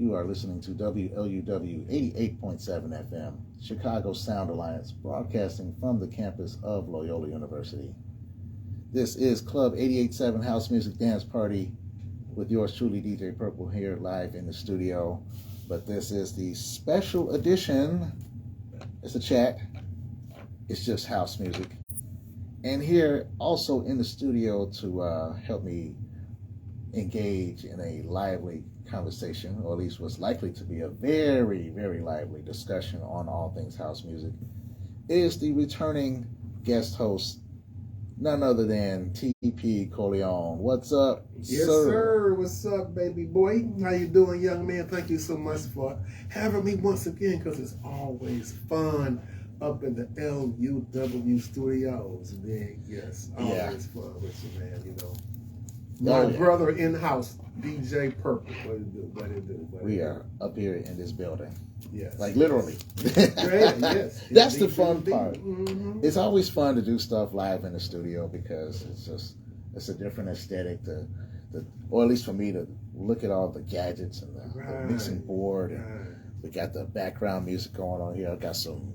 You are listening to WLUW 88.7 FM, Chicago Sound Alliance, broadcasting from the campus of Loyola University. This is Club 88.7 House Music Dance Party with yours truly, DJ Purple, here live in the studio. But this is the special edition. It's a chat. It's just house music. And here also in the studio to help me engage in a lively conversation, or at least what's likely to be a very, very lively discussion on all things house music, is the returning guest host, none other than TP Corleone. What's up, yes, sir? What's up, baby boy? How you doing, young man? Thank you so much for having me once again, because it's always fun up in the LUW studios. Man, yes, always fun with you, man, you know. My brother in-house, DJ Purple. What it do? We are up here in this building. Yes. Like literally. Yes. That's the fun part. Mm-hmm. It's always fun to do stuff live in the studio because it's a different aesthetic or at least for me, to look at all the gadgets and the mixing board. And we got the background music going on here. I got some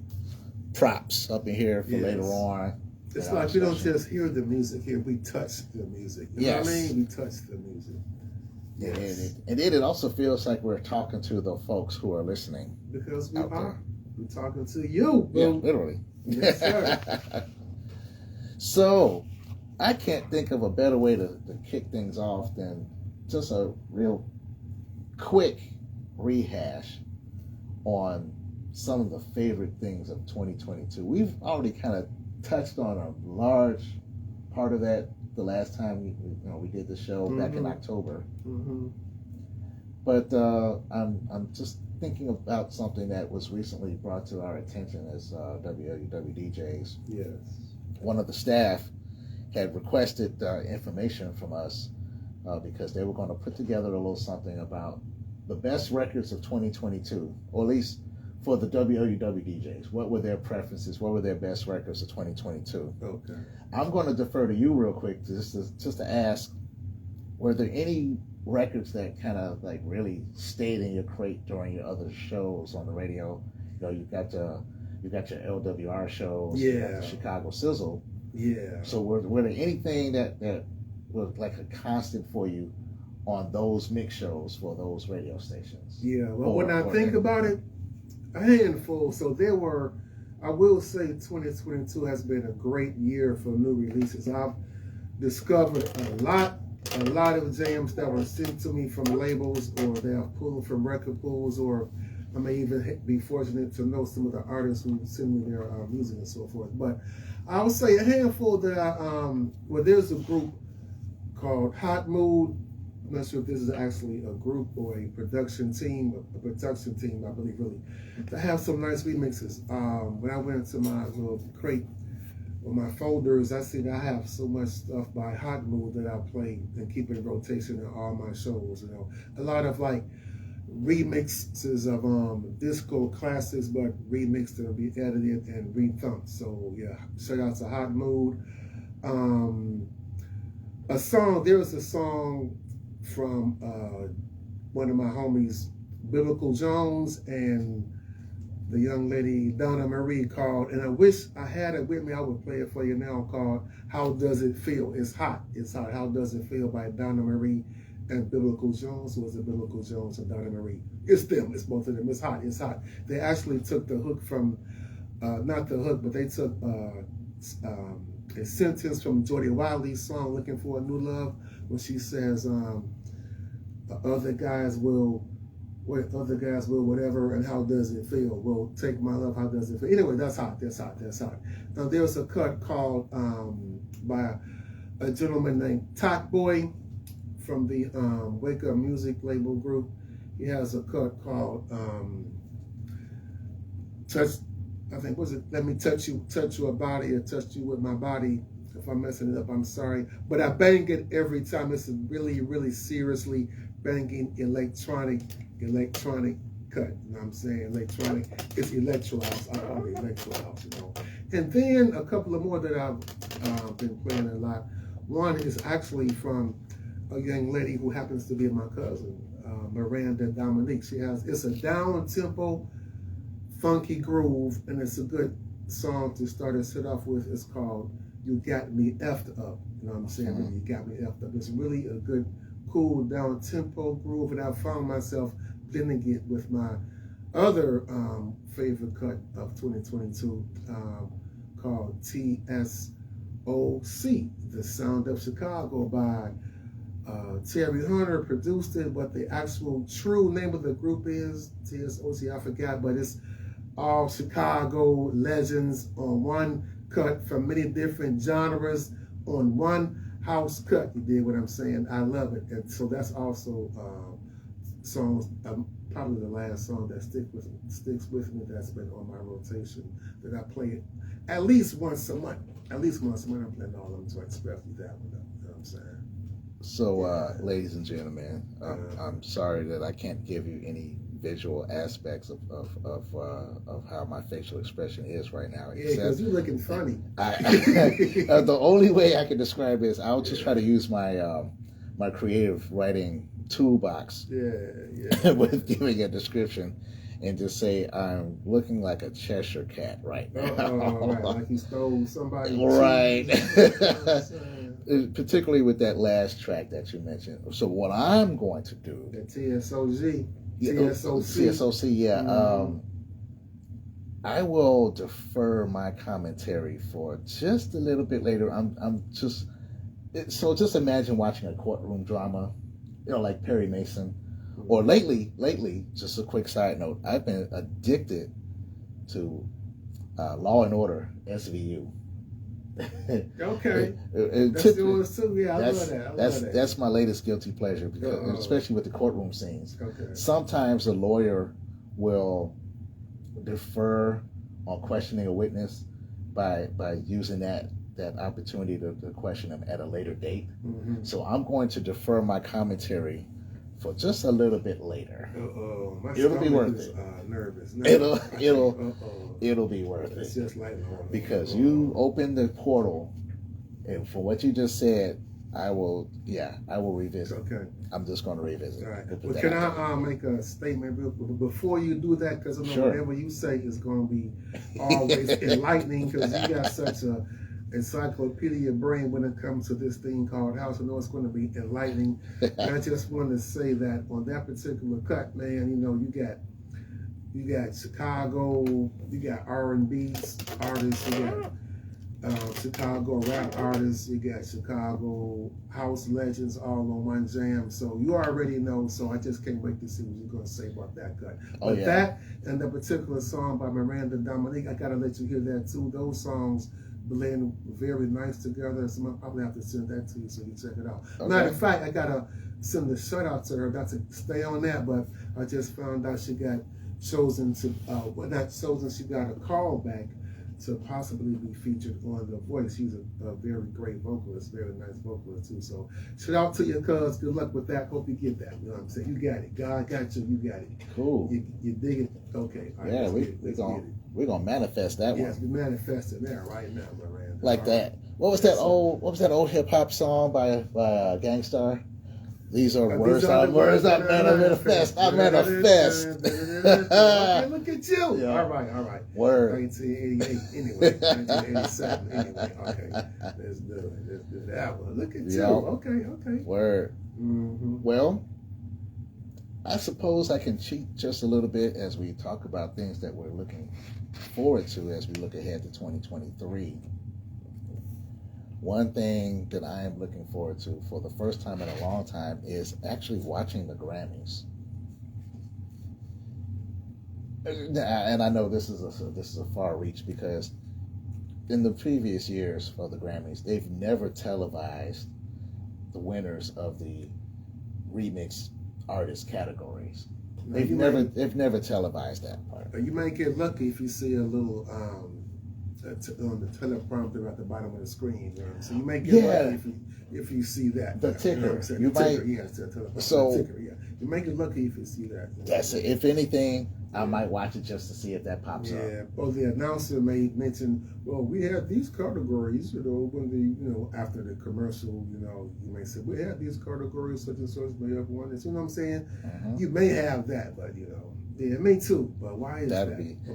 props up in here for later on. It's like we don't just hear the music here, we touch the music. You know what I mean? We touch the music. Yes. And then it also feels like we're talking to the folks who are listening. Because we are. We're talking to you. Yeah, literally. Yes, sir. So, I can't think of a better way to kick things off than just a real quick rehash on some of the favorite things of 2022. We've already kind of touched on a large part of that the last time we did the show back in October. Mm-hmm. But I'm just thinking about something that was recently brought to our attention as WLUW DJs. Yes. One of the staff had requested information from us because they were going to put together a little something about the best records of 2022, or at least for the WLUW DJs. What were their preferences? What were their best records of 2022? Okay. I'm going to defer to you real quick just to ask, were there any records that kind of like really stayed in your crate during your other shows on the radio? You know, you got your LWR shows, you got the Chicago Sizzle. Yeah. So were there anything that was like a constant for you on those mix shows for those radio stations? Yeah. Well, when I think about it, a handful. So there were, I will say 2022 has been a great year for new releases. I've discovered a lot of jams that were sent to me from labels, or they are pulled from record pools, or I may even be fortunate to know some of the artists who send me their music and so forth. But I would say a handful that there's a group called Hot Mood. I'm not sure if this is actually a group or a production team, I believe, really. They have some nice remixes. When I went to my little crate or my folders, I see that I have so much stuff by Hot Mood that I play and keep in rotation in all my shows. You know, a lot of like remixes of disco classics, but remixed and re-edited and re-thumped. So yeah, shout out to Hot Mood. There was a song from one of my homies, Biblical Jones, and the young lady Donna Marie, called, and I wish I had it with me, I would play it for you now, called How Does It Feel? It's hot. How Does It Feel by Donna Marie and Biblical Jones. Was it Biblical Jones and Donna Marie? It's them. It's both of them. It's hot. They actually took the hook from, not the hook, but they took a sentence from Jordy Wiley's song, Looking for a New Love, when she says, other guys will whatever, and how does it feel? Well, take my love, how does it feel? Anyway, that's hot. Now there's a cut called by a gentleman named Talk Boy from the Wake Up Music label group. He has a cut called Let Me Touch Your Body, or Touch You With My Body. If I'm messing it up, I'm sorry. But I bang it every time. It's a really, really seriously banging electronic cut. You know what I'm saying? Electronic. It's electro house. I call it electro house, you know. And then a couple of more that I've been playing a lot. One is actually from a young lady who happens to be my cousin, Miranda Dominique. It's a down tempo, funky groove, and it's a good song to start us hit off with. It's called "You Got Me Effed Up." You know what I'm saying? Mm-hmm. You got me effed up. It's really a good, cool down tempo groove, and I found myself blending it with my other favorite cut of 2022 called TSOC, The Sound of Chicago by Terry Hunter produced it, but the actual true name of the group is TSOC, I forgot, but it's all Chicago legends on one cut from many different genres on one house cut. You dig what I'm saying? I love it. And so that's also songs, probably the last song that sticks with me that's been on my rotation, that I play at least once a month. At least once a month I'm playing all of them to express that one. You know what I'm saying? So, ladies and gentlemen, I'm sorry that I can't give you any visual aspects of how my facial expression is right now. Yeah, because you're looking funny. The only way I can describe it is I'll just try to use my my creative writing toolbox with giving a description and just say I'm looking like a Cheshire cat right now. Right, like you stole somebody's right. Particularly with that last track that you mentioned. So what I'm going to do, the TSOC, yeah. Mm-hmm. I will defer my commentary for just a little bit later. So just imagine watching a courtroom drama, like Perry Mason, or lately. Just a quick side note: I've been addicted to Law and Order SVU. Okay, that's yours too. Yeah, I love that. That's my latest guilty pleasure, because especially with the courtroom scenes. Okay. Sometimes a lawyer will defer on questioning a witness by using that opportunity to question them at a later date. Mm-hmm. So I'm going to defer my commentary for just a little bit later. It'll be worth it. Nervous. It'll be worth it. It's just like because you opened the portal, and for what you just said, I will revisit. Okay. I'm just going to revisit. All right. Well, can I make a statement before you do that? Because I know whatever you say is going to be always enlightening, because you got such a encyclopedia brain when it comes to this thing called house. I know it's going to be enlightening. And I just want to say that on that particular cut, man, you got Chicago, you got R&B artists, you got Chicago rap artists, you got Chicago house legends all on one jam. So you already know, so I just can't wait to see what you're going to say about that cut. But that and the particular song by Miranda Dominique, I got to let you hear that too. Those songs blend very nice together. So I'm probably have to send that to you so you check it out. Okay. Matter of fact, I got to send a shout out to her. Not to stay on that, but I just found out she got chosen to, she got a call back to possibly be featured on The Voice. She's a very great vocalist, very nice vocalist too. So shout out to you, cuz. Good luck with that. Hope you get that. You know what I'm saying? You got it. God got you. You got it. Cool. You dig it? Okay. All right, yeah, we're gonna manifest that one. Yes, we're manifesting that right now, Miranda. Like that. What was that old hip hop song by Gangstar? These are words I manifest. I manifest. Okay, look at you. Yeah. All right. Word. 1988. Anyway, 1987. Anyway, okay. Let's do that one. Look at you. Okay. Word. Mm-hmm. Well, I suppose I can cheat just a little bit as we talk about things that we're looking forward to as we look ahead to 2023. One thing that I am looking forward to for the first time in a long time is actually watching the Grammys. And I know this is a far reach, because in the previous years for the Grammys, they've never televised the winners of the remix artist categories. They've never televised that part. You might get lucky if you see a little on the teleprompter at the bottom of the screen, man. So you may get lucky if you see that. The ticker. You know what I'm saying? You the might. Ticker, yes, the teleprompter. So the ticker, yeah. You may get lucky if you see that. That's it. If anything, I might watch it just to see if that pops up. Yeah. Or the announcer may mention, well, we had these categories, when after the commercial, you may say, we had these categories, such and such may have won this. You know what I'm saying? Mm-hmm. You may have that, but yeah, me too. But why is that?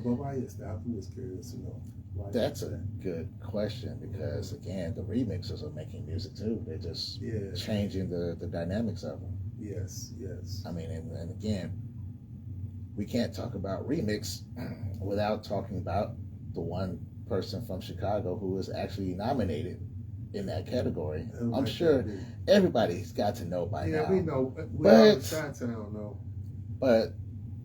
But why is that? I'm just curious to know. That's a good question because again, the remixers are making music too. They're just changing the dynamics of them. Yes. I mean, and again, we can't talk about remix without talking about the one person from Chicago who was actually nominated in that category. I'm sure everybody's got to know by now. Yeah, we know. But Chi-Town know. But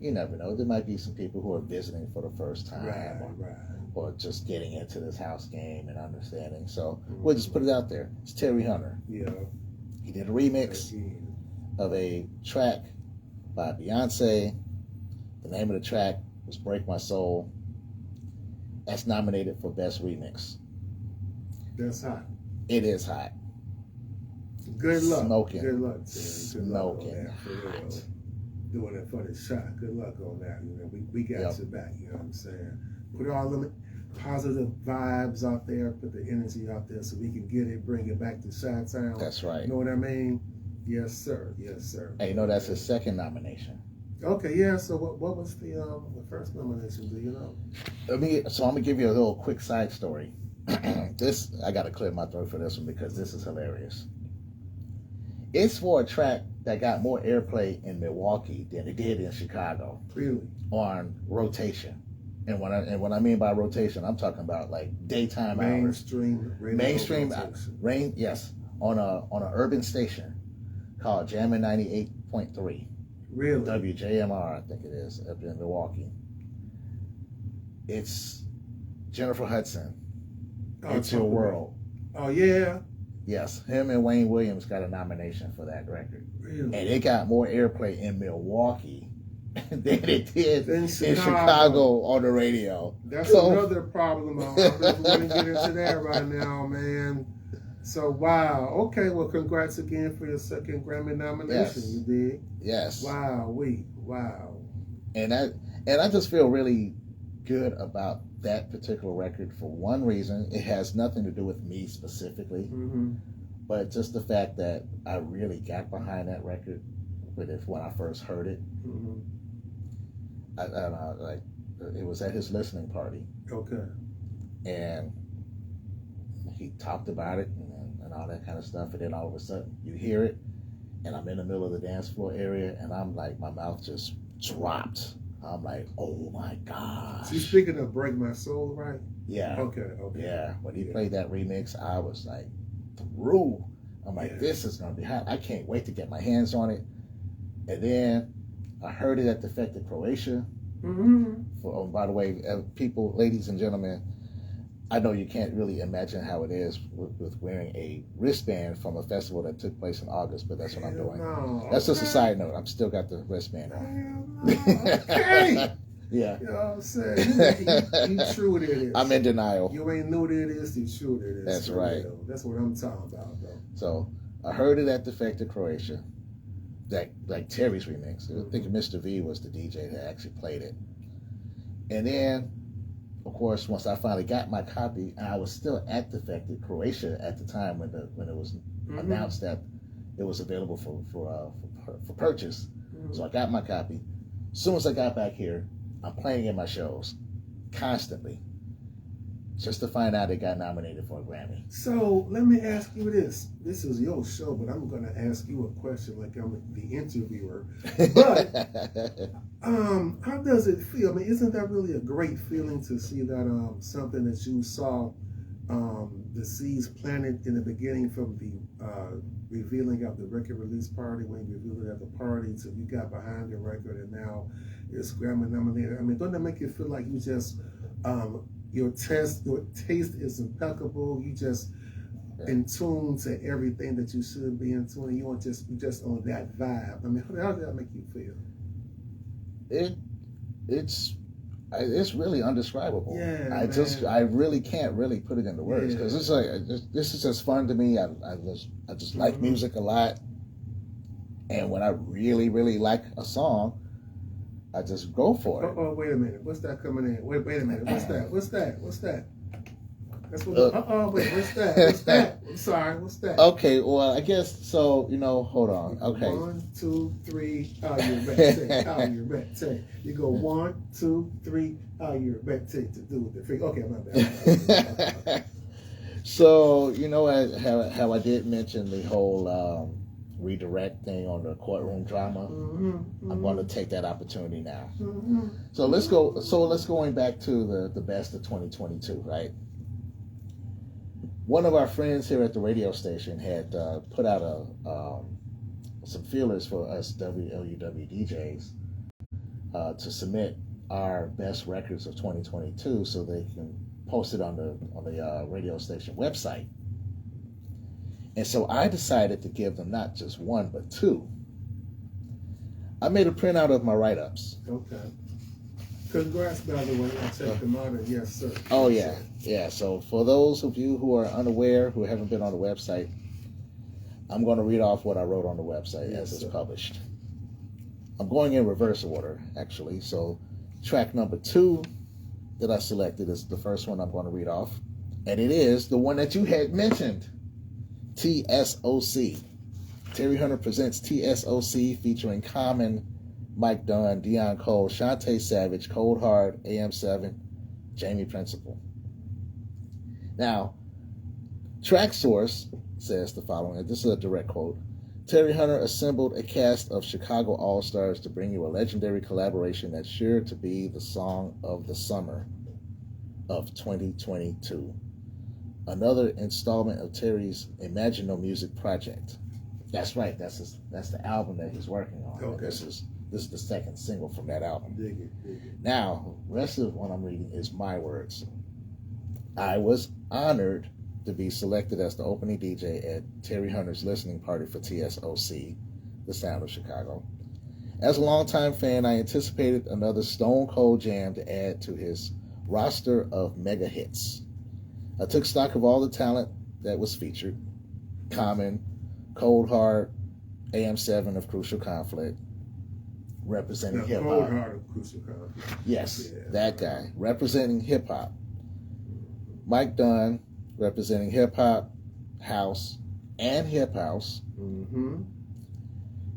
you never know. There might be some people who are visiting for the first time. Right. Or just getting into this house game and understanding. So we'll just put it out there. It's Terry Hunter. Yeah. He did a remix of a track by Beyonce. The name of the track was Break My Soul. That's nominated for Best Remix. That's hot. It is hot. Good luck. Smoking. Good luck, Terry. Smoking hot. Doing it for the shot. Good luck on that. We got your back. You know what I'm saying? Put all them positive vibes out there. Put the energy out there so we can get it, bring it back to Chi-Town. That's right. You know what I mean? Yes, sir. Hey, that's his second nomination. Okay, yeah. So what was the first nomination? Do you know? So I'm gonna give you a little quick side story. This I gotta clear my throat for this one because this is hilarious. It's for a track that got more airplay in Milwaukee than it did in Chicago. Really? On rotation. And what I mean by rotation, I'm talking about like daytime hours. Mainstream rain, yes, on a urban station called Jammin' 98.3. Really? WJMR, I think it is, up in Milwaukee. It's Jennifer Hudson. It's Your World. Oh yeah. Yes, him and Wayne Williams got a nomination for that record. Really? And it got more airplay in Milwaukee than it did in Chicago. Chicago on the radio. That's another problem. I just want to get into that right now, man. So, wow. Okay, well, congrats again for your second Grammy nomination. Yes. You did? Yes. Wow. And I just feel really good about that particular record for one reason. It has nothing to do with me specifically, but just the fact that I really got behind that record when I first heard it. It was at his listening party. Okay. And he talked about it and all that kind of stuff, and then all of a sudden you hear it, and I'm in the middle of the dance floor area, and I'm like, my mouth just dropped. I'm like, oh my gosh. So you're speaking of Break My Soul, right? Yeah. Okay. Yeah. When he played that remix, I was like, through. I'm like, this is going to be hot. I can't wait to get my hands on it. And then I heard it at Defected Croatia. By the way, people, ladies and gentlemen, I know you can't really imagine how it is with wearing a wristband from a festival that took place in August, but that's what I'm doing. No, that's just a side note. I'm still got the wristband on. Okay. Yeah. You know what I'm saying? You true it is. I'm in denial. You ain't know that it is, you true it is. That's right. That's what I'm talking about, though. So I heard it at Defected Croatia, like Terry's remix. I think Mr. V was the DJ that actually played it. And then, of course, once I finally got my copy, I was still at Defected Croatia at the time when it was announced that it was available for purchase. So I got my copy. As soon as I got back here, I'm playing in my shows constantly, just to find out it got nominated for a Grammy. So let me ask you this. This is your show, but I'm going to ask you a question like I'm the interviewer. But how does it feel? I mean, isn't that really a great feeling to see that something that you saw the seeds planted in the beginning from the revealing of the record release party, when you revealed it at the party, till you got behind the record and now it's Grammy nominated? I mean, don't that make you feel like you just your taste is impeccable? You just in tune to everything that you should be in tune, and you just on that vibe. I mean, how does that make you feel? It's it's really undescribable. Yeah, I really can't really put it into words because it's like this is just fun to me. I just like music a lot, and when I really like a song, I just go for it. Oh, wait a minute. What's that coming in? Wait a minute. What's that? That's what. Wait. What's that? I'm sorry. What's that? Okay. Well, I guess so. Hold on. Okay. 1, 2, 3. You're back. Take. You go 1, 2, 3. You're back. Take to do the free. Okay, my bad. So how I did mention the whole redirect thing on the courtroom drama. I'm going to take that opportunity now. So let's going back to the best of 2022, right? One of our friends here at the radio station had put out some feelers for us WLUW DJs to submit our best records of 2022 so they can post it on the radio station website. And so I decided to give them not just one, but two. I made a printout of my write-ups. Okay. Congrats, by the way. I checked them out. Yes, sir. Oh, yeah. Yeah. So for those of you who are unaware, who haven't been on the website, I'm going to read off what I wrote on the website as it's published. I'm going in reverse order, actually. So track number 2 that I selected is the first one I'm going to read off. And it is the one that you had mentioned. TSOC. Terry Hunter presents TSOC featuring Common, Mike Dunn, Dion Cole, Shantae Savage, Cold Hard, AM7, Jamie Principle. Now, Track Source says the following. This is a direct quote. Terry Hunter assembled a cast of Chicago All-Stars to bring you a legendary collaboration that's sure to be the song of the summer of 2022. Another installment of Terry's Imagino Music project. That's right. That's the album that he's working on. Okay. This is the second single from that album. Dig it. Now, the rest of what I'm reading is my words. I was honored to be selected as the opening DJ at Terry Hunter's listening party for TSOC, the Sound of Chicago. As a longtime fan, I anticipated another stone cold jam to add to his roster of mega hits. I took stock of all the talent that was featured. Common, Cold Hard, AM7 of Crucial Conflict, representing hip hop. Cold Hard of Crucial Conflict. Yes, that guy, representing hip hop. Mike Dunn, representing hip hop, house, and hip house.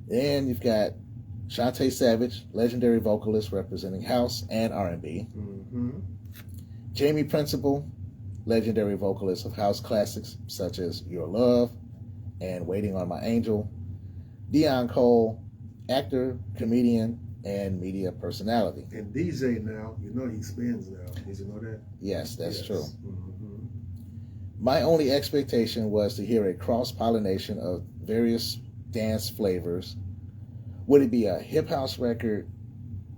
Then you've got Shantae Savage, legendary vocalist representing house and R&B. Jamie Principle, legendary vocalist of house classics such as Your Love and Waiting on My Angel. Dion Cole, actor, comedian, and media personality. And DJ now, he spins now. Did you know that? Yes, that's true. My only expectation was to hear a cross-pollination of various dance flavors. Would it be a hip house record,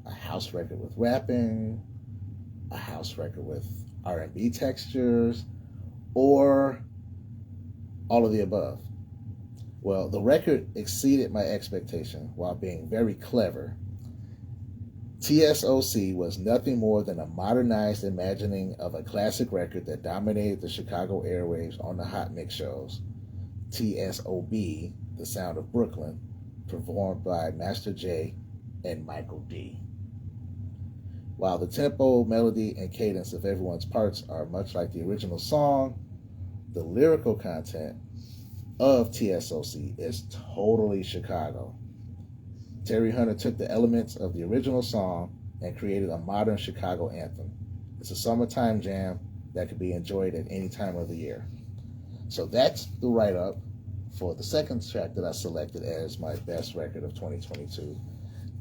a house record with rapping, a house record with R&B textures, or all of the above? Well, the record exceeded my expectation while being very clever. TSOC was nothing more than a modernized imagining of a classic record that dominated the Chicago airwaves on the hot mix shows. TSOB, The Sound of Brooklyn, performed by Master J and Michael D. While the tempo, melody, and cadence of everyone's parts are much like the original song, the lyrical content of TSOC is totally Chicago. Terry Hunter took the elements of the original song and created a modern Chicago anthem. It's a summertime jam that can be enjoyed at any time of the year. So that's the write-up for the second track that I selected as my best record of 2022.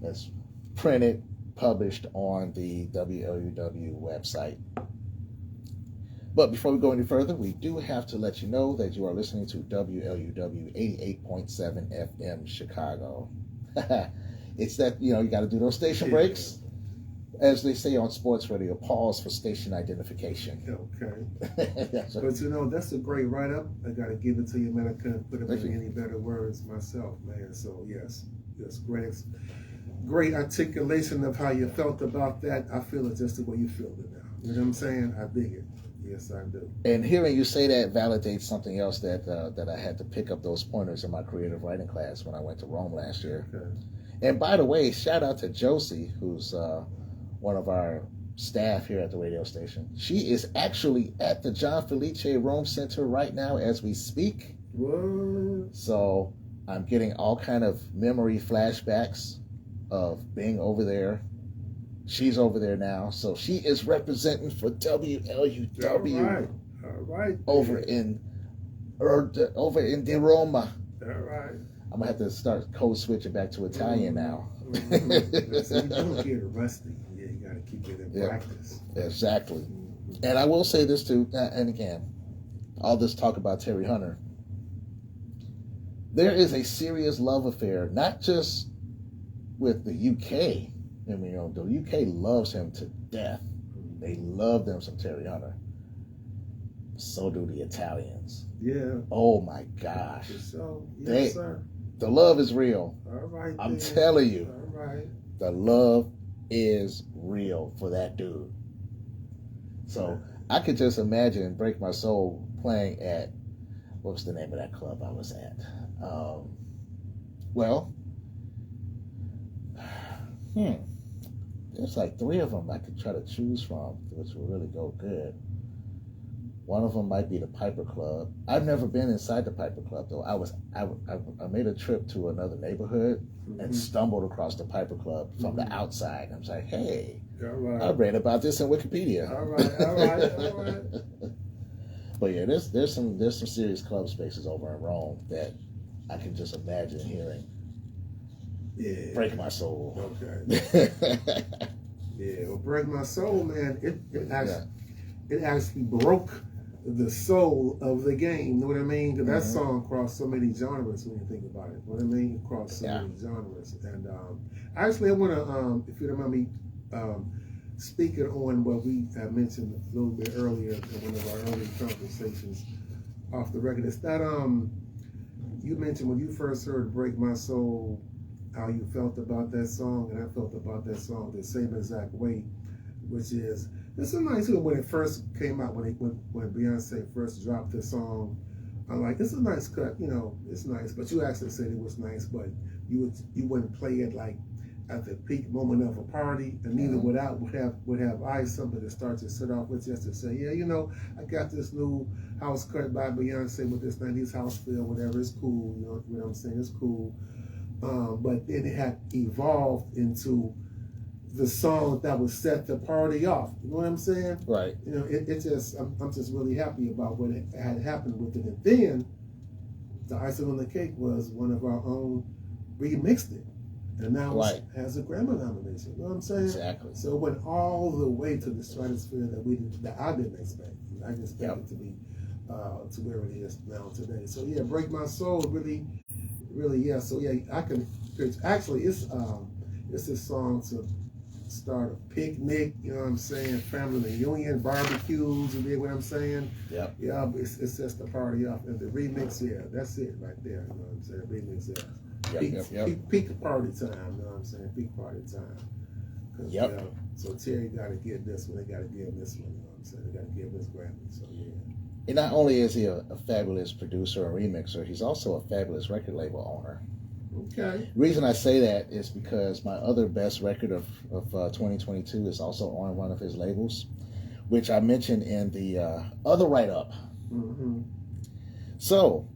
It's printed, published on the WLUW website. But before we go any further, we do have to let you know that you are listening to WLUW 88.7 FM Chicago. It's that, you got to do those station breaks. As they say on sports radio, pause for station identification. Okay. But that's a great write-up. I got to give it to you, man. I couldn't put it in any better words myself, man. So, yes, great. great articulation of how you felt about that. I feel it just the way you feel it now. You know what I'm saying? I dig it. Yes, I do. And hearing you say that validates something else that I had to pick up those pointers in my creative writing class when I went to Rome last year. Okay. And by the way, shout out to Josie, who's one of our staff here at the radio station. She is actually at the John Felice Rome Center right now as we speak. What? So I'm getting all kind of memory flashbacks of being over there. She's over there now, so she is representing for WLUW. All right. Over in De Roma. All right. I'm gonna have to start code switching back to Italian now. Listen, you don't get rusty. Yeah, you gotta keep it in practice. Exactly. And I will say this too, and again, all this talk about Terry Hunter. There is a serious love affair, not just with the UK. I mean, the UK loves him to death. They love them some Terry Hunter. So do the Italians. Yeah. Oh my gosh. So, yes, sir. The love is real. All right. I'm telling you. All right. The love is real for that dude. So I could just imagine Break My Soul playing at, what was the name of that club I was at? There's like 3 of them I could try to choose from, which will really go good. One of them might be the Piper Club. I've never been inside the Piper Club though. I made a trip to another neighborhood and stumbled across the Piper Club from the outside. I was like, hey, I read about this in Wikipedia. All right. But yeah, there's some serious club spaces over in Rome that I can just imagine hearing. Yeah. Break My Soul. Okay. Yeah, well, Break My Soul, man, it actually broke the soul of the game. You know what I mean? Because that song crossed so many genres when you think about it. You know what I mean? It crossed so many genres. And actually, I want to, if you don't mind me speaking on what we have mentioned a little bit earlier in one of our early conversations off the record. It's that you mentioned when you first heard Break My Soul, how you felt about that song, and I felt about that song the same exact way, which is, it's a nice one. When it first came out, when Beyonce first dropped the song, I'm like, it's a nice cut, you know, it's nice. But you actually said it was nice, but you wouldn't play it like at the peak moment of a party, and neither would have I something to start to sit off with, just to say, yeah, you know, I got this new house cut by Beyonce with this 90s house feel, whatever, it's cool, you know what I'm saying, it's cool. But then it had evolved into the song that would set the party off. You know what I'm saying? Right. You know, it just, I'm just really happy about what had happened with it. And then the icing on the cake was one of our own remixed it. And now it has a Grammy nomination. You know what I'm saying? Exactly. So it went all the way to the stratosphere that I didn't expect. I didn't expect it to be to where it is now today. So yeah, Break My Soul really, yeah. So yeah, I can actually it's this song to start a picnic, you know what I'm saying, family reunion, barbecues, you know what I'm saying? Yep. Yeah, it sets the party off. And the remix, yeah, that's it right there, you know what I'm saying? Remix, yeah. Peak party time, you know what I'm saying? Peak party time. Yep. So Terry got to get this one, they got to give him this one, you know what I'm saying? They got to give him this Grammy, so yeah. And not only is he a fabulous producer and remixer, he's also a fabulous record label owner. Okay. The reason I say that is because my other best record of 2022 is also on one of his labels, which I mentioned in the other write-up. So,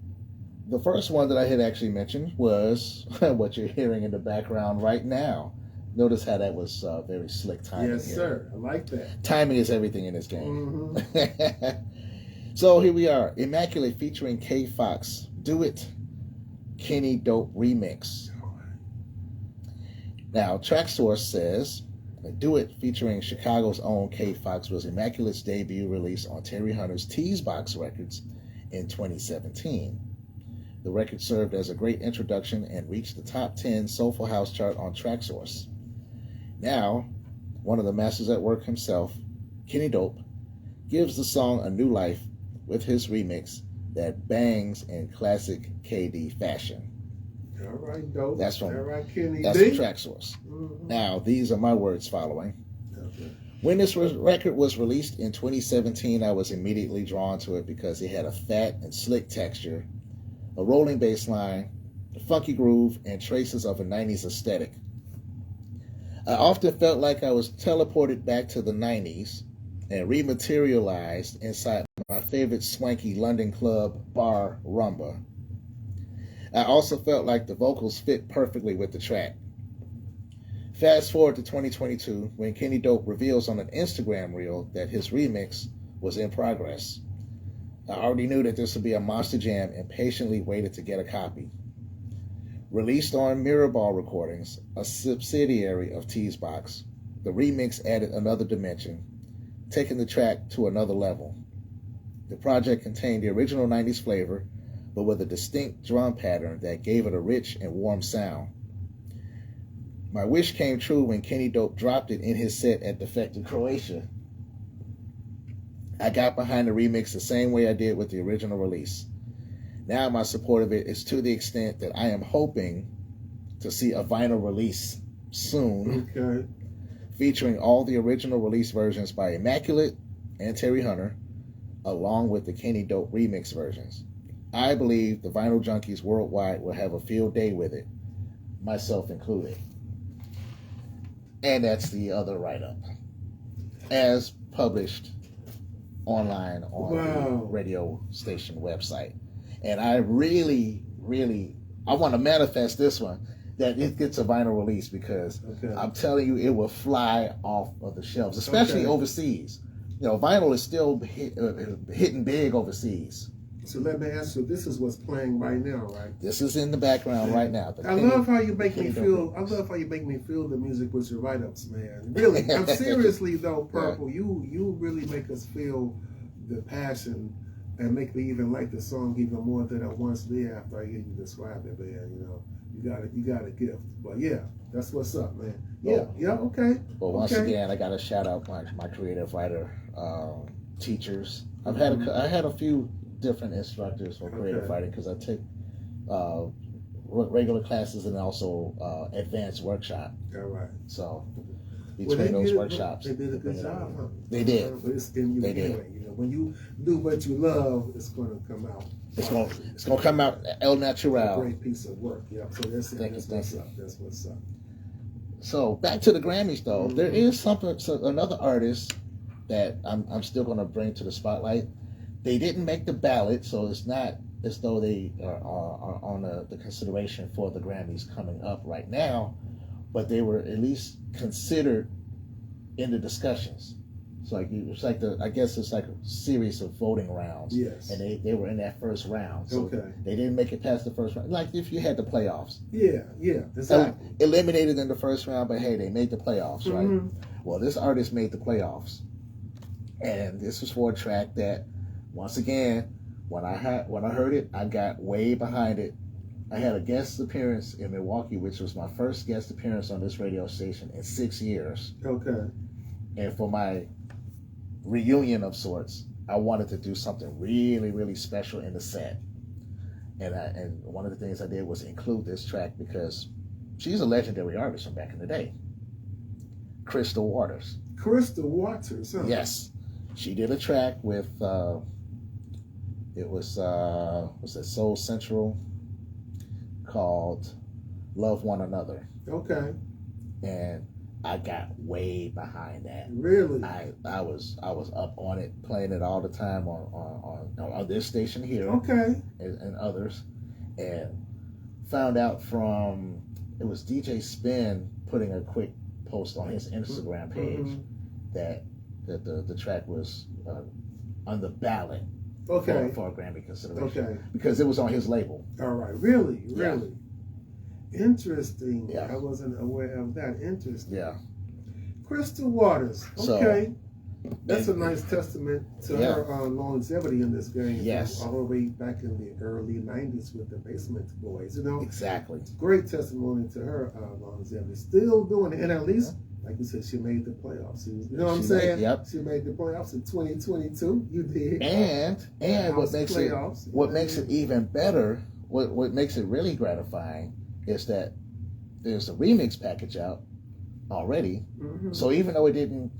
the first one that I had actually mentioned was what you're hearing in the background right now. Notice how that was very slick timing. Yes, sir. I like that. Timing is everything in this game. So here we are, Immaculate featuring K Fox. Do It, Kenny Dope remix. Now, TrackSource says, Do It featuring Chicago's own K Fox was Immaculate's debut release on Terry Hunter's Tease Box Records in 2017. The record served as a great introduction and reached the top 10 Soulful House chart on TrackSource. Now, one of the masters at work himself, Kenny Dope, gives the song a new life with his remix that bangs in classic KD fashion. All right, dope. That's from, all right, Kenny that's B. from Track Source. Mm-hmm. Now, these are my words following. Okay. When this record was released in 2017, I was immediately drawn to it because it had a fat and slick texture, a rolling bass line, a funky groove, and traces of a 90s aesthetic. I often felt like I was teleported back to the 90s and rematerialized inside my favorite swanky London club bar rumba. I also felt like the vocals fit perfectly with the track. Fast forward to 2022 when Kenny Dope reveals on an Instagram reel that his remix was in progress. I already knew that this would be a monster jam and patiently waited to get a copy. Released on Mirrorball Recordings, a subsidiary of Teasbox, the remix added another dimension, taking the track to another level. The project contained the original 90s flavor, but with a distinct drum pattern that gave it a rich and warm sound. My wish came true when Kenny Dope dropped it in his set at Defected Croatia. I got behind the remix the same way I did with the original release. Now my support of it is to the extent that I am hoping to see a vinyl release soon, Okay. featuring all the original release versions by Immaculate and Terry Hunter, along with the Kenny Dope remix versions. I believe the vinyl junkies worldwide will have a field day with it, myself included. And that's the other write-up, as published online on the radio station website. And I really, I want to manifest this one, that it gets a vinyl release, because I'm telling you, it will fly off of the shelves, especially overseas. You know, vinyl is still hitting big overseas. So let me ask you, this is what's playing right now, right? This is in the background right now. I love how you make me feel. I love how you make me feel the music with your write-ups, man. Really, I'm seriously though, Purple. You really make us feel the passion and make me even like the song even more than I once did after I hear you describe it, man. You know, you got a gift. But yeah, that's what's up, man. Yeah, okay. Well, once again, I got to shout out my creative writer teachers. I had a few different instructors for creative writing, because I take regular classes and also advanced workshop. All right. So between those workshops, they did a good job. Huh? They did. But it's in you anyway. You know, when you do what you love, it's going to come out. It's going to come out el natural. A great piece of work. Yeah. So that's what's up. That's what's up. So back to the Grammys, though. There is another artist that I'm still going to bring to the spotlight. They didn't make the ballot, so it's not as though they are on the consideration for the Grammys coming up right now, but they were at least considered in the discussions. So I guess it's like a series of voting rounds. Yes. And they were in that first round. So okay. They didn't make it past the first round. Like if you had the playoffs. Yeah, exactly. Eliminated in the first round, but hey, they made the playoffs, right? Well, this artist made the playoffs. And this was for a track that, once again, when I heard it, I got way behind it. I had a guest appearance in Milwaukee, which was my first guest appearance on this radio station in 6 years. Okay. And for my reunion of sorts, I wanted to do something really, really special in the set. And one of the things I did was include this track because she's a legendary artist from back in the day. Crystal Waters. Crystal Waters, huh? Yes. She did a track with it was that Soul Central called Love One Another. Okay. And I got way behind that. Really? I was up on it, playing it all the time on this station here. Okay. And others. And found out from, it was DJ Spin putting a quick post on his Instagram page that the track was on the ballot. Okay. For a Grammy consideration. Okay. Because it was on his label. All right. Really? Yeah. Interesting. Yeah. I wasn't aware of that. Interesting. Yeah. Crystal Waters. Okay. That's a and, nice testament to her longevity in this game. Yes. All the way back in the early 90s with the Basement Boys, you know? Exactly. Great testimony to her longevity. Still doing it. And at least, like you said, she made the playoffs. You know what I'm saying? She made the playoffs in 2022. You did. And what makes it even better, what makes it really gratifying is that there's a remix package out already. Mm-hmm. So even though it didn't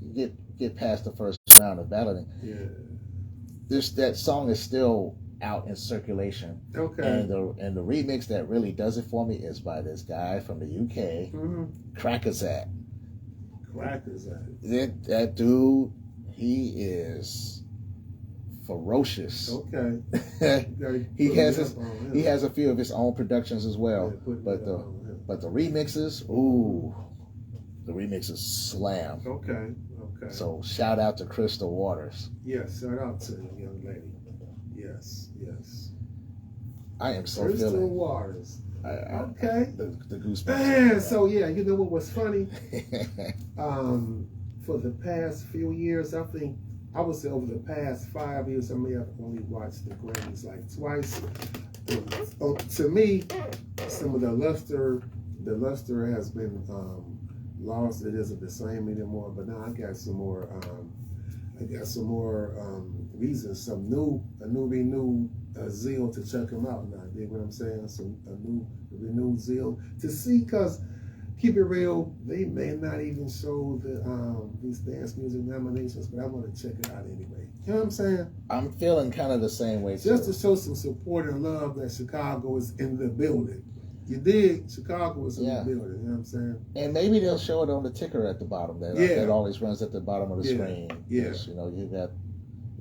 get past the first round of balloting, that song is still out in circulation. Okay. And the remix that really does it for me is by this guy from the UK, Crackerzat. That dude, he is ferocious. Okay. he has a few of his own productions as well. But the remixes, the remixes slam. Okay. So shout out to Crystal Waters. Yes, shout out to the young lady. Yes. I am so Crystal feeling Waters. Okay. The goosebumps. Man, so yeah, you know what was funny? For the past few years, I think I would say over the past 5 years, I may have only watched the Grammys like twice. To me, some of the luster has been lost. It isn't the same anymore. But now I got some more. Reasons, some renewed zeal to check them out now. You know what I'm saying? Renewed zeal to see, because keep it real, they may not even show these dance music nominations, but I want to check it out anyway. You know what I'm saying? I'm feeling kind of the same way too. Just to show some support and love that Chicago is in the building. You dig? Chicago is in the building. You know what I'm saying? And maybe they'll show it on the ticker at the bottom. That always runs at the bottom of the screen. Yeah. You know, you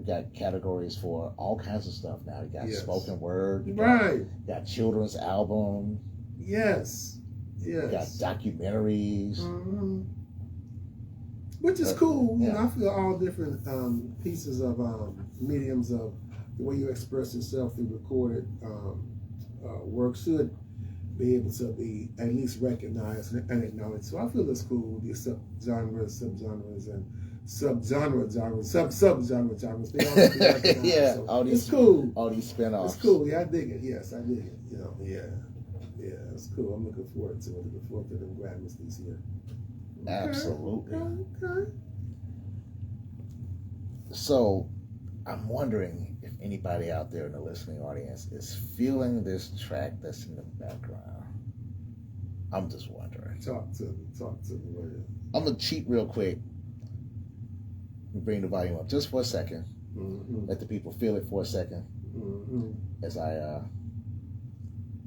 got categories for all kinds of stuff now. You got spoken word. You got children's album. Yes. You got documentaries. Mm-hmm. Which is cool. You know, I feel all different pieces of mediums of the way you express yourself through recorded work should be able to be at least recognized and acknowledged. So I feel it's cool, these subgenres, and subgenres. They all have to be recognized. So all these, it's cool. All these spin-offs. It's cool. Yeah, I dig it. Yes, I dig it. You know, it's cool. I'm looking forward to it. Looking forward to them Grammys this year. Absolutely. Okay. So I'm wondering if anybody out there in the listening audience is feeling this track that's in the background. I'm just wondering. Talk to me. I'm going to cheat real quick and bring the volume up just for a second. Mm-hmm. Let the people feel it for a second. Mm-hmm. As I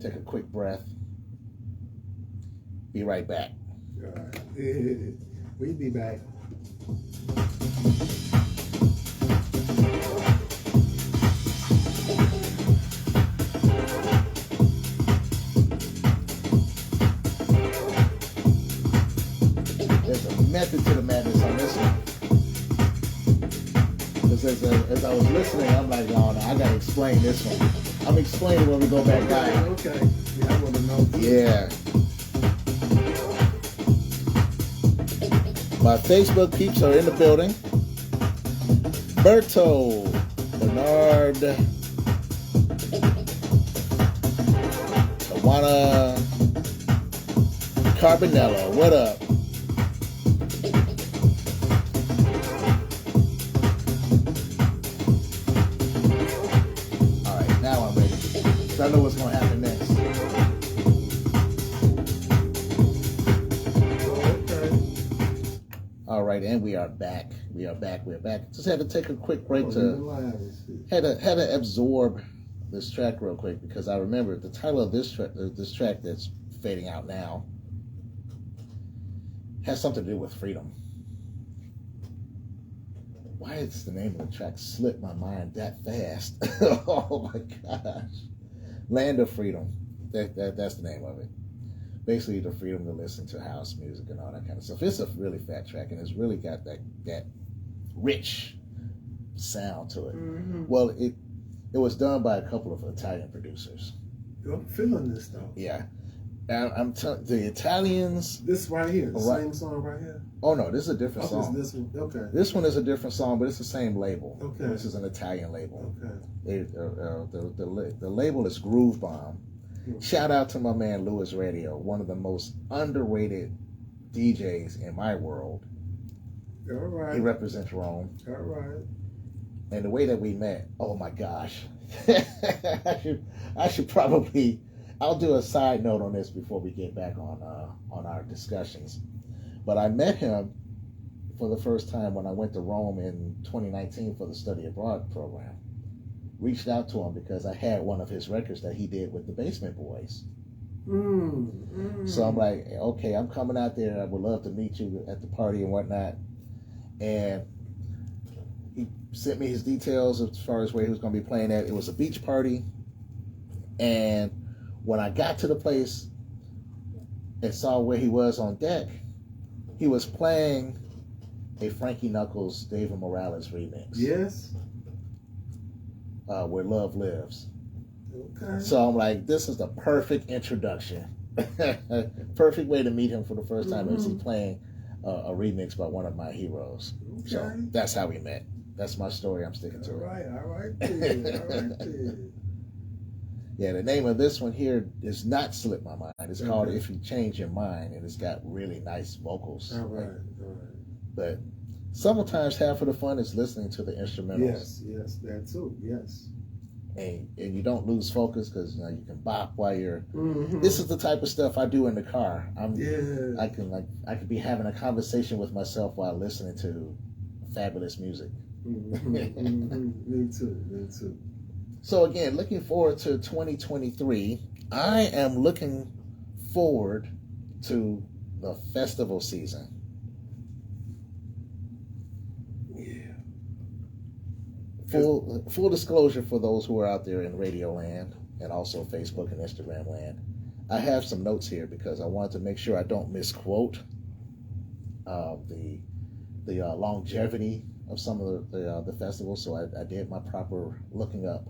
take a quick breath. Be right back. All right. We'll be back. Method to the madness on this one. Because as I was listening, I'm like, no, I gotta explain this one. I'm explaining when we go back live. Okay. Yeah, I want to know. Yeah. My Facebook peeps are in the building. Berto, Bernard, Tawana, Carbonella, what up? I know what's going to happen next. Okay. All right, and we are back. We are back. Just had to take a quick break had to absorb this track real quick, because I remember the title of this track that's fading out now has something to do with freedom. Why does the name of the track slip my mind that fast? Oh my gosh. Land of Freedom. That's the name of it. Basically, the freedom to listen to house music and all that kind of stuff. It's a really fat track, and it's really got that rich sound to it. Mm-hmm. Well, it was done by a couple of Italian producers. I'm feeling this though. Yeah. I'm telling the Italians. This right here, the same song right here. Oh no, this is a different song. This one, okay. This one is a different song, but it's the same label. Okay. This is an Italian label. Okay. The label is Groove Bomb. Mm-hmm. Shout out to my man Louis Radio, one of the most underrated DJs in my world. All right. He represents Rome. All right. And the way that we met, oh my gosh, I should probably I'll do a side note on this before we get back on our discussions. But I met him for the first time when I went to Rome in 2019 for the study abroad program. Reached out to him because I had one of his records that he did with the Basement Boys. So I'm like, okay, I'm coming out there. I would love to meet you at the party and whatnot. And he sent me his details as far as where he was going to be playing at. It was a beach party. And when I got to the place and saw where he was on deck, he was playing a Frankie Knuckles, David Morales remix. Yes. Where Love Lives. Okay. So I'm like, this is the perfect introduction. Perfect way to meet him for the first time is he playing a remix by one of my heroes. Okay. So that's how we met. That's my story. I'm sticking to it. All right there. Yeah, the name of this one here does not slip my mind. It's called If You Change Your Mind, and it's got really nice vocals. All right. But sometimes half of the fun is listening to the instrumentals. Yes, that too. Yes. And you don't lose focus because you can bop while you're. This is the type of stuff I do in the car. I can be having a conversation with myself while listening to fabulous music. Me too. So again, looking forward to 2023. I am looking forward to the festival season. Full disclosure for those who are out there in radio land and also Facebook and Instagram land. I have some notes here because I wanted to make sure I don't misquote the longevity of some of the festivals. So I did my proper looking up.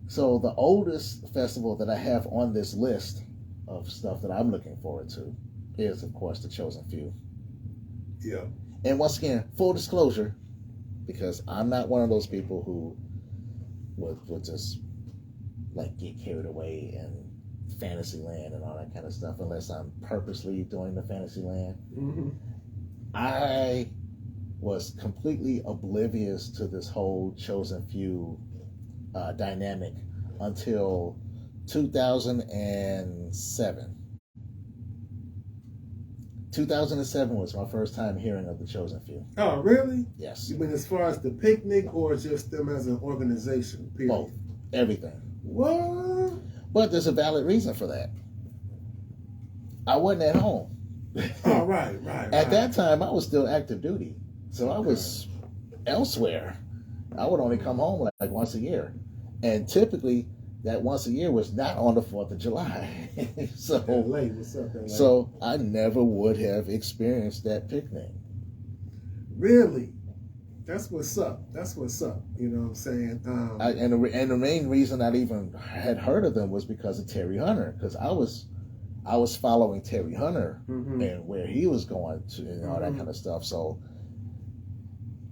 So the oldest festival that I have on this list of stuff that I'm looking forward to is, of course, the Chosen Few. Yeah. And once again, full disclosure, because I'm not one of those people who would just like get carried away in fantasy land and all that kind of stuff unless I'm purposely doing the fantasy land. I was completely oblivious to this whole Chosen Few dynamic until 2007. 2007 was my first time hearing of the Chosen Few. Oh, really? Yes. You mean as far as the picnic or just them as an organization? Period? Both. Everything. What? But there's a valid reason for that. I wasn't at home. Oh, right. At that time, I was still active duty. So I was elsewhere. I would only come home like once a year. And typically, that once a year was not on the 4th of July. So, LA, what's up, LA? So I never would have experienced that picnic. Really? That's what's up. You know what I'm saying? And the main reason I even had heard of them was because of Terry Hunter. Because I was following Terry Hunter and where he was going to and all that kind of stuff. So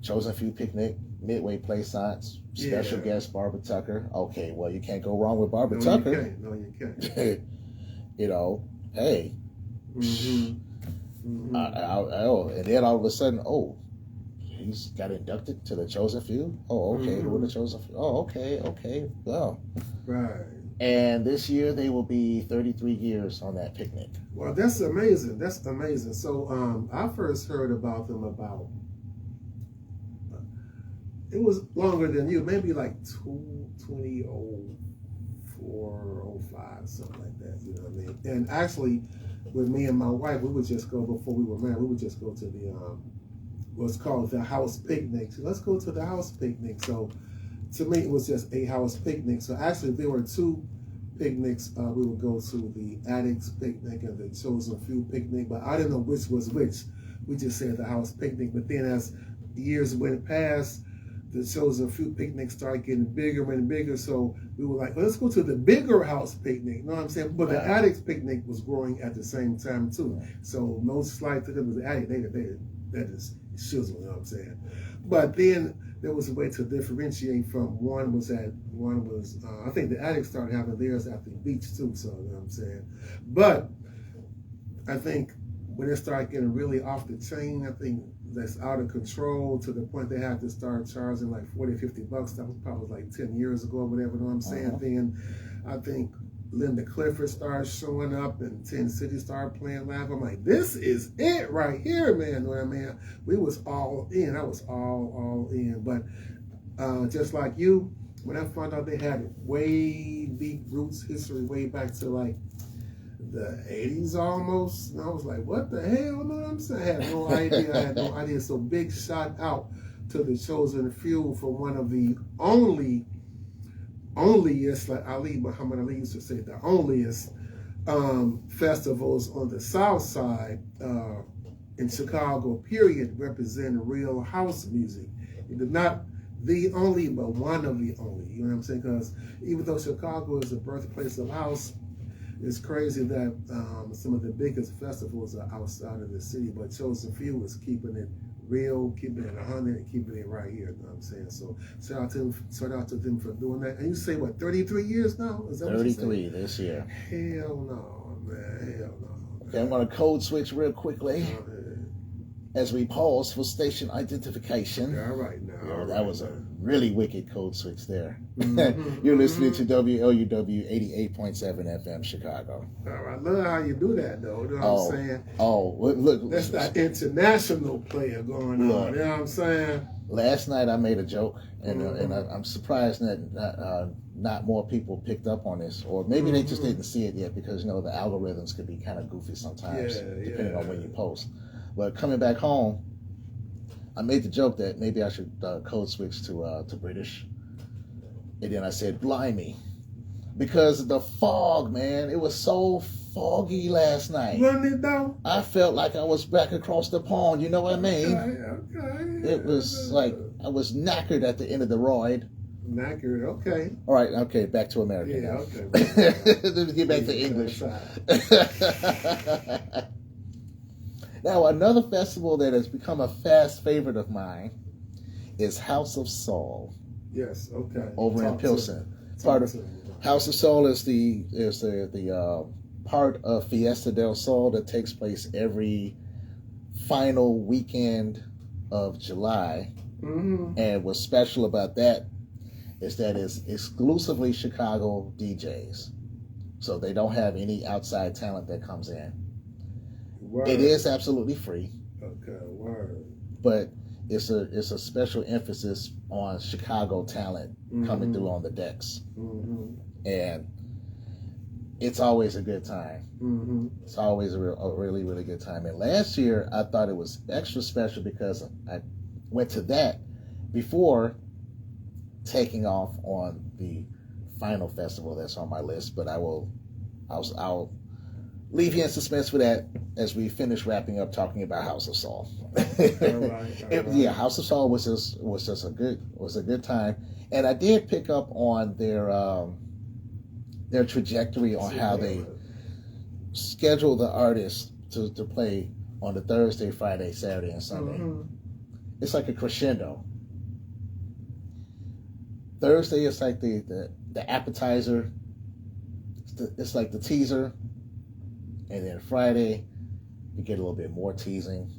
Chosen Few picnic, Midway Plaisance, special guest Barbara Tucker. Okay, well, you can't go wrong with Barbara Tucker. No, you can't. You know, hey. Mm-hmm. And then all of a sudden, he's got inducted to the Chosen Few. Oh, okay, who are the Chosen Few? Oh, okay, well. Right. And this year they will be 33 years on that picnic. Well, that's amazing. So I first heard about them it was longer than you, maybe like 2004, 05, something like that, you know what I mean? And actually, with me and my wife, we would just go, before we were married, we would just go to the, what's called the house picnic. So let's go to the house picnic. So to me, it was just a house picnic. So actually, there were two picnics. We would go to the Addicts picnic and the Chosen Few picnic, but I didn't know which was which. We just said the house picnic. But then as years went past, the Chosen Few picnics started getting bigger and bigger. So we were like, let's go to the bigger house picnic. You know what I'm saying? But the Addicts picnic was growing at the same time too. So no slight to them as the Addict. That is shizzle, you know what I'm saying? But then there was a way to differentiate from I think the Addicts started having theirs at the beach too, so you know what I'm saying? But I think when it started getting really off the chain, I think that's out of control to the point they had to start charging like $40, $50. That was probably like 10 years ago or whatever, you know what I'm saying? Then I think Linda Clifford started showing up and 10 City started playing live. I'm like, this is it right here, man. You know what I mean? We was all in. I was all in. But just like you, when I found out they had way deep roots history way back to like the 80s almost, and I was like, what the hell? You know what I'm saying? I had no idea. I had no idea. So big shout out to the Chosen Few for one of the onlyest, like Ali Muhammad Ali used to say, the onlyest festivals on the South Side in Chicago, period, representing real house music. It is not the only, but one of the only. You know what I'm saying? Because even though Chicago is the birthplace of house, it's crazy that some of the biggest festivals are outside of the city, but Chosen Few is keeping it real, keeping it 100, and keeping it right here. You know what I'm saying? So shout out to them for doing that. And you say what, 33 years now? Is that 33 this year. Hell no, man. Hell no. Okay, I'm going to code switch real quickly as we pause for station identification. All right now. Yeah, that was a really wicked code switch there. You're listening to WLUW 88.7 FM Chicago. All right, I love how you do that, though. You know what I'm saying? Oh, look. That's that international player going on. You know what I'm saying? Last night I made a joke, and I'm surprised that not more people picked up on this, or maybe they just didn't see it yet, because the algorithms could be kind of goofy sometimes, depending on when you post. But coming back home, I made the joke that maybe I should code switch to British, and then I said blimey, because of the fog, man. It was so foggy last night. Wasn't it though? I felt like I was back across the pond. You know what I mean? Okay. It was like I was knackered at the end of the ride. Knackered, okay. All right, okay, back to America. Yeah, now. okay. Let's get back to English. Now, another festival that has become a fast favorite of mine is House of Soul. Yes, okay. Over in Pilsen. Part of House of Soul is the part of Fiesta del Sol that takes place every final weekend of July. Mm-hmm. And what's special about that is that it's exclusively Chicago DJs. So they don't have any outside talent that comes in. Word. It is absolutely free. Okay, word. But it's a special emphasis on Chicago talent coming through on the decks. Mm-hmm. And it's always a good time. Mm-hmm. It's always a really, really good time. And last year, I thought it was extra special because I went to that before taking off on the final festival that's on my list. But I'll leave you in suspense for that as we finish wrapping up talking about House of Soul. All right. Yeah, House of Soul was just a good time, and I did pick up on their trajectory on how they schedule the artists to play on the Thursday, Friday, Saturday, and Sunday. Mm-hmm. It's like a crescendo. Thursday is like the appetizer. It's like the teaser. And then Friday, you get a little bit more teasing.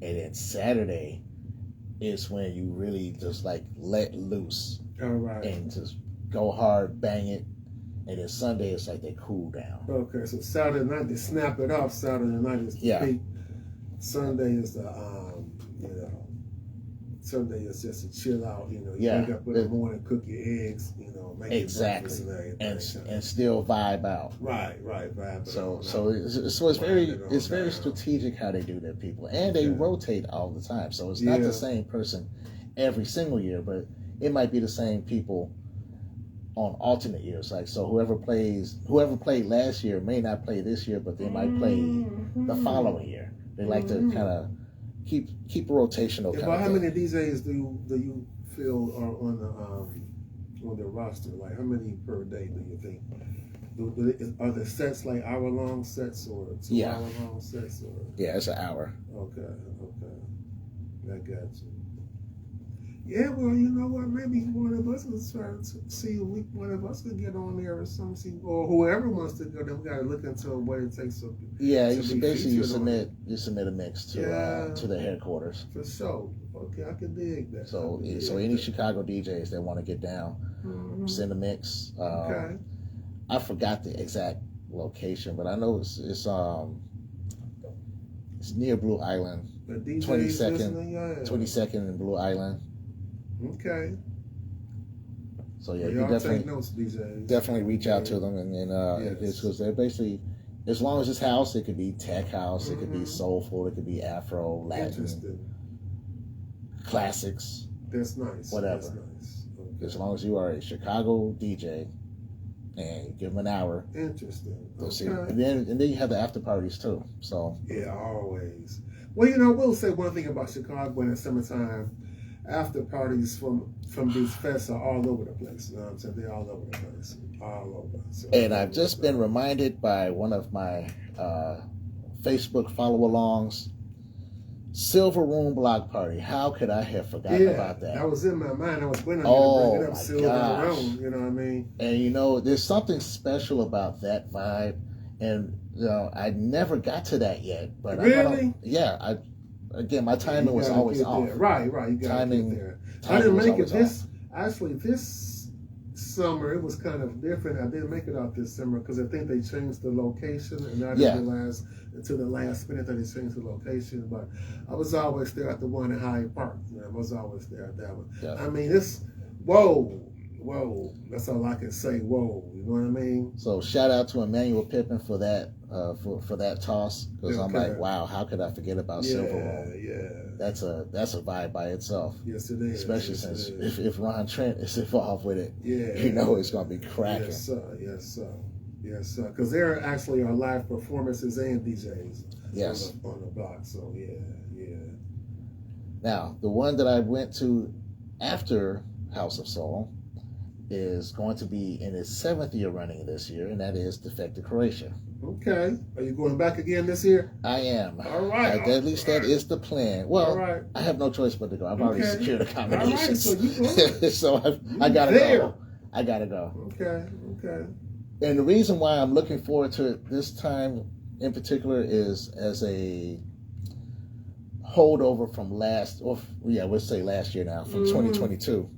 And then Saturday is when you really just like let loose. All right. And just go hard, bang it. And then Sunday is like they cool down. Okay, so Saturday night they snap it off. Saturday night is the peak. Sunday is the Sunday is just to chill out, you wake up in the morning, cook your eggs, make your breakfast and everything. And still vibe out. Right, vibe. So it's very strategic how they do their people. And they rotate all the time. So it's not the same person every single year, but it might be the same people on alternate years. Like, so whoever played last year may not play this year, but they might play the following year. They like to kind of keep a rotational kind of thing. How many DJs do you feel are on the roster? Like, how many per day do you think? Are the sets like hour-long sets or 2 hour-long sets? Or? Yeah, it's an hour. Okay. I got you. Yeah, well, you know what? Maybe one of us will try to see if one of us could get on there or something, or whoever wants to go. Then we got to look into what it takes to. Yeah, you submit a mix to the headquarters. For sure. Okay, I can dig that. So any Chicago DJs that want to get down, send a mix. Okay. I forgot the exact location, but I know it's near Blue Island. The DJs 22nd, listening, yeah. 22nd and Blue Island. Okay. So yeah, Well, you y'all definitely take notes, DJs. definitely reach out to them, and Yes. because they're basically, as long as it's house, it could be tech house, it could be Mhm. soulful, it could be Afro, Latin, Interesting. classics, That's nice. whatever. That's nice. Okay. As long as you are a Chicago DJ and you give them an hour, Interesting. they'll see. Okay. And then you have the after parties too. So Yeah, always. Well, you know, we'll say one thing about Chicago in the summertime. After parties from these fests are all over the place. You know what I'm saying? They're all over the place. All over. So, and I've just been reminded by one of my Facebook follow-alongs, Silver Room Block Party. How could I have forgotten about that? That was in my mind. I was waiting Oh, on you to bring it up. my Silver gosh. Room. You know what I mean? And you know, there's something special about that vibe, and you know, I never got to that yet. But Really? Again, my timing You was gotta always get off. there. Right. You got to Timing- get there. I Timing didn't was make it always this summer. It was kind of different. I didn't make it out this summer because I think they changed the location, and I didn't realize until the last minute that they changed the location. But I was always there at the one in Hyde Park. You know, I was always there at that one. Yeah. I mean, it's whoa. That's all I can say. Whoa, you know what I mean? So shout out to Emmanuel Pippin for that for that toss, because I'm Okay. like, wow, how could I forget about Silver Room? Yeah. That's a vibe by itself. Yes, it is. Especially Yes, since it is. if Ron Trent is involved with it, Yeah, you know it's gonna be cracking. Yes, sir. Yes, sir. Because there actually are live performances and DJs. Yes. On the block. So yeah. Now, the one that I went to after House of Soul is going to be in its 7th year running this year, and that is Defected Croatia. Okay. Are you going back again this year? I am. All right. At least that is the plan. Well, All right. I have no choice but to go. I've already Okay. secured accommodations. All right, so you going. So I You gotta there. go. I gotta go. Okay. And the reason why I'm looking forward to it this time in particular is as a holdover from we'll say last year now, from 2022.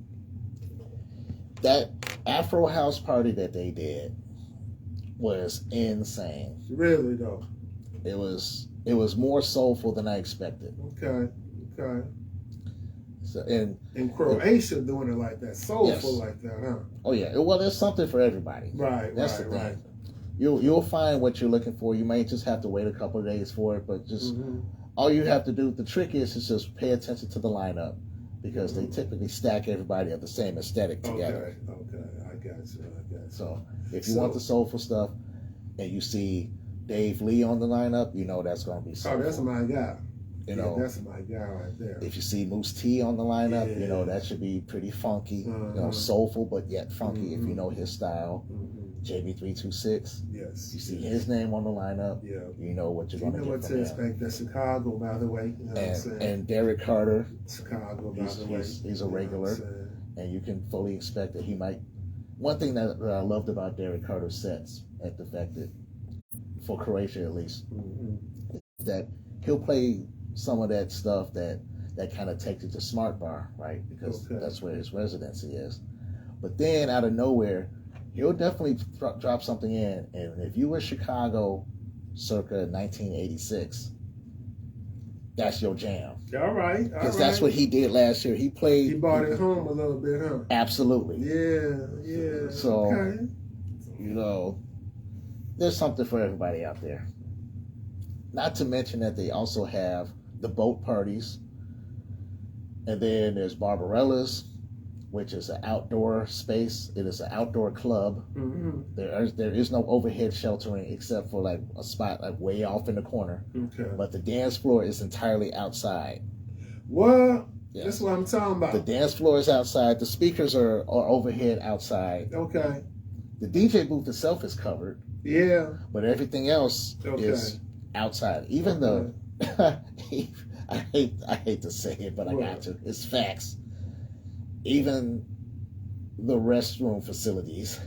That Afro House party that they did was insane. Really though. It was more soulful than I expected. Okay. So, and In Croatia doing it like that, soulful Yes. like that, huh? oh yeah, well, there's something for everybody. Right. That's the thing. Right. You'll find what you're looking for. You may just have to wait a couple of days for it, but just all you have to do. The trick is just pay attention to the lineup, because they typically stack everybody of the same aesthetic together. Okay. I got you. So if you want the soulful stuff, and you see Dave Lee on the lineup, you know that's going to be soulful. Oh, that's my guy. You know, that's my guy right there. if you see Moose T on the lineup, you know Yeah. that should be pretty funky. You know, soulful but yet funky if you know his style. JB326. Yes. You see his name on the lineup, Yeah. you know what you're You going know to what get to from him. expect. That's Chicago, by the way. You know what I'm saying? And Derek Carter, Chicago, by he's- the way. he's a You know what I'm regular. saying? and you can fully expect that he might. One thing that I loved about Derek Carter's sets at Defected, for Croatia at least, is that he'll play some of that stuff that kind of takes it to Smart Bar, right? Because that's where his residency is. But then out of nowhere, he'll definitely drop something in. And if you were Chicago circa 1986, that's your jam. All right. Because that's what he did last year. He played. He brought it home a little bit, huh? Absolutely. Yeah. So, okay. you know, there's something for everybody out there. Not to mention that they also have the boat parties. And then there's Barbarella's, which is an outdoor space. It is an outdoor club. There is no overhead sheltering except for like a spot like way off in the corner. Okay. But the dance floor is entirely outside. What? Yes. That's what I'm talking about. The dance floor is outside. The speakers are overhead outside. Okay. The DJ booth itself is covered. Yeah. But everything else is outside. Even though I hate to say it, but I got to. It's facts. Even the restroom facilities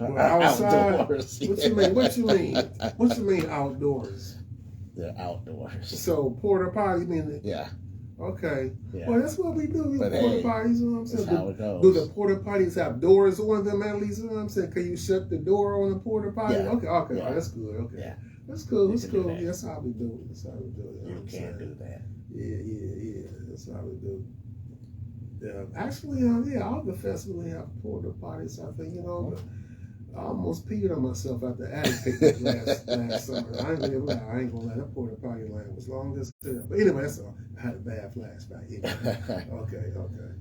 are outdoors. What you mean? What you mean outdoors? They're outdoors. So porta potty, you mean? Yeah. Okay. Yeah. Well, that's what we do. We But porta hey, potties, you know what I'm saying? that's how it goes. Do the porta potties have doors on them at least? You know what I'm saying? Can you shut the door on the porta potty? Yeah. Okay. Yeah. Oh, that's good. Okay. Yeah. That's cool. You That's can do cool. that. Yeah, that's how we do it. That's how we do it. You know what I'm can saying? do that. Yeah. That's how we do. Yeah. Actually, all the festivals have porta potties. I think, I almost peed on myself at the attic picnic last summer. I ain't gonna lie, that porta potty line was long as hell. But anyway, that's all. I had a bad flashback. Anyway. Okay.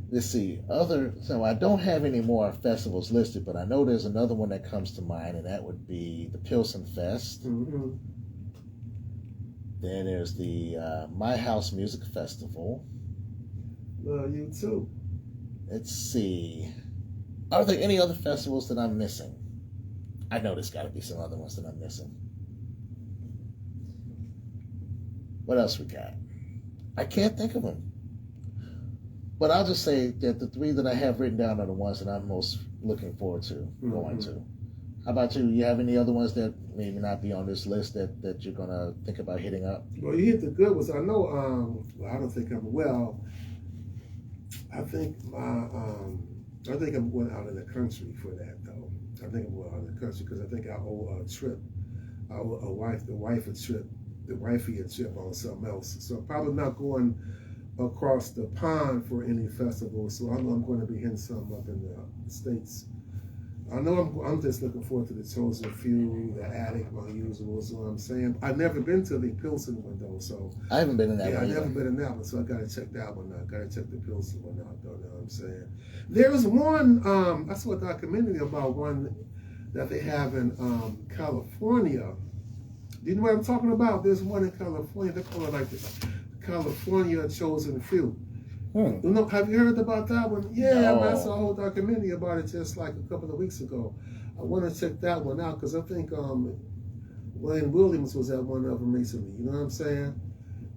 Let's see. So I don't have any more festivals listed, but I know there's another one that comes to mind, and that would be the Pilsen Fest. Mm-hmm. Then there's the My House Music Festival. Love you too. Let's see. Are there any other festivals that I'm missing? I know there's got to be some other ones that I'm missing. What else we got? I can't think of them. But I'll just say that the 3 that I have written down are the ones that I'm most looking forward to going to. How about you? You have any other ones that maybe not be on this list that you're going to think about hitting up? Well, you hit the good ones. I know, I don't think I'm I think I'm going out of the country for that, though. I think I'm going out of the country because I think I owe a trip. I owe the wifey a trip on something else. So I'm probably not going across the pond for any festival. So I know I'm going to be hitting something up in the States. I know I'm just looking forward to the Chosen Few, the Attic, my usual. So I'm saying I've never been to the Pilsen one though. So I haven't been in that one. I've never been in that one, so I got to check that one out. Got to check the Pilsen one out, though. You know what I'm saying? There's one. I saw a documentary about one that they have in California. Do you know what I'm talking about? There's one in California. They call it like the California Chosen Few. Have you heard about that one? Yeah, No. I saw a whole documentary about it just like a couple of weeks ago. I want to check that one out because I think Wayne Williams was at one of them recently. You know what I'm saying?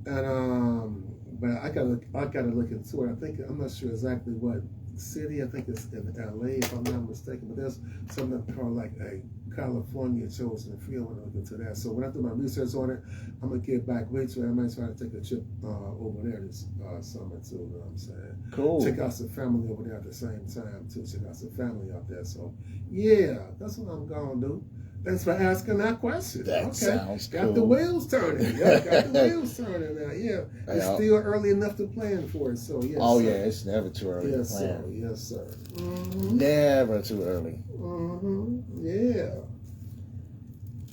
And but I gotta look into it. I'm not sure exactly what city. I think it's in LA if I'm not mistaken. But there's something called like a California Chosen Few. I want to look into that. So when I do my research on it, I'm gonna get back with you. I might try to take a trip over there this summer too. You know what I'm saying? Cool. Check out some family over there at the same time too. Check out some family out there. So yeah, that's what I'm gonna do. Thanks for asking that question. That sounds cool. Got the wheels turning. Yeah, got the wheels turning now. Yeah, it's still early enough to plan for it. So yes. Oh sir. yeah, it's never too early to plan. Yes, sir. Mm-hmm. Never too early. Mm-hmm. Yeah.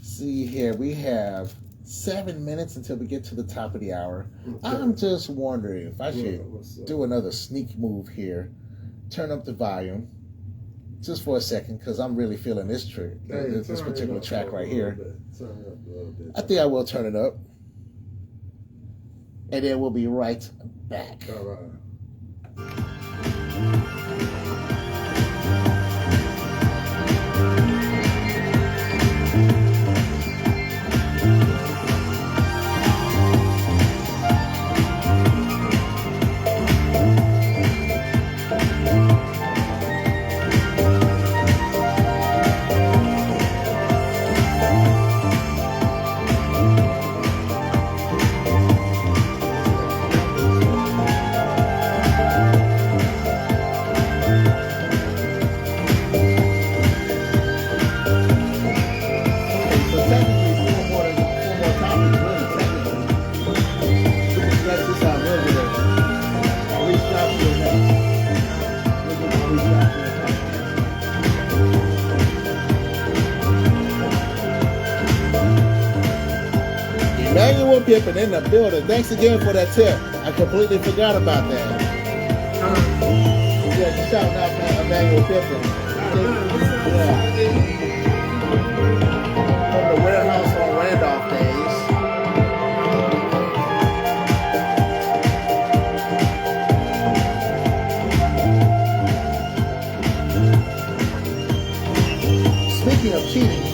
See here, we have 7 minutes until we get to the top of the hour. Okay. I'm just wondering if I should do another sneak move here, turn up the volume, just for a second, because I'm really feeling this this particular track right here. I think I will turn it up, and then we'll be right back. All right. Emmanuel Pippin in the building. Thanks again for that tip. I completely forgot about that. Yeah, just shouting out Emmanuel Pippin. Yeah. From the warehouse on Randolph days. Speaking of cheating,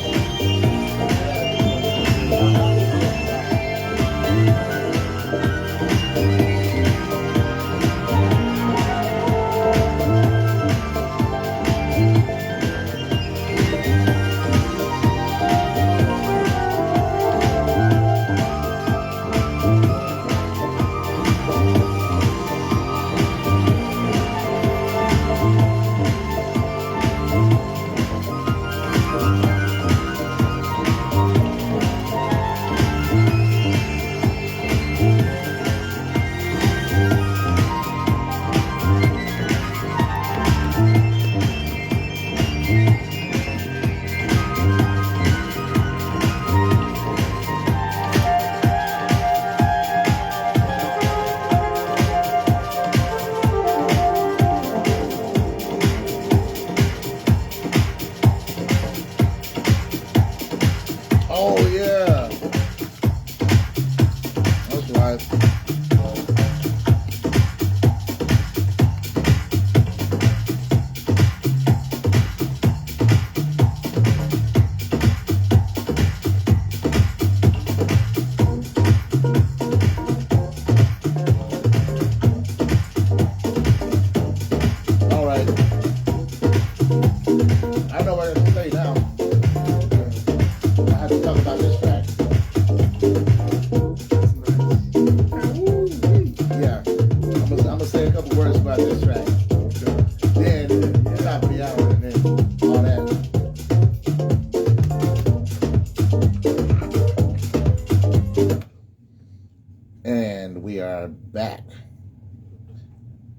are back.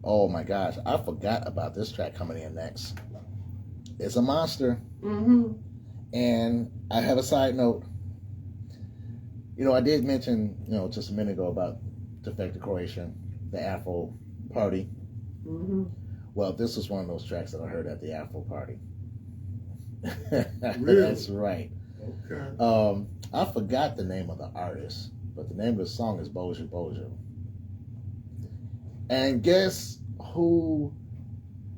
Oh my gosh, I forgot about this track coming in next. It's a monster. Mm-hmm. And I have a side note. You know, I did mention, just a minute ago about Defected Croatia, the Afro party. Mm-hmm. Well, this was one of those tracks that I heard at the Afro party. Really? That's right. Okay. I forgot the name of the artist, but the name of the song is Bojo Bojo. And guess who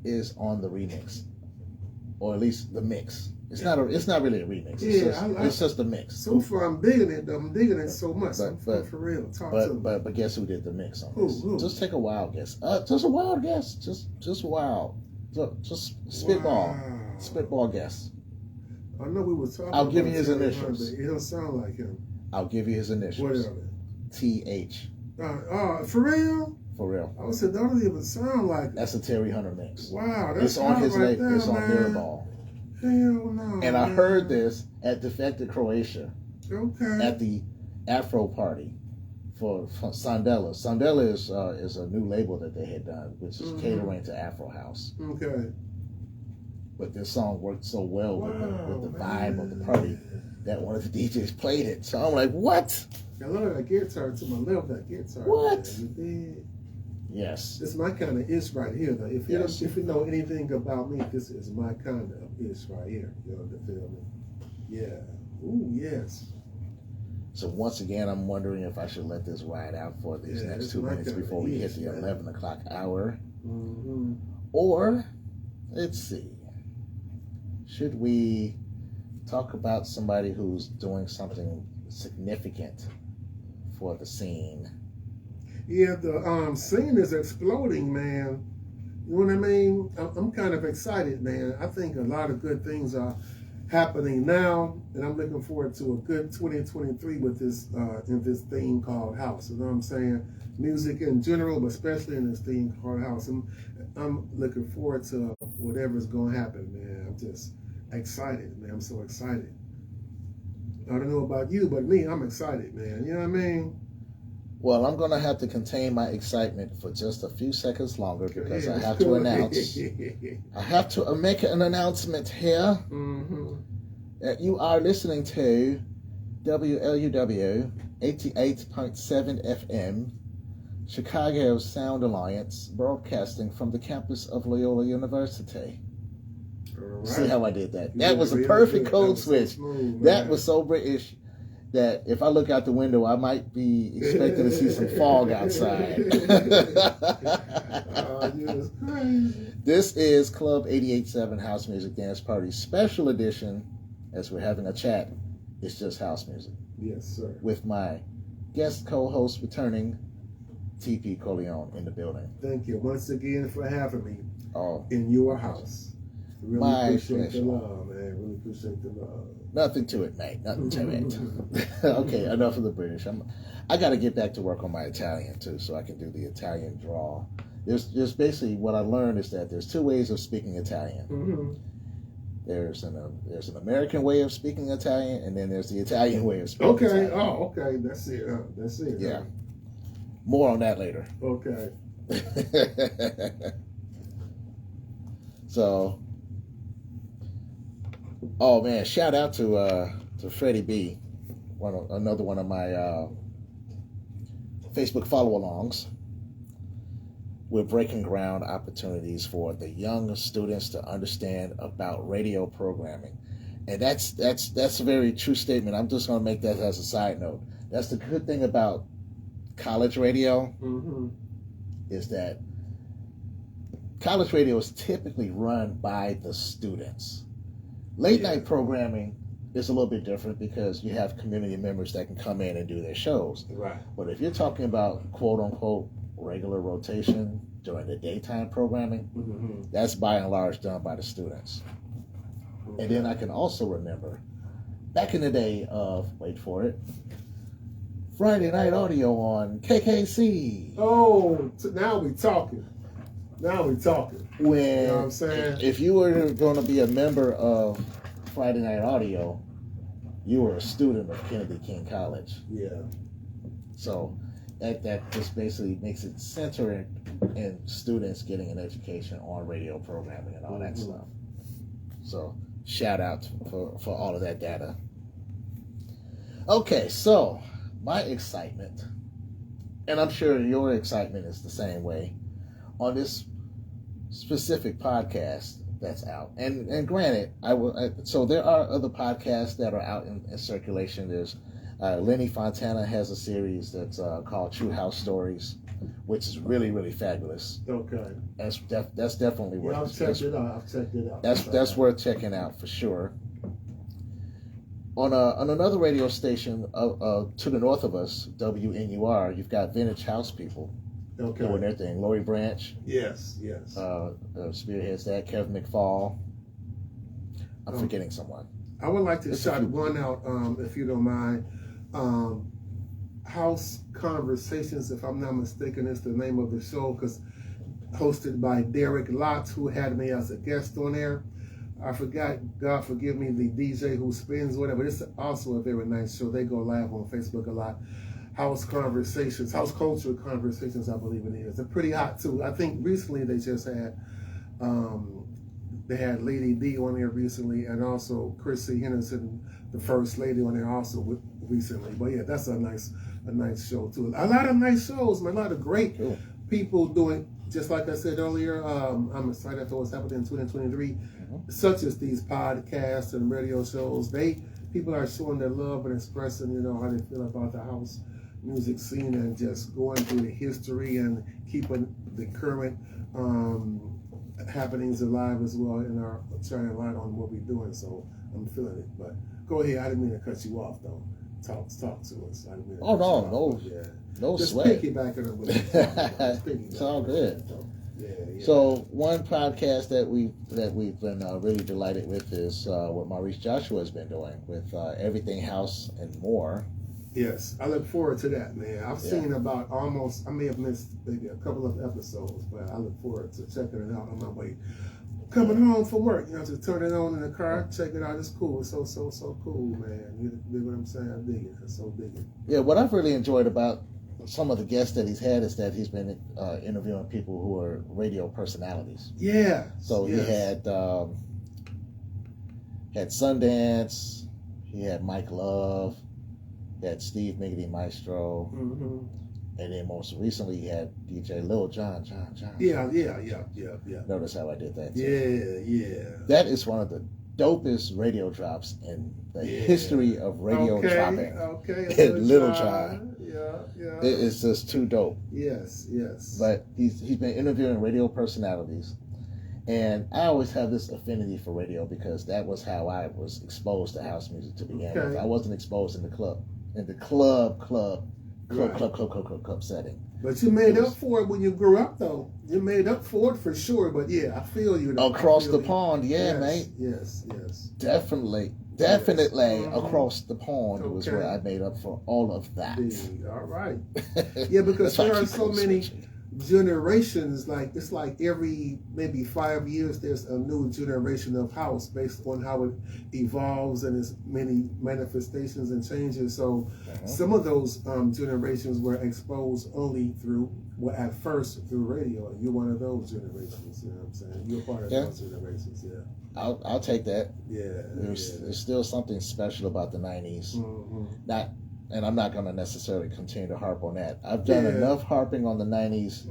is on the remix, or at least the mix? It's not really a remix. It's just a mix. So far, I'm digging it. I'm digging it so much. But for real, but guess who did the mix on this? Who? Just take a wild guess. Just a wild guess. Just wild. Just spitball. Wow. Spitball guess. I know we were talking. I'll give you his Terry initials. Hunt, but it don't sound like him. I'll give you his initials. Whatever. TH. For real? For real. I said, that don't even sound like it. That's a Terry Hunter mix. Wow, that's it's on his right there, it's on man. their ball. Hell no. And I heard this at Defected Croatia. Okay. At the Afro party for Sondela. Sondela is a new label that they had done, which is catering to Afro House. Okay. But this song worked so well with the vibe of the party that one of the DJs played it. So I'm like, what? I love that guitar to my left. That guitar. What? Man. Yes. This is my kind of ish right here. Though. If you know anything about me, this is my kind of ish right here. You know, feel me? Yeah. Ooh, yes. So once again, I'm wondering if I should let this ride out for these next 2 minutes before we hit the 11 o'clock hour. Mm-hmm. Or, let's see. Should we talk about somebody who's doing something significant for the scene? Yeah, the scene is exploding, man. You know what I mean? I'm kind of excited, man. I think a lot of good things are happening now, and I'm looking forward to a good 2023 with this in this theme called house. You know what I'm saying? Music in general, but especially in this theme called house. I'm looking forward to whatever's going to happen, man. I'm just excited, man. I'm so excited. I don't know about you, but me, I'm excited, man. You know what I mean? Well, I'm going to have to contain my excitement for just a few seconds longer because I have to announce. I have to make an announcement here. Mm-hmm. That you are listening to WLUW 88.7 FM, Chicago Sound Alliance, broadcasting from the campus of Loyola University. Right. See how I did that? That was a perfect code switch. So smooth, that was so British that if I look out the window, I might be expecting to see some fog outside. This is Club 88.7 House Music Dance Party Special Edition. As we're having a chat, it's just house music. Yes, sir. With my guest co-host returning, TP Corleone, in the building. Thank you once again for having me in your house. Really appreciate the love, man. Really appreciate the love. Nothing to it, mate. Nothing to it. Okay, enough of the British. I got to get back to work on my Italian too, so I can do the Italian drawl. There's basically what I learned is that there's two ways of speaking Italian. Mm-hmm. There's an American way of speaking Italian, and then there's the Italian way of speaking Italian. Okay. That's it. That's it. Yeah. More on that later. Okay. So, oh man, shout out to Freddie B, another one of my Facebook follow-alongs. We're breaking ground opportunities for the young students to understand about radio programming, and that's a very true statement. I'm just going to make that as a side note. That's the good thing about college radio, is that college radio is typically run by the students. Late night programming is a little bit different because you have community members that can come in and do their shows. Right. But if you're talking about quote unquote regular rotation during the daytime programming, that's by and large done by the students. And then I can also remember back in the day of, wait for it, Friday night audio on KKC. Oh, now we talking. When, you know what I'm saying? If you were going to be a member of Friday night audio, you were a student of Kennedy King College. Yeah. So that just basically makes it centered in students getting an education on radio programming and all that stuff. So shout out for all of that data. Okay, so my excitement, and I'm sure your excitement is the same way, on this specific podcast that's out. And granted, so there are other podcasts that are out in circulation. There's Lenny Fontana has a series that's called True House Stories, which is really, really fabulous. Okay. That's definitely worth. I've checked it out. That's worth checking out for sure. On another radio station to the north of us, WNUR, you've got Vintage House People doing their thing. Lori Branch. Yes. Spearheads that. Kevin McFall. I'm forgetting someone. I would like to shout one out, if you don't mind. House Conversations, if I'm not mistaken, is the name of the show, because hosted by Derek Lotz, who had me as a guest on there. I forgot, God forgive me, the DJ who spins whatever. It's also a very nice show. They go live on Facebook a lot. House Conversations, House Culture Conversations, I believe it is. They're pretty hot too. I think recently they just had Lady D on there recently, and also Chrissy Henderson, the First Lady, on there also recently. But yeah, that's a nice show too. A lot of nice shows, man. A lot of great people doing. Just like I said earlier, I'm excited for what's happening in 2023, such as these podcasts and radio shows. People are showing their love and expressing, how they feel about the house music scene, and just going through the history and keeping the current happenings alive as well, and are shining light on what we're doing. So I'm feeling it. But go ahead. I didn't mean to cut you off though. Talk to us. I didn't mean to cut you off. No just sweat. Piggybacking on what you're talking about. It's all good. Yeah. So one podcast that we've been really delighted with is what Maurice Joshua has been doing with Everything House and More. Yes, I look forward to that, man. I've seen about I may have missed maybe a couple of episodes, but I look forward to checking it out on my way coming home from work. To turn it on in the car, check it out. It's cool. It's so cool, man. You dig what I'm saying? I dig it. I so dig it. Yeah, what I've really enjoyed about some of the guests that he's had is that he's been interviewing people who are radio personalities. Yeah. So he had Sundance, he had Mike Love, he had Steve Miggity Maestro, and then most recently he had DJ Lil John. Yeah. Notice how I did that too. Yeah. That is one of the dopest radio drops in the history of radio dropping. Okay. Little John. Yeah. It's just too dope. Yes. But he's been interviewing radio personalities, and I always have this affinity for radio because that was how I was exposed to house music to begin with. I wasn't exposed in the club setting. But you made up for it when you grew up, though. You made up for it for sure. But yeah, I feel you. Across the pond, mate. Yes. Definitely across the pond was where I made up for all of that. All right. Yeah, because there are so many generations. It's like every maybe 5 years there's a new generation of house based on how it evolves and its many manifestations and changes. So some of those generations were exposed only at first through radio. And you're one of those generations. You know what I'm saying? You're part of those generations. Yeah. I'll take that. Yeah. There's still something special about the 90s. And I'm not going to necessarily continue to harp on that. I've done enough harping on the 90s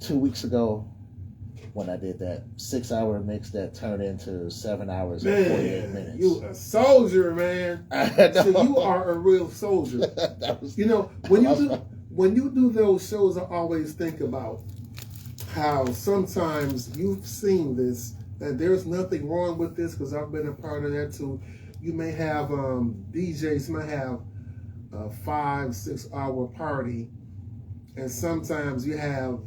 2 weeks ago when I did that 6-hour mix that turned into 7 hours and 48 minutes. You a soldier, man. So you are a real soldier. When you do those shows, I always think about how sometimes you've seen this, and there's nothing wrong with this because I've been a part of that too. You may have DJs might have a 5-6 hour party, and sometimes you have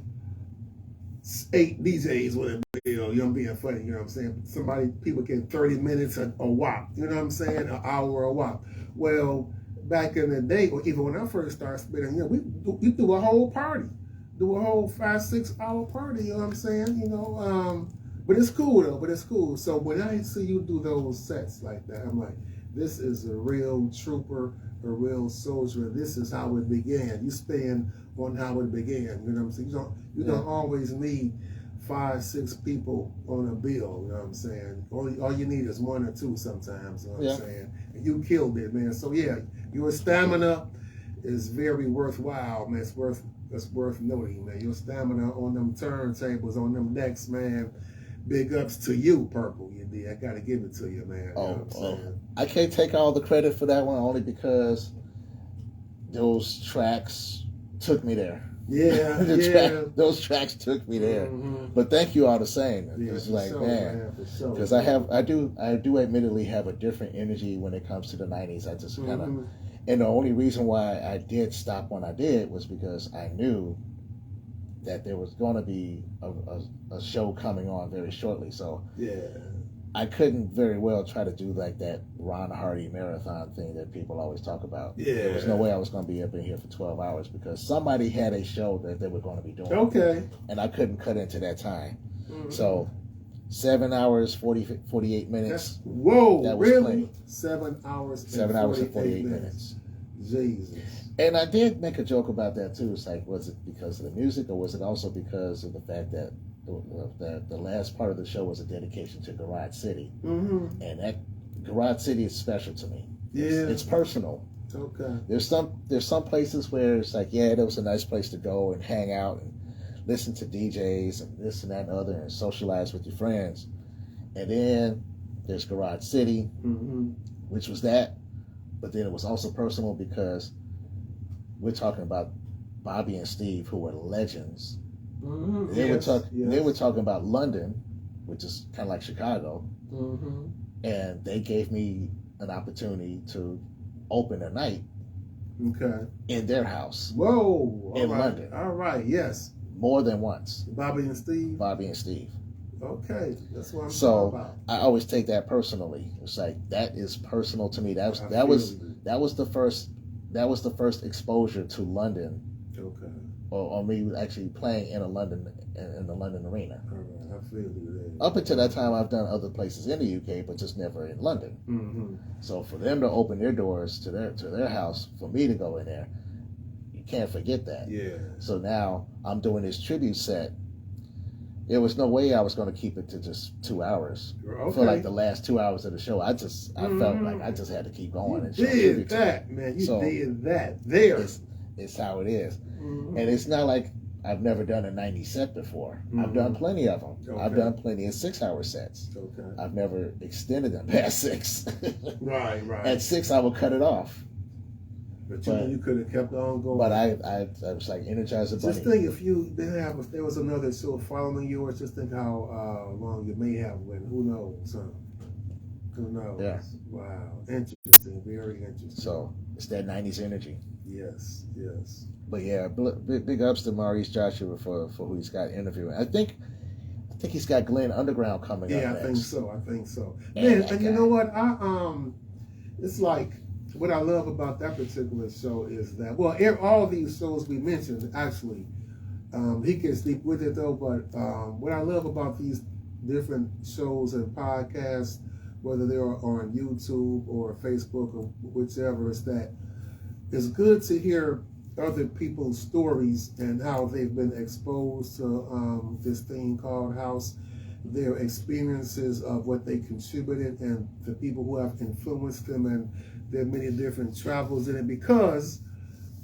8 DJs with it. You're being funny, you know what I'm saying? People get 30 minutes a wop, you know what I'm saying? An hour a wop. Well, back in the day, or even when I first started spinning, we do a whole party, do a whole 5-6 hour party, you know what I'm saying? But it's cool though. But it's cool. So when I see you do those sets like that, I'm like, this is a real trooper, a real soldier. This is how it began. You stand on how it began. You know what I'm saying? You don't always need 5, 6 people on a bill. You know what I'm saying? All you need is 1 or 2 sometimes. You know what I'm saying? And you killed it, man. So yeah, your stamina is very worthwhile, man. It's worth noting, man. Your stamina on them turntables, on them decks, man. Big ups to you, Purple. You did. I gotta give it to you, man. You know what I'm saying? I can't take all the credit for that one only because those tracks took me there. Yeah, those tracks took me there. Mm-hmm. But thank you all the same. Yeah, it's like, man, because sure. I do admittedly have a different energy when it comes to the 90s. I just kind of, and the only reason why I did stop when I did was because I knew that there was going to be a show coming on very shortly. So I couldn't very well try to do like that Ron Hardy marathon thing that people always talk about. Yeah. There was no way I was going to be up in here for 12 hours because somebody had a show that they were going to be doing. Okay. And I couldn't cut into that time. Mm-hmm. So 7 hours, 48 minutes. Whoa, that was really? Plenty. 7 hours and 7 hours and 48 minutes. Jesus. And I did make a joke about that too. It's like, was it because of the music or was it also because of the fact that the last part of the show was a dedication to Garage City, and that Garage City is special to me. It's personal. Okay. There's some places where it's like, yeah, that was a nice place to go and hang out and listen to DJs and this and that and other and socialize with your friends. And then there's Garage City, which was that, but then it was also personal because we're talking about Bobby and Steve, who were legends. They were talking about London, which is kind of like Chicago, and they gave me an opportunity to open a night in their house. Whoa! In London. All right, yes. More than once. Bobby and Steve? Bobby and Steve. Okay, that's what I'm talking about. I always take that personally. It's like, that is personal to me. That was the first exposure to London. Okay. Or me actually playing in the London arena. All right, I feel you there. Up until that time, I've done other places in the UK, but just never in London. So for them to open their doors to their house, for me to go in there, you can't forget that. Yeah. So now I'm doing this tribute set. There was no way I was going to keep it to just 2 hours. Okay. For like the last 2 hours of the show, I felt like I just had to keep going. You did that, man. You did that. There. It's how it is. And it's not like I've never done a 90 set before. I've done plenty of them. Okay. I've done plenty of 6-hour sets. Okay. I've never extended them past 6. Right. At 6, I would cut it off. But you could have kept on going. But I was like Energizer Bunny. Just think if there was another show following yours, just think how long you may have went. Who knows? Who knows? Yeah. Wow. Interesting. Very interesting. So it's that 90s energy. Yes. But yeah, big ups to Maurice Joshua for who he's got interviewing. I think he's got Glenn Underground coming up next. I think so. Man, and you know what? It's like, what I love about that particular show is that, well, all these shows we mentioned, actually, he can sleep with it though, but what I love about these different shows and podcasts, whether they're on YouTube or Facebook or whichever, is that it's good to hear other people's stories and how they've been exposed to this thing called house, their experiences of what they contributed and the people who have influenced them and their many different travels in it, because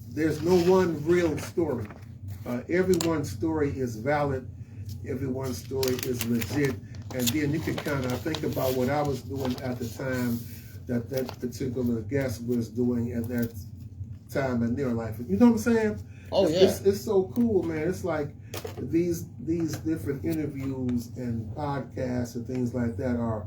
there's no one real story. Everyone's story is valid. Everyone's story is legit. And then you can kind of think about what I was doing at the time that particular guest was doing at that time in their life. You know what I'm saying? It's so cool, man. It's like these different interviews and podcasts and things like that are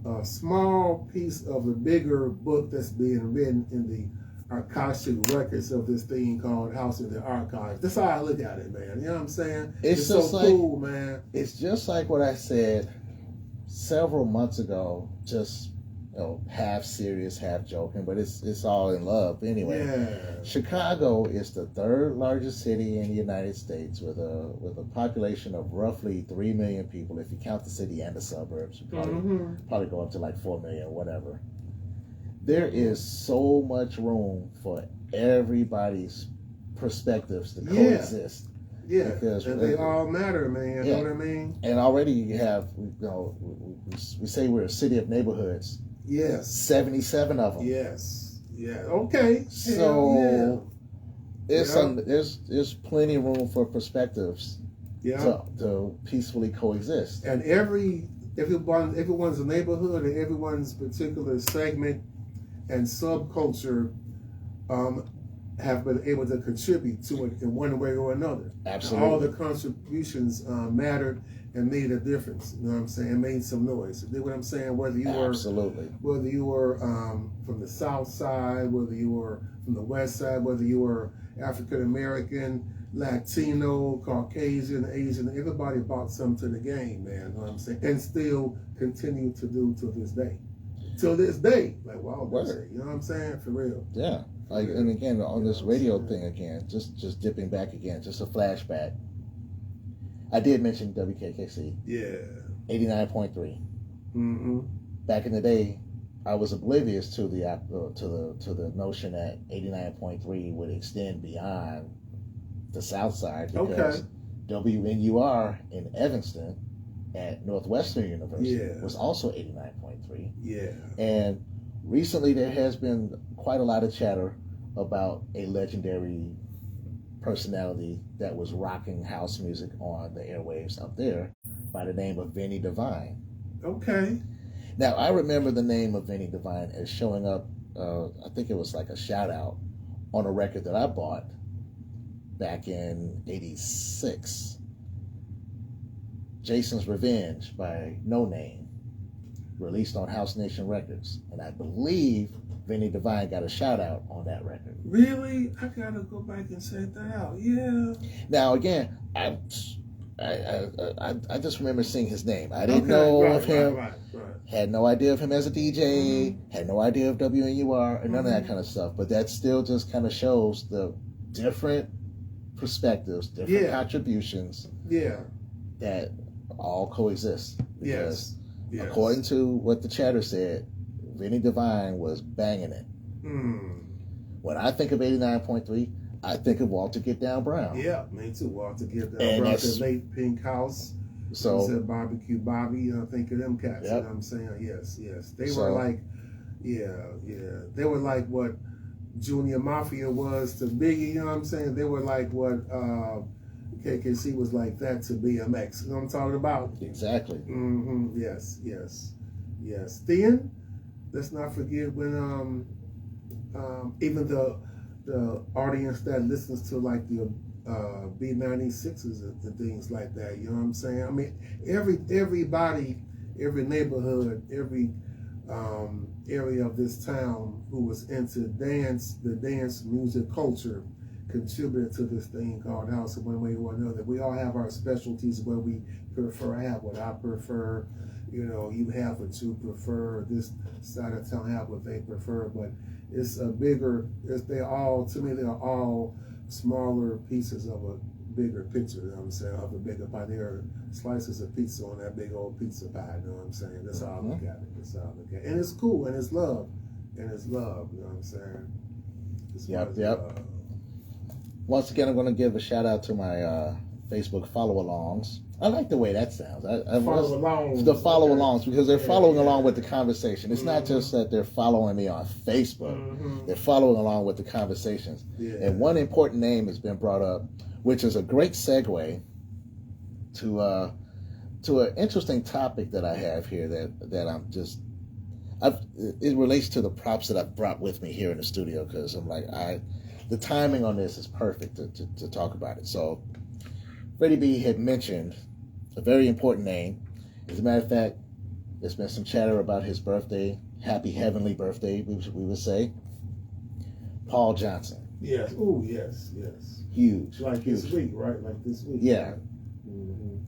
a small piece of a bigger book that's being written in the Akashic records of this thing called House in the Archives. That's how I look at it, man. You know what I'm saying? It's so cool, man. It's just like what I said several months ago, just half serious, half joking, but it's all in love anyway. Yeah. Chicago is the third largest city in the United States with a population of roughly 3 million people. If you count the city and the suburbs, probably go up to like 4 million, whatever. There is so much room for everybody's perspectives to coexist. Yeah, because and they all matter, man. You know what I mean? And already you have, we say we're a city of neighborhoods. Yes. 77 of them. Yes. Yeah. Okay. So there's plenty of room for perspectives to peacefully coexist. And everyone's neighborhood and everyone's particular segment and subculture have been able to contribute to it in one way or another. Absolutely. And all the contributions mattered and made a difference. You know what I'm saying? Made some noise. You know what I'm saying? Whether you were from the South Side, whether you were from the West Side, whether you were African American, Latino, Caucasian, Asian, everybody brought something to the game, man. You know what I'm saying? And still continue to do to this day. Till this day, like you know what I'm saying? For real. Yeah. Like, and again, on this radio thing again, just dipping back again, just a flashback. I did mention WKKC. Yeah. 89.3. Mm-hmm. Back in the day, I was oblivious to the notion that 89.3 would extend beyond the South Side because WNUR in Evanston at Northwestern University was also 89.3. Yeah. And recently there has been quite a lot of chatter about a legendary personality that was rocking house music on the airwaves up there by the name of Vinny Divine. Okay. Now, I remember the name of Vinny Divine as showing up, I think it was like a shout out on a record that I bought back in 86. Jason's Revenge by No Name, released on House Nation Records. And I believe Vinny Divine got a shout out on that record. Really? I gotta go back and check that out. Yeah. Now again, I just remember seeing his name. I didn't know of him. Right. Had no idea of him as a DJ. Had no idea of WNUR and none of that kind of stuff. But that still just kind of shows the different perspectives, different contributions. Yeah. That all coexist. Yes. According to what the chatter said, Vinny Divine was banging it. When I think of 89.3, I think of Walter Get Down Brown. Yeah, me too. Walter Get Down Brown, the late Pink House. So said Barbecue Bobby, I think of them cats. You know what I'm saying? Yes. They were like, they were like what Junior Mafia was to Biggie, you know what I'm saying? They were like what KKC was like that to BMX. You know what I'm talking about? Exactly. Mm-hmm. Yes. Then, let's not forget when even the audience that listens to like the B96s and things like that, you know what I'm saying? I mean, everybody, every neighborhood, every area of this town who was into the dance music culture contributed to this thing called house in one way or another. We all have our specialties where we prefer. I have what I prefer. You know, you have what you prefer. This side of town have what they prefer. But it's a bigger. They're all smaller pieces of a bigger picture. You know what I'm saying? Of a bigger pie. There are slices of pizza on that big old pizza pie. You know what I'm saying? That's how I look at it. That's how I look at it. And it's cool. And it's love. You know what I'm saying? Yep. Once again, I'm going to give a shout out to my Facebook follow-alongs. I like the way that sounds. Follow-alongs because they're following along with the conversation. It's not just that they're following me on Facebook. They're following along with the conversations. And one important name has been brought up, which is a great segue to an interesting topic that I have here that I'm just... it relates to the props that I've brought with me here in the studio because I'm like, the timing on this is perfect to talk about it. So, Freddie B had mentioned a very important name. As a matter of fact, there's been some chatter about his birthday. Happy heavenly birthday, we would say. Paul Johnson. Yes. Oh, yes. Huge. Like huge. This week, right? Like this week. Yeah. Right? Mm-hmm.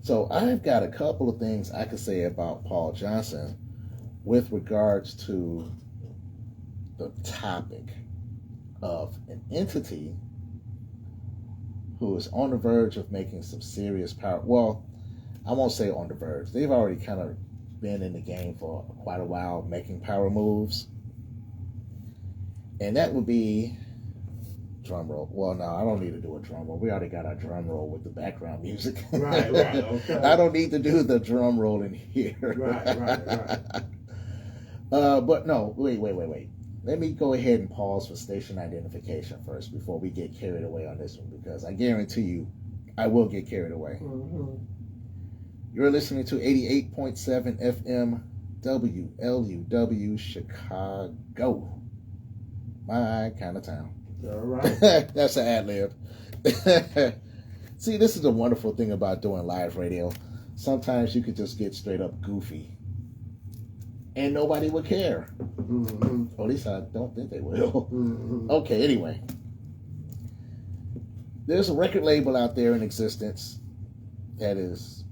So I've got a couple of things I could say about Paul Johnson. with regards to the topic of an entity who is on the verge of making some serious power. Well, I won't say on the verge. They've already kind of been in the game for quite a while, making power moves. And that would be drum roll. Well, no, I don't need to do a drum roll. We already got our drum roll with the background music. Right, okay. I don't need to do the drum roll in here. Right. But no, wait. Let me go ahead and pause for station identification first before we get carried away on this one, because I guarantee you I will get carried away. Mm-hmm. You're listening to 88.7 FM WLUW Chicago. My kind of town. All right. That's an ad-lib. See, this is the wonderful thing about doing live radio. Sometimes you could just get straight up goofy. And nobody would care. Mm-hmm. Or at least I don't think they will. Mm-hmm. Okay, anyway. There's a record label out there in existence that is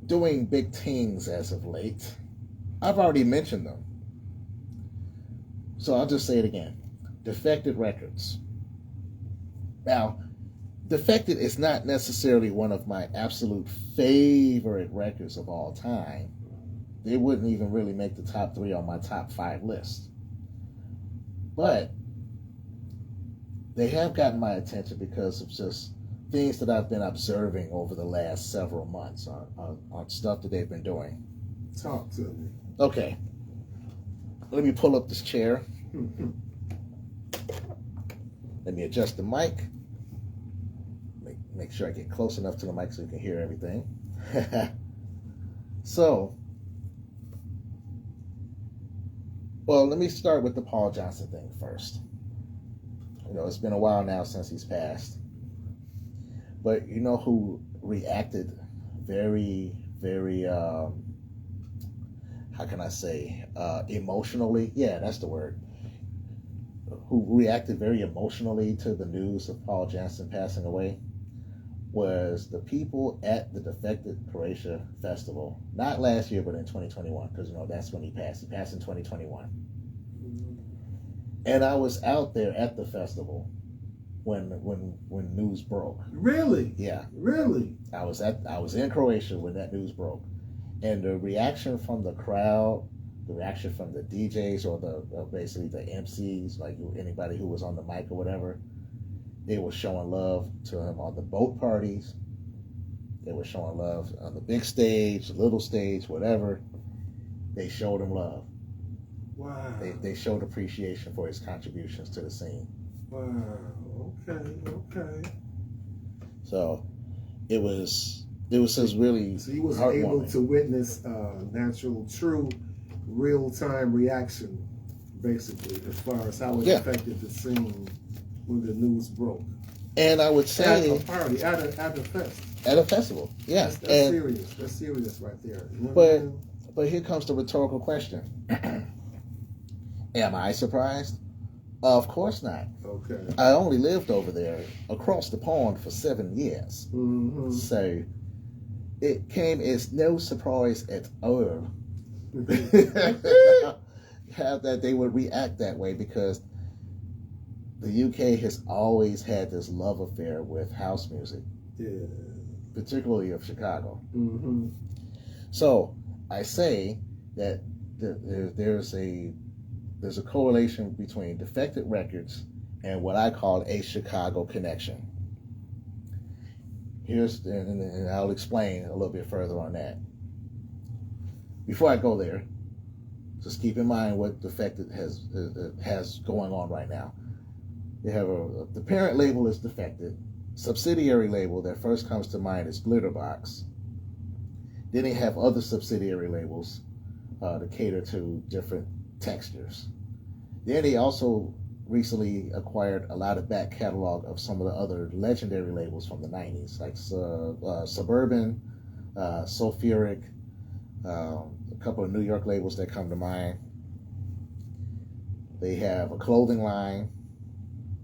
doing big things as of late. I've already mentioned them. So I'll just say it again. Defected Records. Now, Defected is not necessarily one of my absolute favorite records of all time. They wouldn't even really make the top 3 on my top 5 list. But they have gotten my attention because of just things that I've been observing over the last several months on stuff that they've been doing. Talk to me. Okay. Let me pull up this chair. Let me adjust the mic. Make sure I get close enough to the mic so you can hear everything. So, well, let me start with the Paul Johnson thing first. You know, it's been a while now since he's passed. But you know who reacted very, very, how can I say, emotionally? Yeah, that's the word. Who reacted very emotionally to the news of Paul Johnson passing away was the people at the Defected Croatia Festival. Not last year, but in 2021, because, you know, that's when he passed. He passed in 2021. And I was out there at the festival when news broke. Really? Yeah. Really? I was in Croatia when that news broke. And the reaction from the crowd, the reaction from the DJs or basically the MCs, like anybody who was on the mic or whatever, they were showing love to him on the boat parties. They were showing love on the big stage, the little stage, whatever. They showed him love. Wow. They showed appreciation for his contributions to the scene. Wow. Okay. So it was just really So he was heartwarming. able to witness natural, true, real-time reaction, basically, as far as how it affected the scene when the news broke. And I would say at a party, at a fest. At a festival, yeah. That's serious. That's serious right there. You know but what I mean? But here comes the rhetorical question. Am I surprised? Of course not. Okay. I only lived over there across the pond for 7 years. Mm-hmm. So it came as no surprise at all how that they would react that way, because the UK has always had this love affair with house music. Yeah. Particularly of Chicago. Mm-hmm. So I say that there's a correlation between Defected Records and what I call a Chicago connection. And I'll explain a little bit further on that. Before I go there, just keep in mind what Defected has going on right now. They have the parent label is Defected. Subsidiary label that first comes to mind is Glitterbox. Then they have other subsidiary labels to cater to different textures. Then they also recently acquired a lot of back catalog of some of the other legendary labels from the 90s, like Suburban, Sulfuric, a couple of New York labels that come to mind. They have a clothing line.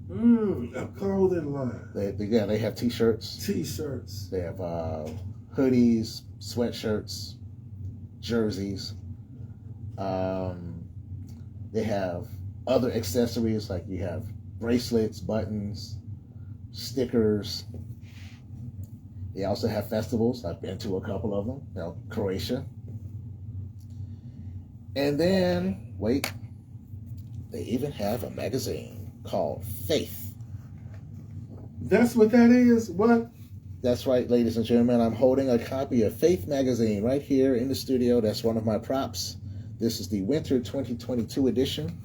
A clothing line. They have T-shirts. T-shirts. They have hoodies, sweatshirts, jerseys. They have other accessories, like you have bracelets, buttons, stickers. They also have festivals. I've been to a couple of them. Croatia. And then, wait, they even have a magazine called Faith. That's what that is? What? That's right, ladies and gentlemen. I'm holding a copy of Faith magazine right here in the studio. That's one of my props. This is the Winter 2022 edition.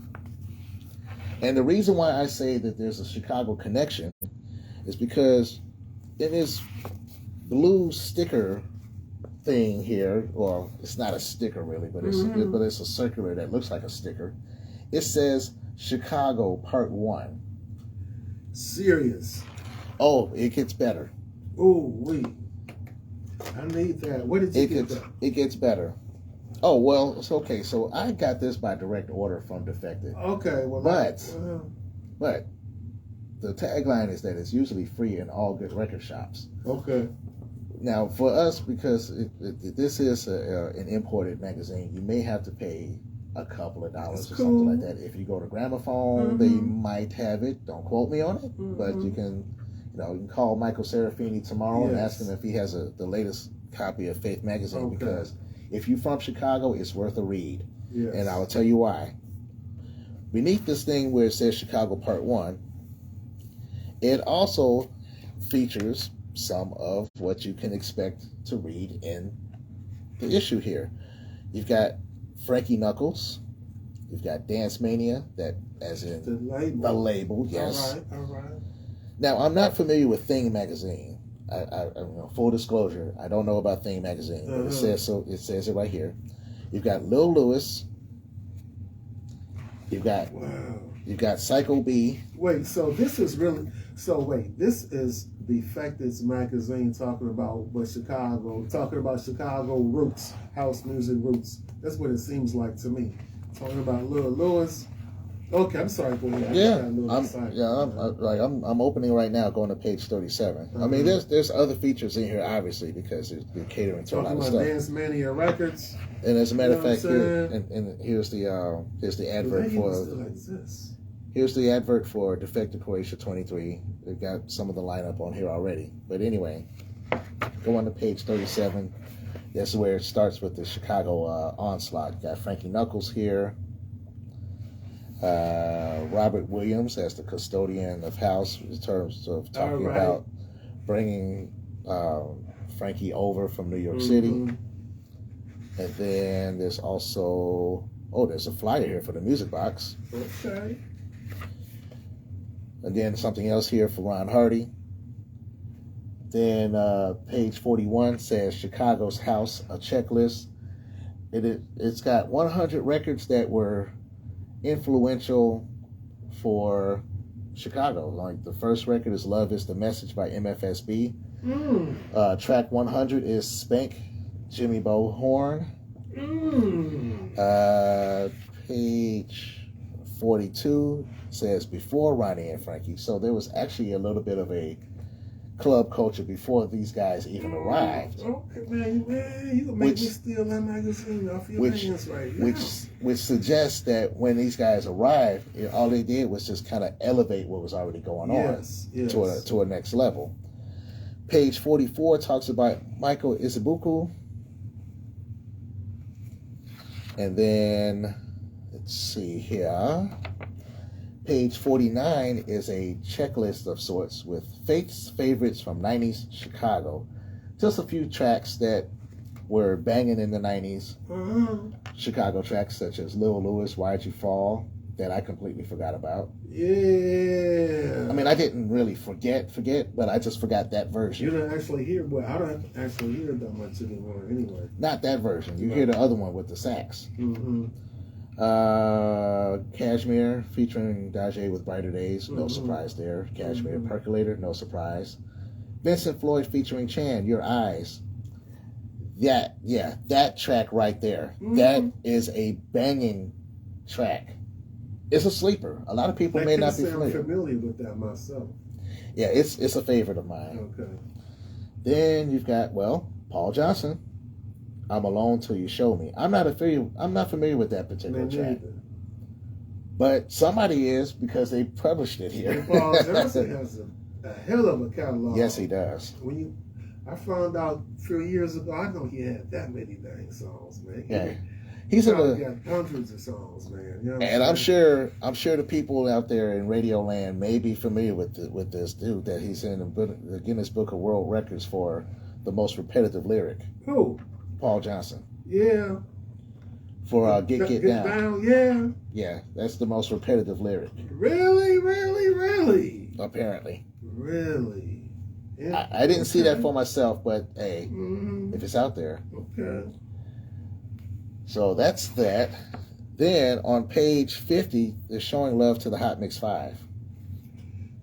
And the reason why I say that there's a Chicago connection is because in this blue sticker thing here, or it's not a sticker really, but it's a circular that looks like a sticker. It says Chicago Part 1. Serious? Oh, it gets better. Oh, wait. I need that. Where did you get that? It gets better. Oh, well, it's okay. So I got this by direct order from Defected. Okay, well, but the tagline is that it's usually free in all good record shops. Okay. Now, for us, because this is an imported magazine, you may have to pay a couple of dollars or something like that. If you go to Gramophone, they might have it. Don't quote me on it, but you can call Michael Serafini tomorrow and ask him if he has the latest copy of Faith magazine, because if you're from Chicago, it's worth a read. Yes. And I will tell you why. Beneath this thing where it says Chicago Part 1, it also features some of what you can expect to read in the issue here. You've got Frankie Knuckles. You've got Dance Mania, that as in the label, yes. All right. Now, I'm not familiar with Thing magazine. I full disclosure, I don't know about Thing magazine, but it says so. It says it right here. You've got Lil Lewis. You've got Psycho B. Wait, so this is Defected's magazine talking about Chicago roots, house music roots. That's what it seems like to me. Talking about Lil Lewis. Okay, I'm sorry. Go ahead. I'm opening right now, going to page 37. I mean, there's other features in here, obviously, because they're catering to a lot of stuff. Dance Mania Records. And as a matter of fact, here's the advert Here's the advert for Defected Croatia 23. They've got some of the lineup on here already. But anyway, go on to page 37. That's where it starts with the Chicago onslaught. You got Frankie Knuckles here. Robert Williams as the custodian of house, in terms of talking about bringing Frankie over from New York City. And then there's also, there's a flyer here for the music box. Okay. And then something else here for Ron Hardy. Then page 41 says Chicago's House, a checklist. It's got 100 records that were influential for Chicago. Like the first record is Love Is the Message by MFSB. Track 100 is Spank, Jimmy Bo Horn. Page 42 says Before Ronnie and Frankie. So there was actually a little bit of a club culture before these guys even arrived. Okay, man, you can make me steal that magazine off your hands right now. Which suggests that when these guys arrived, all they did was just kind of elevate what was already going on to a next level. Page 44 talks about Michael Izubuku. And then, let's see here. Page 49 is a checklist of sorts with Faith's favorites from 90s Chicago. Just a few tracks that were banging in the 90s. Chicago tracks such as Lil Lewis, Why'd You Fall, that I completely forgot about. Yeah. I mean, I didn't really forget, but I just forgot that version. You don't actually hear, I don't actually hear that much anymore anyway. Not that version. You hear the other one with the sax. Cashmere featuring Dajé with Brighter Days, no surprise there. Cashmere Percolator, no surprise. Vincent Floyd featuring Chan, Your Eyes. That track right there. That is a banging track. It's a sleeper. A lot of people may not be familiar with that myself. Yeah, it's a favorite of mine. Okay. Then you've got, Paul Johnson, I'm Alone Till You Show Me. I'm not familiar with that particular track. But somebody is, because they published it here. Paul Johnson has a hell of a catalog. Yes, he does. I found out a few years ago, I know he had that many dang songs, man. Yeah. He's got hundreds of songs, man. You know and I'm sure the people out there in Radio Land may be familiar with this dude that he's in the Guinness Book of World Records for the most repetitive lyric. Who? Paul Johnson. Yeah. For Get Down. Yeah. Yeah, that's the most repetitive lyric. Really, really, really. Apparently. Really. Yeah. I didn't see that for myself, but hey, if it's out there. Okay. So that's that. Then on page 50, they're showing love to the Hot Mix 5.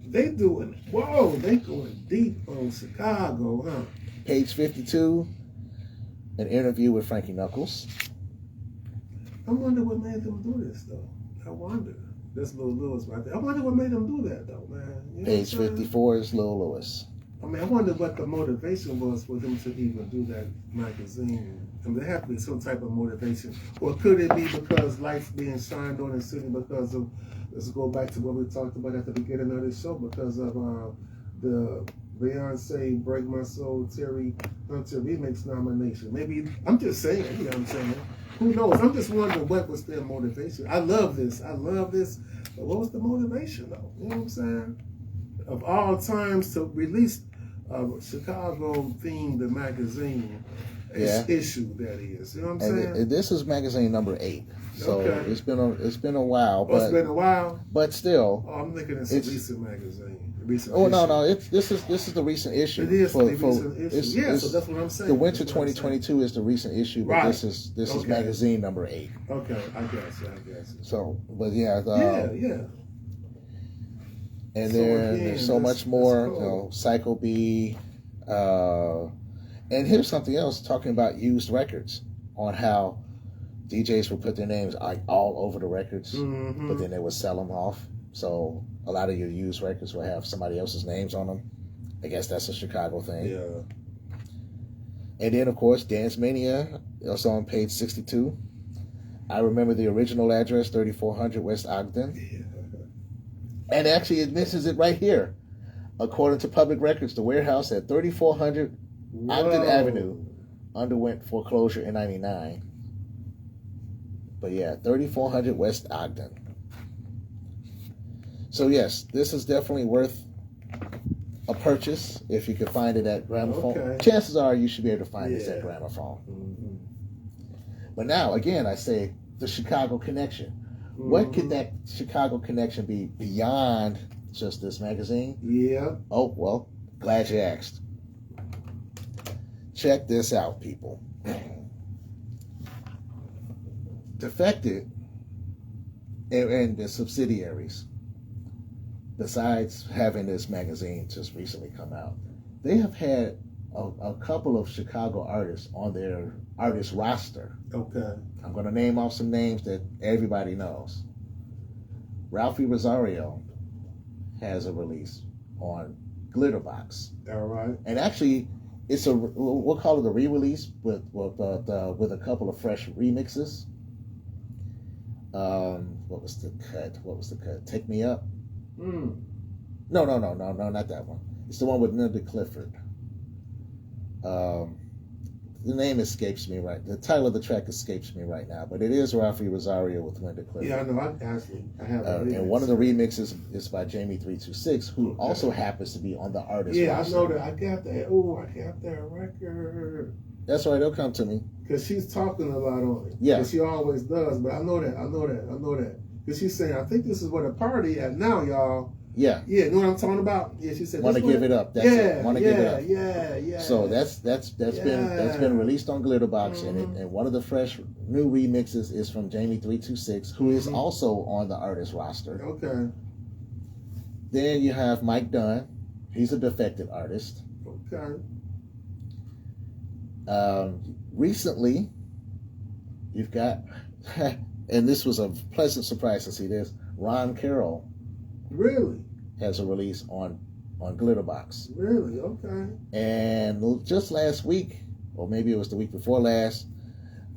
They going deep on Chicago, huh? Page 52, an interview with Frankie Knuckles. I wonder what made them do this, though. I wonder. That's Lil Lewis right there. I wonder what made them do that, though, man. You know page 54 is Lil Lewis. I mean, I wonder what the motivation was for them to even do that magazine. I mean, there had to be some type of motivation. Or could it be because lights being shined on the city because of, let's go back to what we talked about at the beginning of this show, because of the Beyonce Break My Soul Terry Hunter remix nomination. Maybe, I'm just saying, you know what I'm saying? Who knows? I'm just wondering what was their motivation. I love this. But what was the motivation, though? You know what I'm saying? Of all times to release a Chicago-themed magazine issue, that is. You know what I'm saying? And this is magazine number 8. So okay. It's been a while. But, it's been a while? But still. Oh, I'm thinking it's a recent magazine. This is the recent issue. It is the recent issue. So that's what I'm saying. The winter 2022 is the recent issue, but this is magazine number 8. Okay, I guess. So, but yeah. Yeah. And then there's so much more. Cool. Psycho B. And here's something else talking about used records, on how DJs would put their names all over the records, but then they would sell them off. So a lot of your used records will have somebody else's names on them. I guess that's a Chicago thing. Yeah. And then, of course, Dance Mania, also on page 62. I remember the original address, 3400 West Ogden. Yeah. And actually, it mentions it right here. According to public records, the warehouse at 3400 Ogden Avenue underwent foreclosure in 99. But yeah, 3400 West Ogden. So yes, this is definitely worth a purchase if you can find it at Gramophone. Okay. Chances are you should be able to find this at Gramophone. But now, again, I say the Chicago connection. What could that Chicago connection be beyond just this magazine? Yeah. Oh, well, glad you asked. Check this out, people. Defected and the subsidiaries, besides having this magazine just recently come out, they have had a couple of Chicago artists on their artist roster. Okay. I'm going to name off some names that everybody knows. Ralphie Rosario has a release on Glitterbox. All right. And actually, we'll call it a re-release with a couple of fresh remixes. What was the cut? Take Me Up? No, not that one. It's the one with Linda Clifford. The name escapes me right. The title of the track escapes me right now, but it is Ralphie Rosario with Linda Clifford. Yeah, I know. I have. And one of the remixes is by Jamie 326, who also happens to be on the artist. Yeah, roster. I know that. I got that. Oh, I got that record. That's right. It'll come to me. Because she's talking a lot on it. Yeah, she always does. But I know that. Because she's saying, I think this is what a party at now, y'all. Yeah. Yeah, you know what I'm talking about? Yeah, she said. Want to give it up? That's it. Want to give it up? Yeah. So that's been released on Glitterbox, and one of the fresh new remixes is from Jamie 326, who is also on the artist roster. Okay. Then you have Mike Dunn. He's a defected artist. Okay. Recently, you've got, and this was a pleasant surprise to see this, Ron Carroll. Really? Has a release on Glitterbox. Really? Okay. And just last week, or maybe it was the week before last,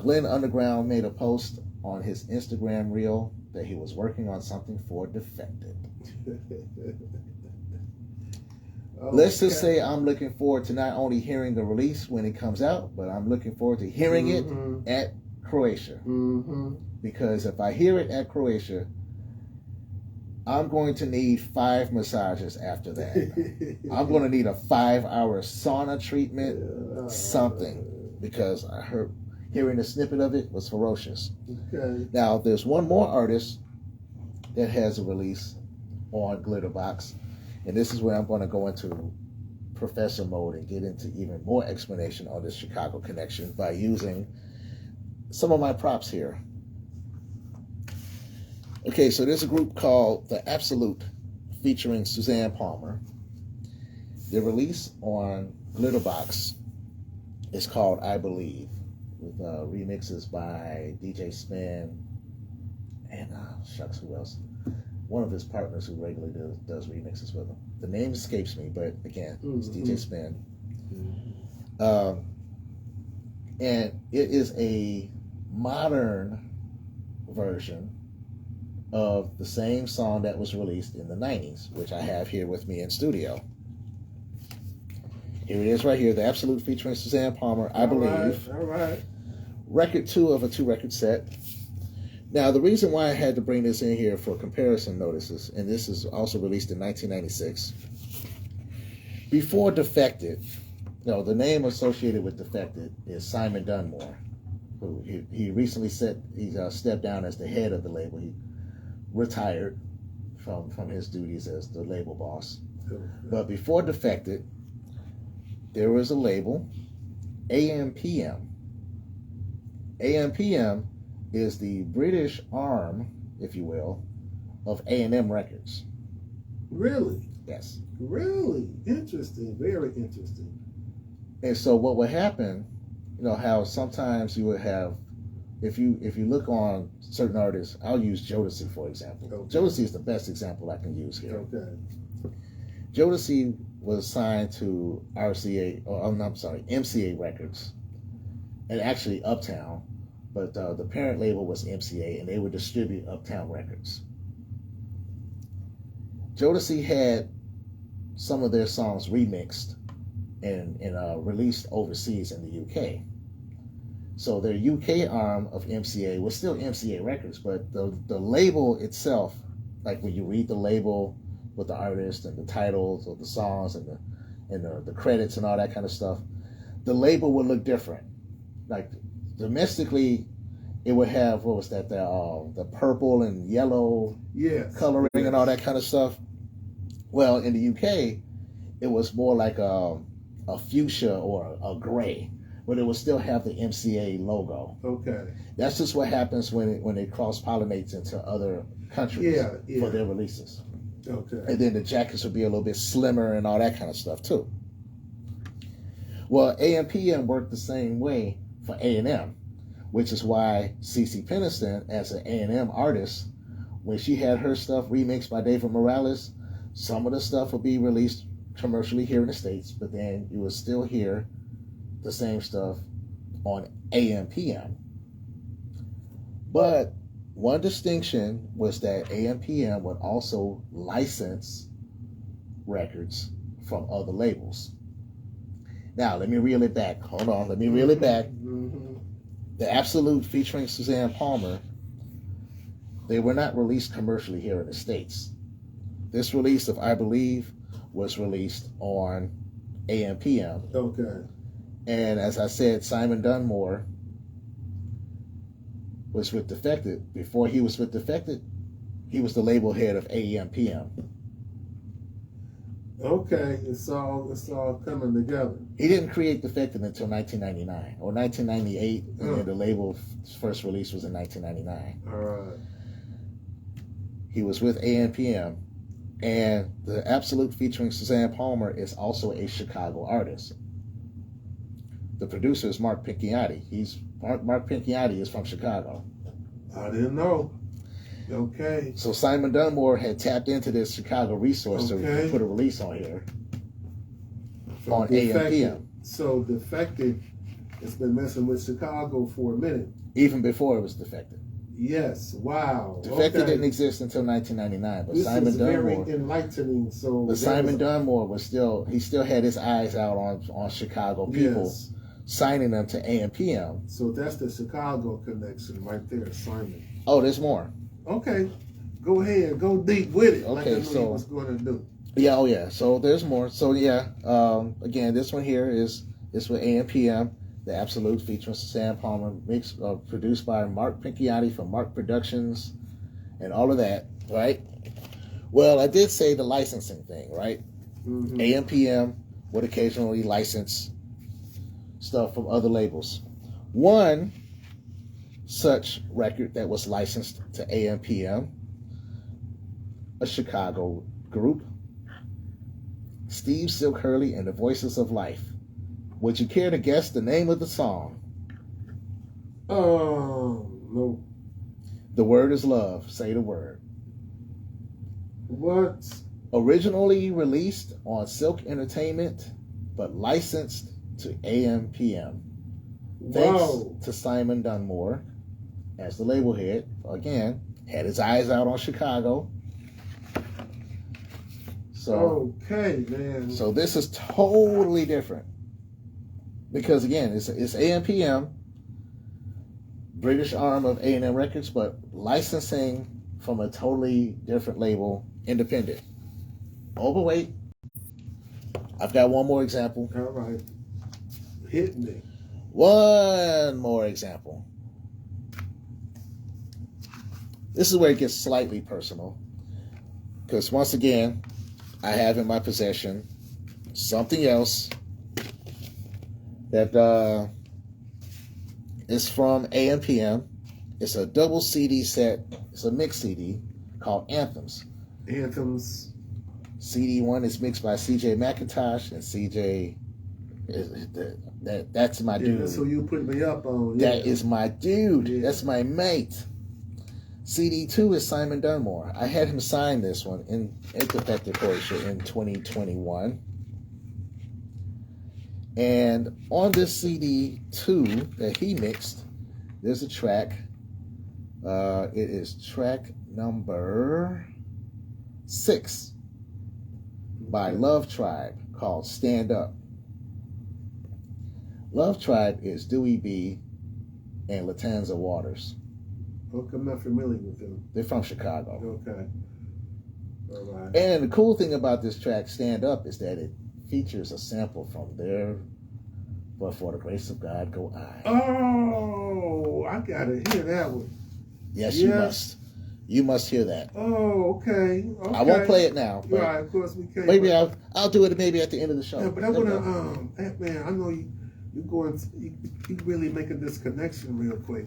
Glenn Underground made a post on his Instagram reel that he was working on something for Defected. Let's just say I'm looking forward to not only hearing the release when it comes out, but I'm looking forward to hearing it at Croatia. Because if I hear it at Croatia, I'm going to need 5 massages after that. I'm going to need a 5-hour sauna treatment, something, because I heard hearing a snippet of it was ferocious. Okay. Now, there's one more artist that has a release on Glitterbox, and this is where I'm going to go into professor mode and get into even more explanation on this Chicago connection by using some of my props here. Okay, so there's a group called The Absolute featuring Suzanne Palmer. Their release on Glitterbox is called I Believe, with remixes by DJ Spin and shucks, who else? One of his partners who regularly does remixes with him. The name escapes me, but again, it's DJ Spin. And it is a modern version of the same song that was released in the 90s, which I have here with me in studio. Here it is right here, The Absolute featuring Suzanne Palmer, I Believe. All right. Record 2 of a 2-record set. Now, the reason why I had to bring this in here for comparison notices, and this is also released in 1996, before Defected, the name associated with Defected is Simon Dunmore, who he recently stepped down as the head of the label. He retired from his duties as the label boss. But before Defected, there was a label, AMPM. AMPM is the British arm, if you will, of A&M Records. Really? Yes. Really? Interesting. Very interesting. And so what would happen, how sometimes you would have, if you look on certain artists, I'll use Jodeci, for example. Okay. Jodeci is the best example I can use here. Okay. Jodeci was signed to MCA Records, and actually Uptown, but the parent label was MCA, and they would distribute Uptown Records. Jodeci had some of their songs remixed and released overseas in the UK. So their UK arm of MCA was still MCA Records, but the label itself, like when you read the label with the artist and the titles of the songs and the credits and all that kind of stuff, the label would look different. Like domestically, it would have, what was that, the purple and yellow coloring and all that kind of stuff. Well, in the UK, it was more like a fuchsia or a gray, but it would still have the MCA logo. Okay. That's just what happens when it cross-pollinates into other countries for their releases. Okay. And then the jackets would be a little bit slimmer and all that kind of stuff too. Well, AMPM worked the same way for A&M, which is why CeCe Peniston, as an A&M artist, when she had her stuff remixed by David Morales, some of the stuff would be released commercially here in the States, but then you would still hear the same stuff on AMPM. But one distinction was that AMPM would also license records from other labels. Now, let me reel it back. Hold on, let me reel it back. The Absolute featuring Suzanne Palmer, they were not released commercially here in the States. This release of I Believe was released on AMPM. Okay. And as I said, Simon Dunmore was with Defected. Before he was with Defected, he was the label head of AMPM. Okay, it's all coming together. He didn't create Defected until 1999 or 1998, and then the label's first release was in 1999. All right. He was with AMPM, and the Absolute featuring Suzanne Palmer is also a Chicago artist. The producer is Mark Pinchiotti. Mark Pinchiotti is from Chicago. I didn't know. Okay. So Simon Dunmore had tapped into this Chicago resource to put a release on here on AMPM. So Defected It's been messing with Chicago for a minute. Even before it was Defected. Yes. Wow. Defected okay. didn't exist until 1999, but This Simon is Dunmore. very enlightening. So, but Simon Dunmore was still had his eyes out on Chicago people, yes. signing them to AM/PM. So that's the Chicago connection right there, Simon. Oh, there's more. Okay, go ahead, go deep with it. Okay, like I knew so you was going to do. Yeah, oh yeah. So there's more. So yeah, again, this one here is with AM/PM. The Absolute featuring Sam Palmer, mixed, produced by Mark Pinciotti from Mark Productions, and all of that, right? Well, I did say the licensing thing, right? Mm-hmm. AM/PM would occasionally license stuff from other labels. One such record that was licensed to AM/PM, a Chicago group, Steve Silk Hurley and the Voices of Life. Would you care to guess the name of the song? No. The word is love. Say the word. What? Originally released on Silk Entertainment, but licensed to AM/PM. Thanks to Simon Dunmore, as the label head, again, had his eyes out on Chicago. So, okay, man. So this is totally different. Because again, it's AM/PM, British arm of A&M Records, but licensing from a totally different label, independent. Oh, but wait. I've got one more example. All right. Hit me. One more example. This is where it gets slightly personal. Because once again, I have in my possession something else that is from AM/PM. It's a double CD set. It's a mix CD called Anthems. Anthems. CD 1 is mixed by CJ McIntosh, and CJ that's my dude. So you put me up on. That is my dude. Yeah. That's my mate. CD 2 is Simon Dunmore. I had him sign this one in Defected Poetry in 2021. And on this CD 2 that he mixed, there's a track. It is track number 6 by Love Tribe called Stand Up. Love Tribe is Dewey B and Latanza Waters. Okay, I'm not familiar with them. They're from Chicago. Okay. All right. And the cool thing about this track, Stand Up, is that it features a sample from their But For the Grace of God Go I. Oh, I gotta hear that one. Yes, you must. You must hear that. Oh, okay. I won't play it now. But right, of course we can't. Maybe I'll do it maybe at the end of the show. Yeah, but I wanna man, I know you really making this connection real quick.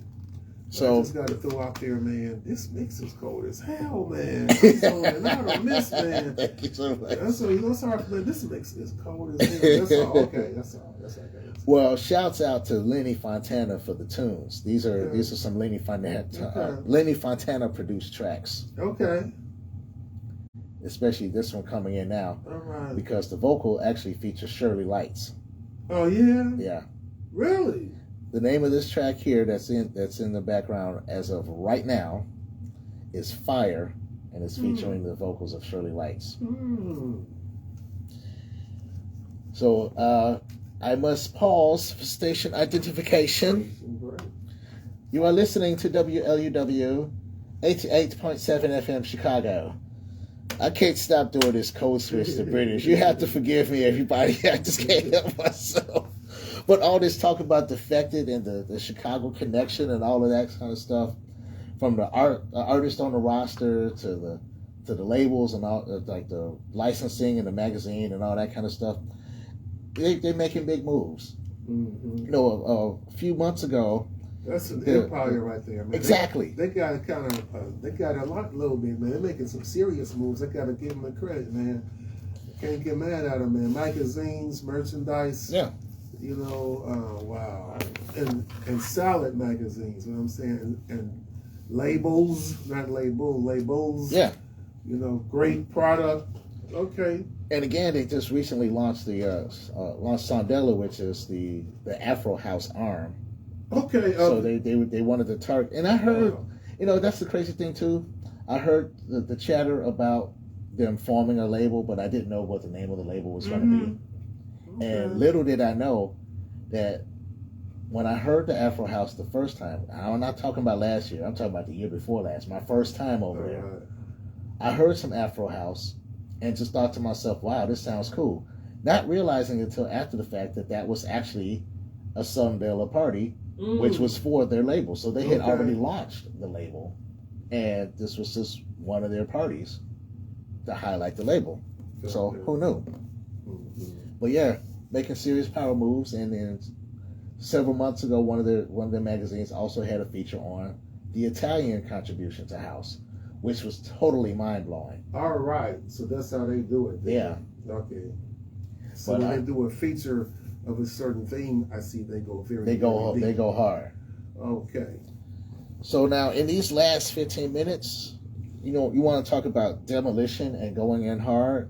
So I just got to throw out there, man. This mix is cold as hell, man. And I don't miss, man. Thank you so much. That's all. Sorry, man. This mix is cold as hell. That's all. Okay, that's all. That's all. Well, shouts out to Lenny Fontana for the tunes. These are some Lenny Fontana Lenny Fontana produced tracks. Okay. Especially this one coming in now. All right. Because the vocal actually features Shirley Lights. Oh yeah. Yeah. Really? The name of this track here that's in the background as of right now is Fire, and it's featuring the vocals of Shirley Lights. So I must pause for station identification. You are listening to WLUW 88.7 FM Chicago. I can't stop doing this code switch to British. You have to forgive me, everybody. I just can't help myself. But all this talk about Defected and the Chicago connection and all of that kind of stuff, from the artist on the roster to the labels and all, like the licensing and the magazine and all that kind of stuff, they're making big moves. Mm-hmm. You know, a few months ago. That's an empire right there, man. Exactly. They got they got a little bit, man. They're making some serious moves. I got to give them the credit, man. Can't get mad at them, man. Magazines, merchandise. Yeah. You know, wow. And salad magazines, you know what I'm saying? And labels, not labels. Yeah. You know, great product. Okay. And again, they just recently launched launched Sondela, which is the Afro House arm. Okay. So they wanted to target, and I heard, that's the crazy thing too. I heard the chatter about them forming a label, but I didn't know what the name of the label was going to be. Okay. And little did I know that when I heard the Afro House the first time, I'm not talking about last year, I'm talking about the year before last, my first time over there, I heard some Afro House and just thought to myself, wow, this sounds cool. Not realizing until after the fact that was actually a Sondela party, which was for their label. So they had already launched the label, and this was just one of their parties to highlight the label. So who knew? But yeah, making serious power moves. And then several months ago, one of their magazines also had a feature on the Italian contribution to house, which was totally mind blowing. All right, so that's how they do it. Yeah. Okay. So when they do a feature of a certain theme, I see they go very deep. They go hard. Okay. So now in these last 15 minutes, you want to talk about demolition and going in hard.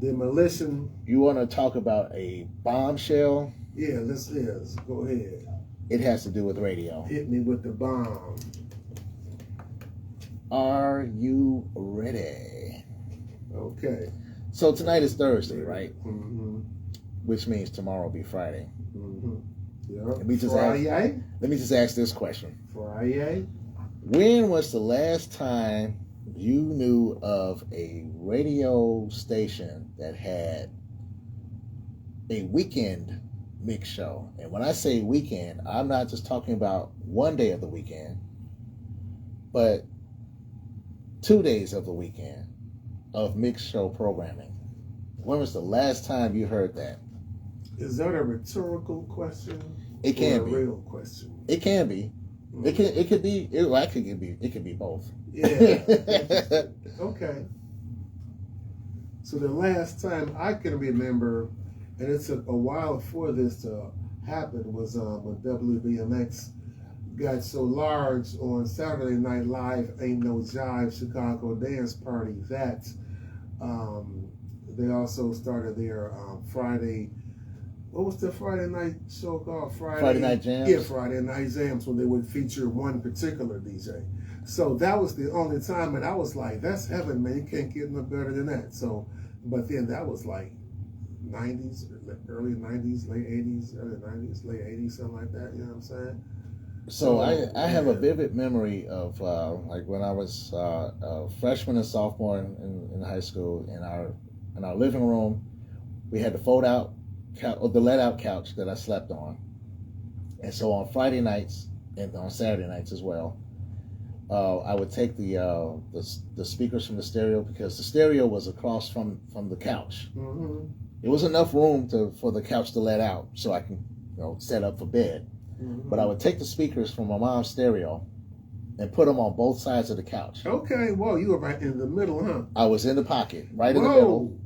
Demolition. You want to talk about a bombshell. Yeah, let's go ahead. It has to do with radio. Hit me with the bomb. Are you ready? Okay. So tonight is Thursday, right? Mm-hmm. Which means tomorrow will be Friday. Mm-hmm. Yeah. Let me just ask this question. Friday. When was the last time you knew of a radio station that had a weekend mix show? And when I say weekend, I'm not just talking about one day of the weekend, but 2 days of the weekend of mixed show programming. When was the last time you heard that? Is that a rhetorical question? It can or be a real question. It can be. It could be. It could be both. Yeah. Okay. So the last time I can remember, and it's a while before this happened, was when WBMX got so large on Saturday Night Live, Ain't No Jive Chicago Dance Party, that they also started their Friday. What was the Friday night show called? Friday Night Jams? Yeah, Friday Night Jams, when they would feature one particular DJ. So that was the only time, and I was like, that's heaven, man. You can't get no better than that. So, but then that was like 90s, early 90s, late 80s, early 90s, late 80s, something like that. You know what I'm saying? So I have a vivid memory of like when I was a freshman and sophomore in high school. In our living room, we had the the let-out couch that I slept on, and so on Friday nights and on Saturday nights as well, I would take the speakers from the stereo, because the stereo was across from the couch. Mm-hmm. It was enough room for the couch to let out so I can set up for bed. Mm-hmm. But I would take the speakers from my mom's stereo and put them on both sides of the couch. Okay, well, you were right in the middle, huh? I was in the pocket, right in the middle,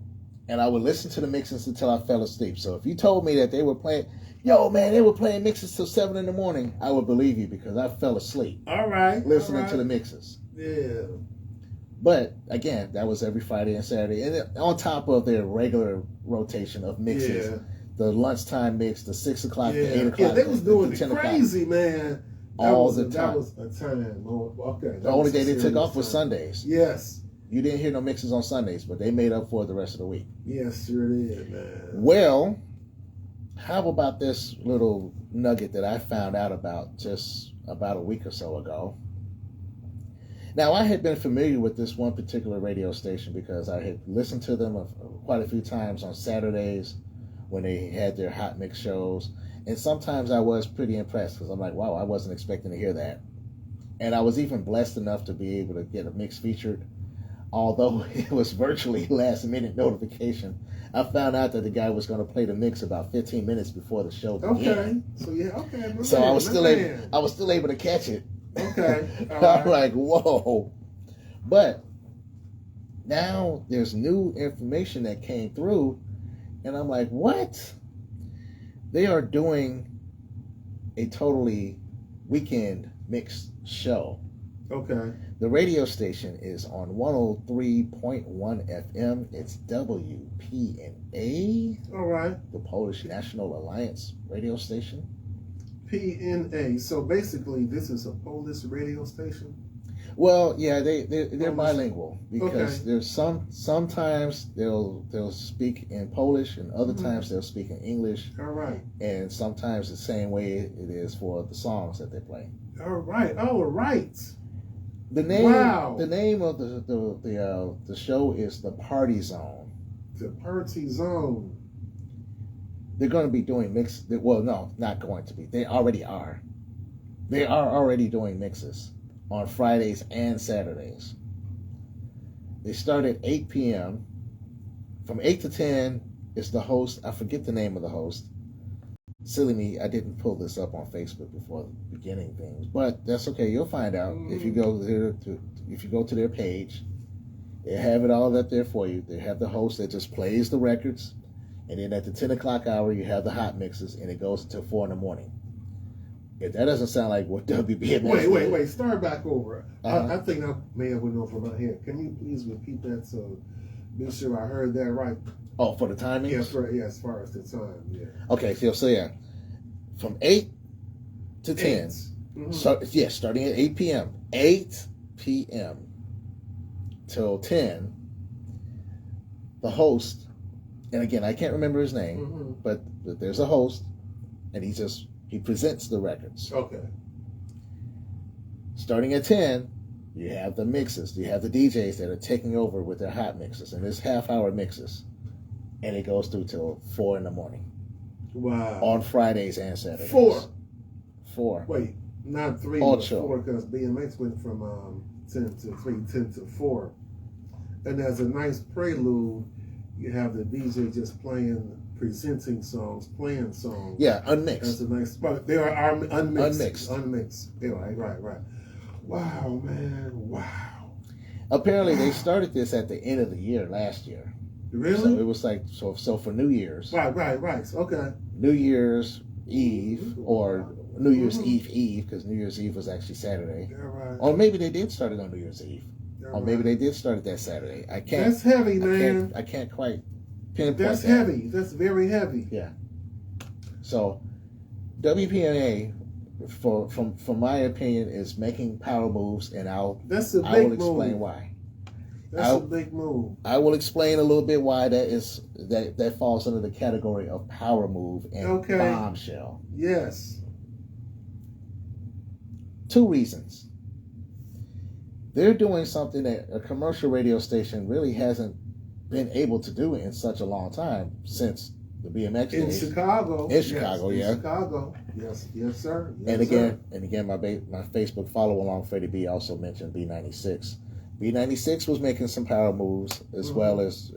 and I would listen to the mixes until I fell asleep. So if you told me that they were playing, they were playing mixes till 7 a.m, I would believe you, because I fell asleep. All right. Listening to the mixes. Yeah. But again, that was every Friday and Saturday, and on top of their regular rotation of mixes. Yeah. The lunchtime mix, the 6 o'clock, the 8 o'clock. Yeah, they was doing the crazy, man. All the time. That was a time. Okay. The only day they took off was Sundays. Yes. You didn't hear no mixes on Sundays, but they made up for it the rest of the week. Yes, sure did, man. Well, how about this little nugget that I found out about just about a week or so ago? Now, I had been familiar with this one particular radio station because I had listened to them quite a few times on Saturdays when they had their hot mix shows. And sometimes I was pretty impressed, because I'm like, wow, I wasn't expecting to hear that. And I was even blessed enough to be able to get a mix featured. Although it was virtually last minute notification, I found out that the guy was going to play the mix about 15 minutes before the show began. Okay. So I was still able to catch it. Okay. I'm like, whoa. But now there's new information that came through, and I'm like, what? They are doing a totally weekend mixed show. Okay. The radio station is on 103.1 FM. It's WPNA, All right. the Polish National Alliance radio station. PNA. So basically, this is a Polish radio station. Well, yeah, they're bilingual because Okay. there's sometimes they'll speak in Polish and other times they'll speak in English, All right. and sometimes the same way it is for the songs that they play. All right. All right. The name Wow. the name of the show is The Party Zone. The Party Zone. They're going to be doing well, no, not going to be. They already are. They are already doing mixes on Fridays and Saturdays. They start at 8 p.m. From 8 to 10 is the host. I forget the name of the host. Silly me, I didn't pull this up on Facebook before beginning things, but that's okay. You'll find out if you go to their page. They have it all up there for you. They have the host that just plays the records, and then at the 10 o'clock hour you have the hot mixes, and it goes until 4 in the morning. If that doesn't sound like what WBMS is. Wait. Start back over. Uh-huh. I think I may have went over my head. Can you please repeat that so be sure I heard that right? Oh, for the timing? Yes, as far as the time, yeah. Okay, so yeah. From 8 to 10. Mm-hmm. So, yeah, starting at 8 p.m. 8 p.m. till 10, the host, and again, I can't remember his name, but there's a host, and he presents the records. Okay. Starting at 10, you have the mixes. You have the DJs that are taking over with their hot mixes, and it's half-hour mixes, and it goes through till 4 in the morning. Wow. On Fridays and Saturdays. 4. Wait, not 3, All but show. 4, because BMX went from 10 to 3, 10 to 4. And as a nice prelude, you have the DJ just presenting songs, playing songs. Yeah, unmixed. That's a nice spot. They are unmixed. Unmixed. Yeah, right. Wow, man. Wow. Apparently, they started this at the end of the year last year. Really? So it was like so for New Year's. Right. Okay. New Year's Eve or New Year's Eve because New Year's Eve was actually Saturday. Yeah, right. Or maybe they did start it on New Year's Eve. Yeah, Or maybe they did start it that Saturday. I can't. That's heavy, man. I can't quite pinpoint That's that. heavy. That's very heavy. Yeah. So WPNA, from my opinion, is making power moves, and I will explain why. That's a big move. I will explain a little bit why that falls under the category of power move and bombshell. Yes. 2 reasons. They're doing something that a commercial radio station really hasn't been able to do in such a long time since the BMX days. In Chicago. In Chicago, yeah. In Chicago. Yes, sir. And again, my Facebook follow along Freddie B also mentioned B96. B96 was making some power moves as well as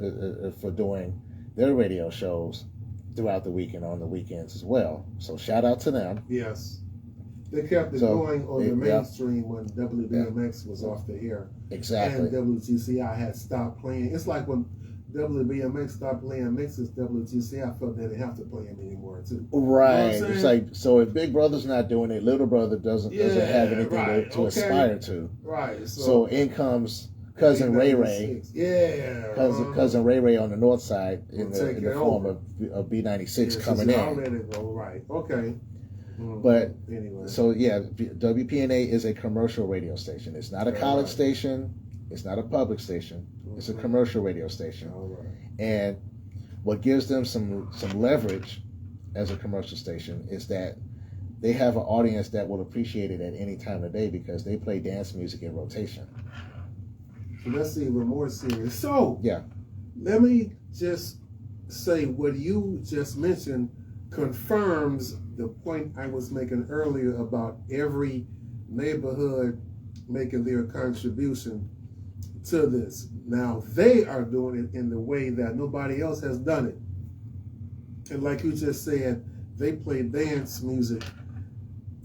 for doing their radio shows throughout the week and on the weekends as well. So shout out to them. Yes. They kept it going on the mainstream when WBMX was off the air. Exactly. And WGCI had stopped playing. It's like when WBMX stopped playing mixes, WGCI felt they didn't have to play them anymore too. Right. You know it's like, so if Big Brother's not doing it, Little Brother doesn't have anything to aspire to. Right. So in comes Cousin Ray Ray. Yeah. Cousin Ray Ray on the north side in the form of B96 coming in. Already go right. Okay. But anyway, so yeah, WPNA is a commercial radio station. It's not a college station. It's not a public station. It's a commercial radio station. And what gives them some leverage as a commercial station is that they have an audience that will appreciate it at any time of day because they play dance music in rotation. Let's see, even more serious. So yeah, let me just say what you just mentioned confirms the point I was making earlier about every neighborhood making their contribution to this. Now they are doing it in the way that nobody else has done it. And like you just said, they play dance music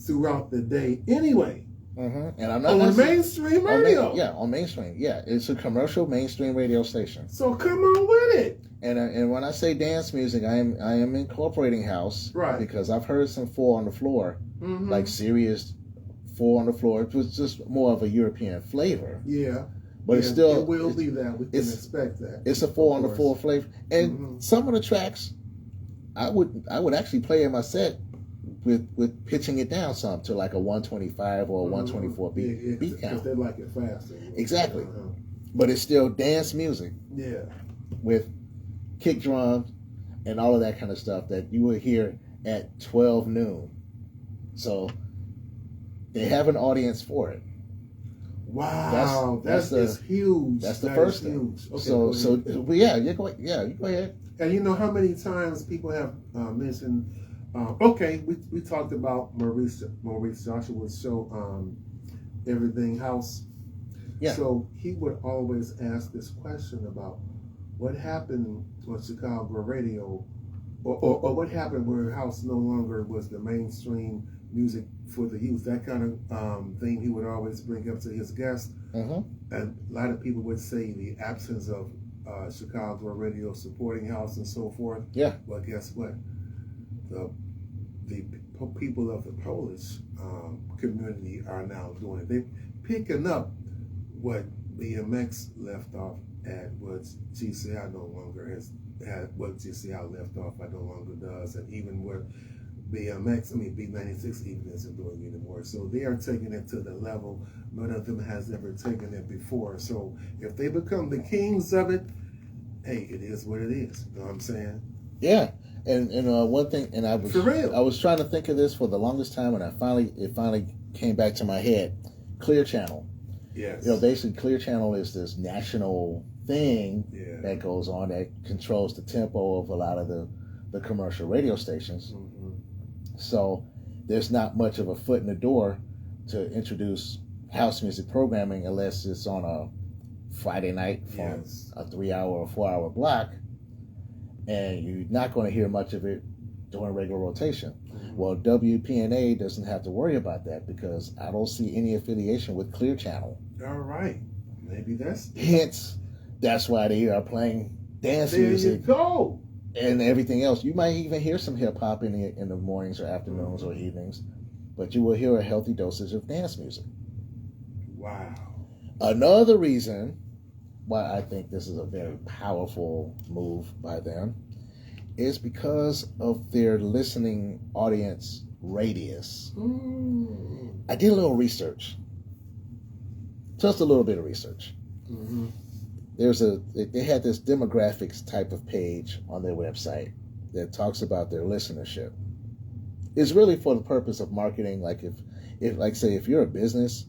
throughout the day anyway. Mm-hmm. And I'm not on mainstream radio. On mainstream. Yeah, it's a commercial mainstream radio station. So come on with it. And when I say dance music, I am incorporating house, right? Because I've heard some 4 on the floor, like serious Four on the Floor. It was just more of a European flavor. Yeah. But it's still... It will be that. We can expect that. It's a Four on the Floor flavor. And some of the tracks, I would actually play in my set with pitching it down some to like a 125 or a 124 beat count. Because they like it faster. Exactly. But it's still dance music. Yeah. With kick drums and all of that kind of stuff that you would hear at 12 noon. So they have an audience for it. Wow, that's huge. That's the first thing. Okay, you go ahead. And you know how many times people have mentioned. We talked about Maurice Joshua's show, Everything House. Yeah. So he would always ask this question about what happened on Chicago radio, or what happened where house no longer was the mainstream music for the youth. That kind of thing he would always bring up to his guests. And a lot of people would say the absence of Chicago radio supporting house and so forth. Yeah. Well, guess what? The people of the Polish community are now doing it. They're picking up what BMX left off at, what GCI no longer has had, what GCI left off by no longer does, and even what B96 even isn't doing anymore. So they are taking it to the level none of them has ever taken it before. So if they become the kings of it, hey, it is what it is. You know what I'm saying? Yeah. And one thing, and I was trying to think of this for the longest time, and it finally came back to my head. Clear Channel. Yes. Basically, Clear Channel is this national thing that goes on that controls the tempo of a lot of the commercial radio stations. So there's not much of a foot in the door to introduce house music programming unless it's on a Friday night from a 3-hour or 4-hour block, and you're not going to hear much of it during regular rotation. Well, WPNA doesn't have to worry about that because I don't see any affiliation with Clear Channel. All right. Maybe that's... Hence, that's why they are playing dance music. There you go. And everything else. You might even hear some hip-hop in the mornings or afternoons or evenings, but you will hear a healthy dosage of dance music. Wow. Another reason why I think this is a very powerful move by them is because of their listening audience radius. I did a little research. Just a little bit of research. They had this demographics type of page on their website that talks about their listenership. It's really for the purpose of marketing. Like if you're a business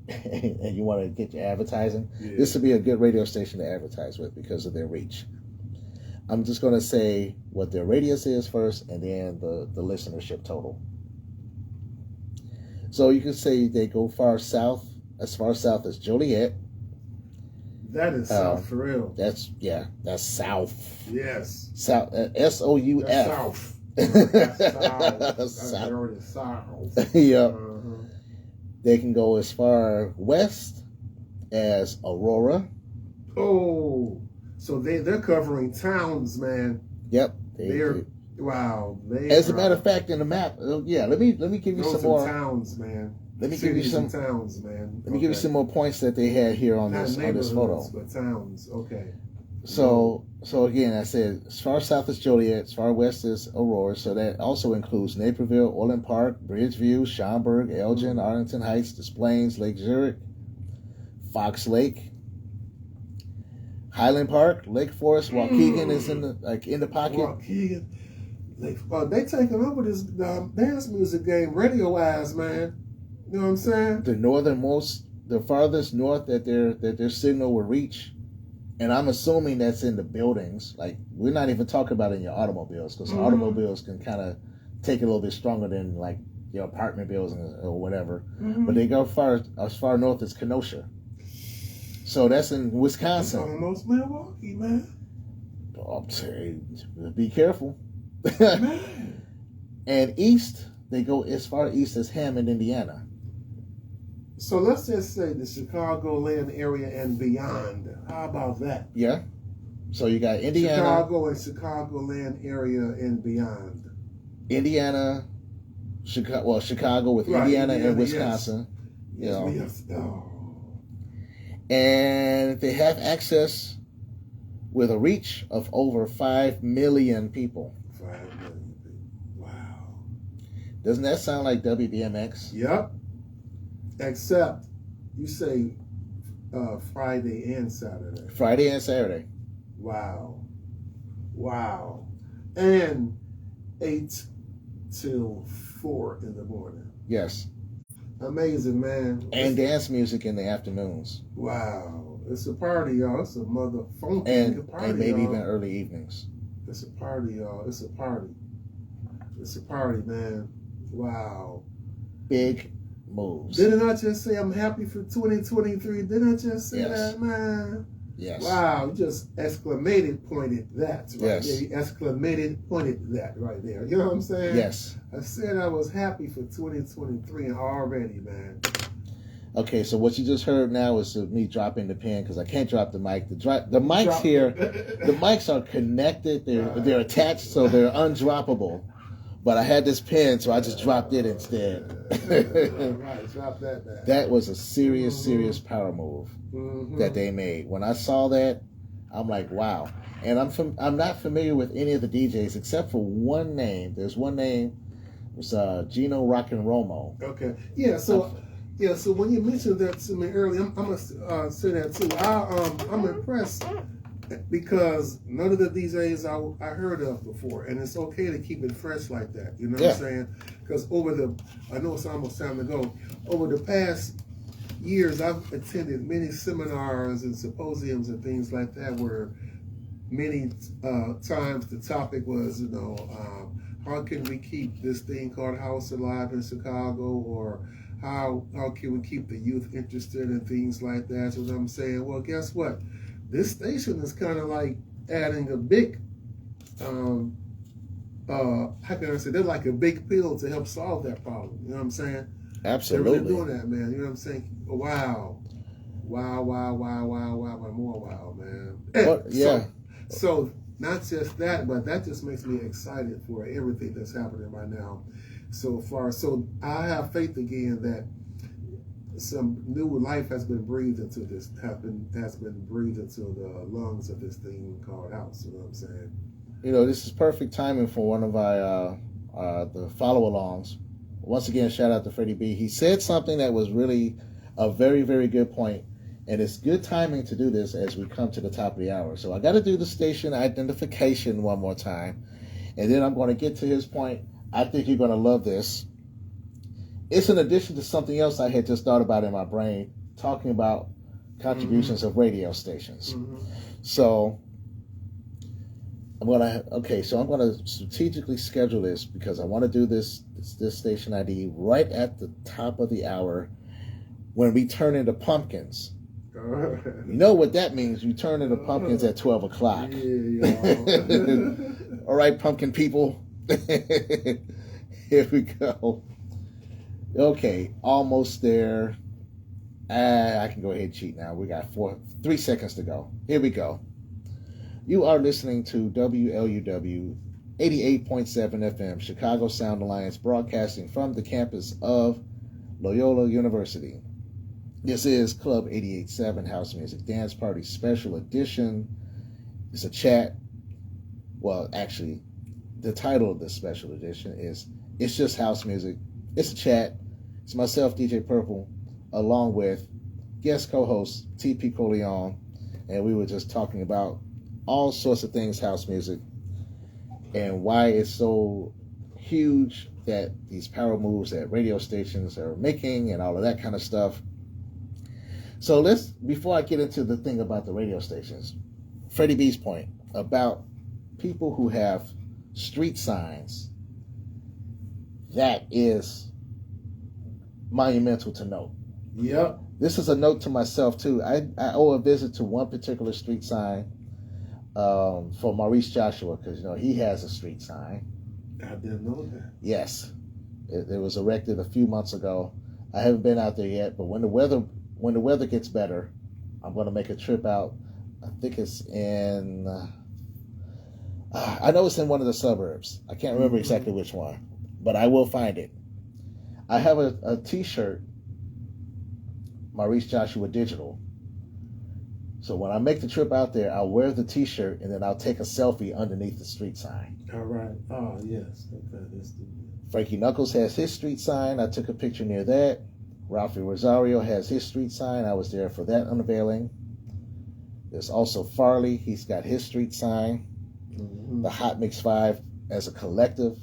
and you want to get your advertising, this would be a good radio station to advertise with because of their reach. I'm just going to say what their radius is first, and then the listenership total. So you can say they go as far south as Joliet. That is south for real. That's south. Yes. South. SOUF. That's south. That's south. Yeah. They can go as far west as Aurora. Oh, so they're covering towns, man. Yep. Wow. As a matter of fact, in the map, let me give you some more towns, man. Let me give you some towns, man. Let me give you some more points that they had here on this photo. But towns, okay. So again, I said as far south as Joliet, as far west as Aurora. So that also includes Naperville, Orland Park, Bridgeview, Schaumburg, Elgin, Arlington Heights, Des Plaines, Lake Zurich, Fox Lake, Highland Park, Lake Forest. Waukegan is in the pocket. Waukegan, they taking over this dance music game, radio-wise, man. You know what I'm saying? The farthest north that their signal will reach, and I'm assuming that's in the buildings. Like, we're not even talking about in your automobiles, because automobiles can kind of take it a little bit stronger than like your apartment buildings or whatever. But they go as far north as Kenosha. So that's in Wisconsin. That's almost Milwaukee, man. I'm saying, be careful. Man. And east, they go as far east as Hammond, Indiana. So let's just say the Chicagoland area and beyond. How about that? Yeah. So you got Indiana. Chicago and Chicagoland area and beyond. Indiana, Chicago with Right, Indiana and Indiana, Wisconsin. Yes, You know, yes. Oh, and they have access with a reach of over 5 million people. 5 million people. Wow. Doesn't that sound like WBMX? Yep. Except you say Friday and Saturday. Friday and Saturday. Wow. Wow. And 8 till 4 in the morning. Yes. Amazing, man. And dance music in the afternoons. Wow. It's a party, y'all. It's a mother funky party, and maybe y'all. even early evenings. It's a party, y'all. It's a party. It's a party, man. Wow. Big moves. Didn't I just say I'm happy for 2023? Didn't I just say Yes. that, man? Yes. Wow, you just exclamated pointed that right Yes. there. You exclamated pointed that right there. You know what I'm saying? Yes. I said I was happy for 2023 already, man. Okay, so what you just heard now is me dropping the pen because I can't drop the mic. The mics here, the mics are connected. They're attached, so they're undroppable. But I had this pen, so I just dropped it instead. Right, drop that back. That was a serious power move that they made. When I saw that, I'm like, wow. And I'm not familiar with any of the DJs except for one name. There's one name. It was Gino Rock and Romo. Okay. Yeah. So when you mentioned that to me earlier, I'm gonna say that too. I'm impressed because none of the DJs I heard of before, and it's okay to keep it fresh like that. You know what I'm saying? Because I know it's almost time to go. Over the past years, I've attended many seminars and symposiums and things like that, where many times the topic was, how can we keep this thing called house alive in Chicago, or how can we keep the youth interested in things like that? So I'm saying, well, guess what? This station is kind of like adding a big, how can I say? They're like a big pill to help solve that problem. You know what I'm saying? Absolutely. They're really doing that, man. You know what I'm saying? Wow, more wow, man. Well, yeah. So not just that, but that just makes me excited for everything that's happening right now so far. So I have faith again that some new life has been breathed into this, has been breathed into the lungs of this thing called house. You know what I'm saying? This is perfect timing for one of our the follow-alongs. Once again, shout out to Freddie B. He said something that was really a very, very good point, and it's good timing to do this as we come to the top of the hour. So I got to do the station identification one more time, and then I'm going to get to his point. I think you're going to love this. It's in addition to something else I had just thought about in my brain, talking about contributions of radio stations. So I'm gonna strategically schedule this because I want to do this station ID right at the top of the hour when we turn into pumpkins. You know what that means? We turn into pumpkins at 12 o'clock. Yeah. All right, pumpkin people. Here we go. Okay, almost there. I can go ahead and cheat now. We got 3 seconds to go. Here we go. You are listening to WLUW 88.7 FM, Chicago Sound Alliance, broadcasting from the campus of Loyola University. This is Club 88.7 House Music Dance Party Special Edition. It's a chat. Well, actually, the title of this special edition is It's Just House Music. It's a chat. It's myself, DJ Purple, along with guest co-host TP Corleone, and we were just talking about all sorts of things house music and why it's so huge that these power moves that radio stations are making and all of that kind of stuff. So before I get into the thing about the radio stations, Freddie B's point about people who have street signs, that is monumental to note. Yep. This is a note to myself too. I owe a visit to one particular street sign for Maurice Joshua because he has a street sign. I didn't know that. Yes, it was erected a few months ago. I haven't been out there yet, but when the weather gets better, I'm going to make a trip out. I think it's in. I know it's in one of the suburbs. I can't remember exactly which one, but I will find it. I have a T-shirt, Maurice Joshua Digital. So when I make the trip out there, I'll wear the T-shirt and then I'll take a selfie underneath the street sign. All right. Oh, yes. Okay. Frankie Knuckles has his street sign. I took a picture near that. Ralphie Rosario has his street sign. I was there for that unveiling. There's also Farley. He's got his street sign. Mm-hmm. The Hot Mix 5 as a collective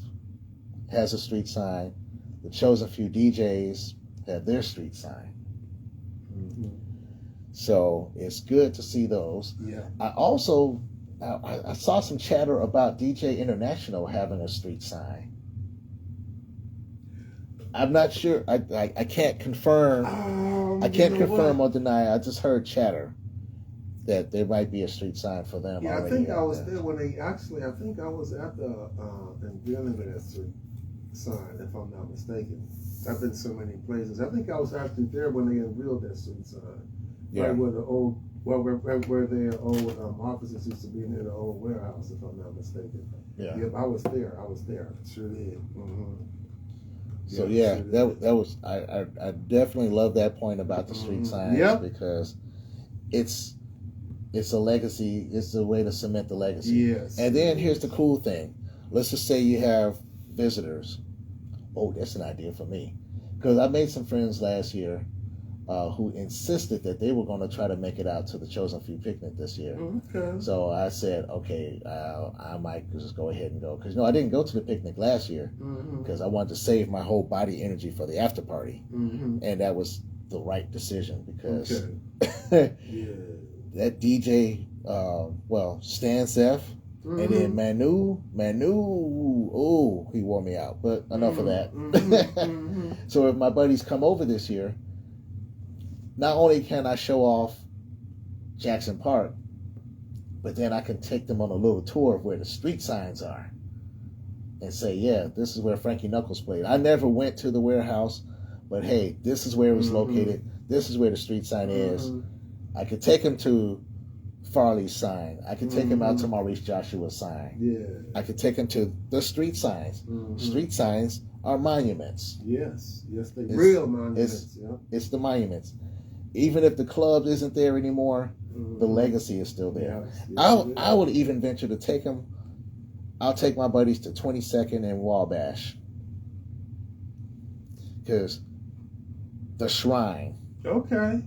has a street sign. The Chosen Few DJs have their street sign. Mm-hmm. So it's good to see those. Yeah. I also I saw some chatter about DJ International having a street sign. I'm not sure. I can't confirm. I can't confirm or deny. I just heard chatter that there might be a street sign for them. Yeah, I think I was there when they actually. I think I was at the unveiling of that street sign, if I'm not mistaken. I've been so many places. I think I was actually there when they unveiled that street sign. Yeah. Right where the old, where their old offices used to be near the old warehouse, if I'm not mistaken. Yeah. Yep, I was there. Sure did. Mm-hmm. So yeah, sure that was I definitely love that point about the street signs because it's a legacy. It's a way to cement the legacy. Yes. And then here's the cool thing. Let's just say you have visitors. Oh, that's an idea for me. Because I made some friends last year who insisted that they were going to try to make it out to the Chosen Few picnic this year. Okay. So I said, okay, I might just go ahead and go. Because, I didn't go to the picnic last year because I wanted to save my whole body energy for the after party. Mm-hmm. And that was the right decision because that DJ, Stan Seth, and then Manu, oh, he wore me out. But enough of that. So if my buddies come over this year, not only can I show off Jackson Park, but then I can take them on a little tour of where the street signs are and say, yeah, this is where Frankie Knuckles played. I never went to the warehouse, but hey, this is where it was located. This is where the street sign is. I could take them to Farley's sign. I could take him out to Maurice Joshua's sign. Yeah. I could take him to the street signs. Street signs are monuments. Yes, they real monuments. It's the monuments. Even if the club isn't there anymore, the legacy is still there. I would even venture to take them. I'll take my buddies to 22nd and Wabash. Because the Shrine. Okay.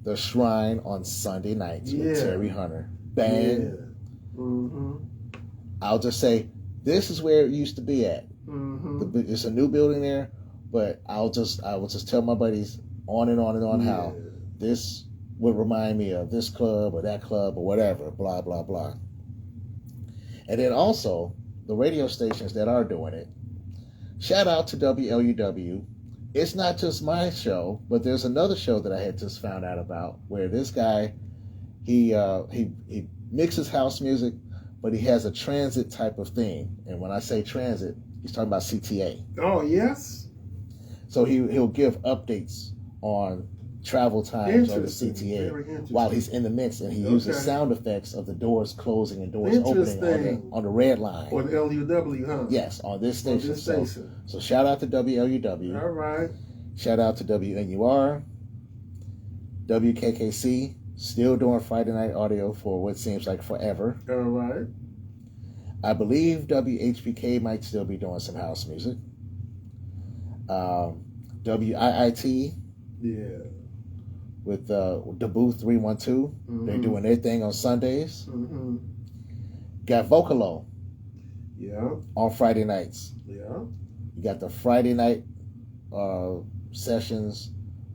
The Shrine on Sunday nights with Terry Hunter. Bang. Yeah. I'll just say, this is where it used to be at. It's a new building there, but I will just tell my buddies on and on how this would remind me of this club or that club or whatever, blah, blah, blah. And then also, the radio stations that are doing it, shout out to WLUW. It's not just my show, but there's another show that I had just found out about where this guy, he mixes house music, but he has a transit type of theme. And when I say transit, he's talking about CTA. Oh, yes. So he'll give updates on travel times on the CTA while he's in the mix, and he uses sound effects of the doors closing and doors opening on the red line. On LUW, huh? Yes, on this station. So shout out to WLUW. All right. Shout out to WNUR. WKKC, still doing Friday night audio for what seems like forever. All right. I believe WHPK might still be doing some house music. WIIT. Yeah. With the Booth 312. They're doing their thing on Sundays. Got Vocalo. Yeah. On Friday nights. Yeah. You got the Friday night sessions.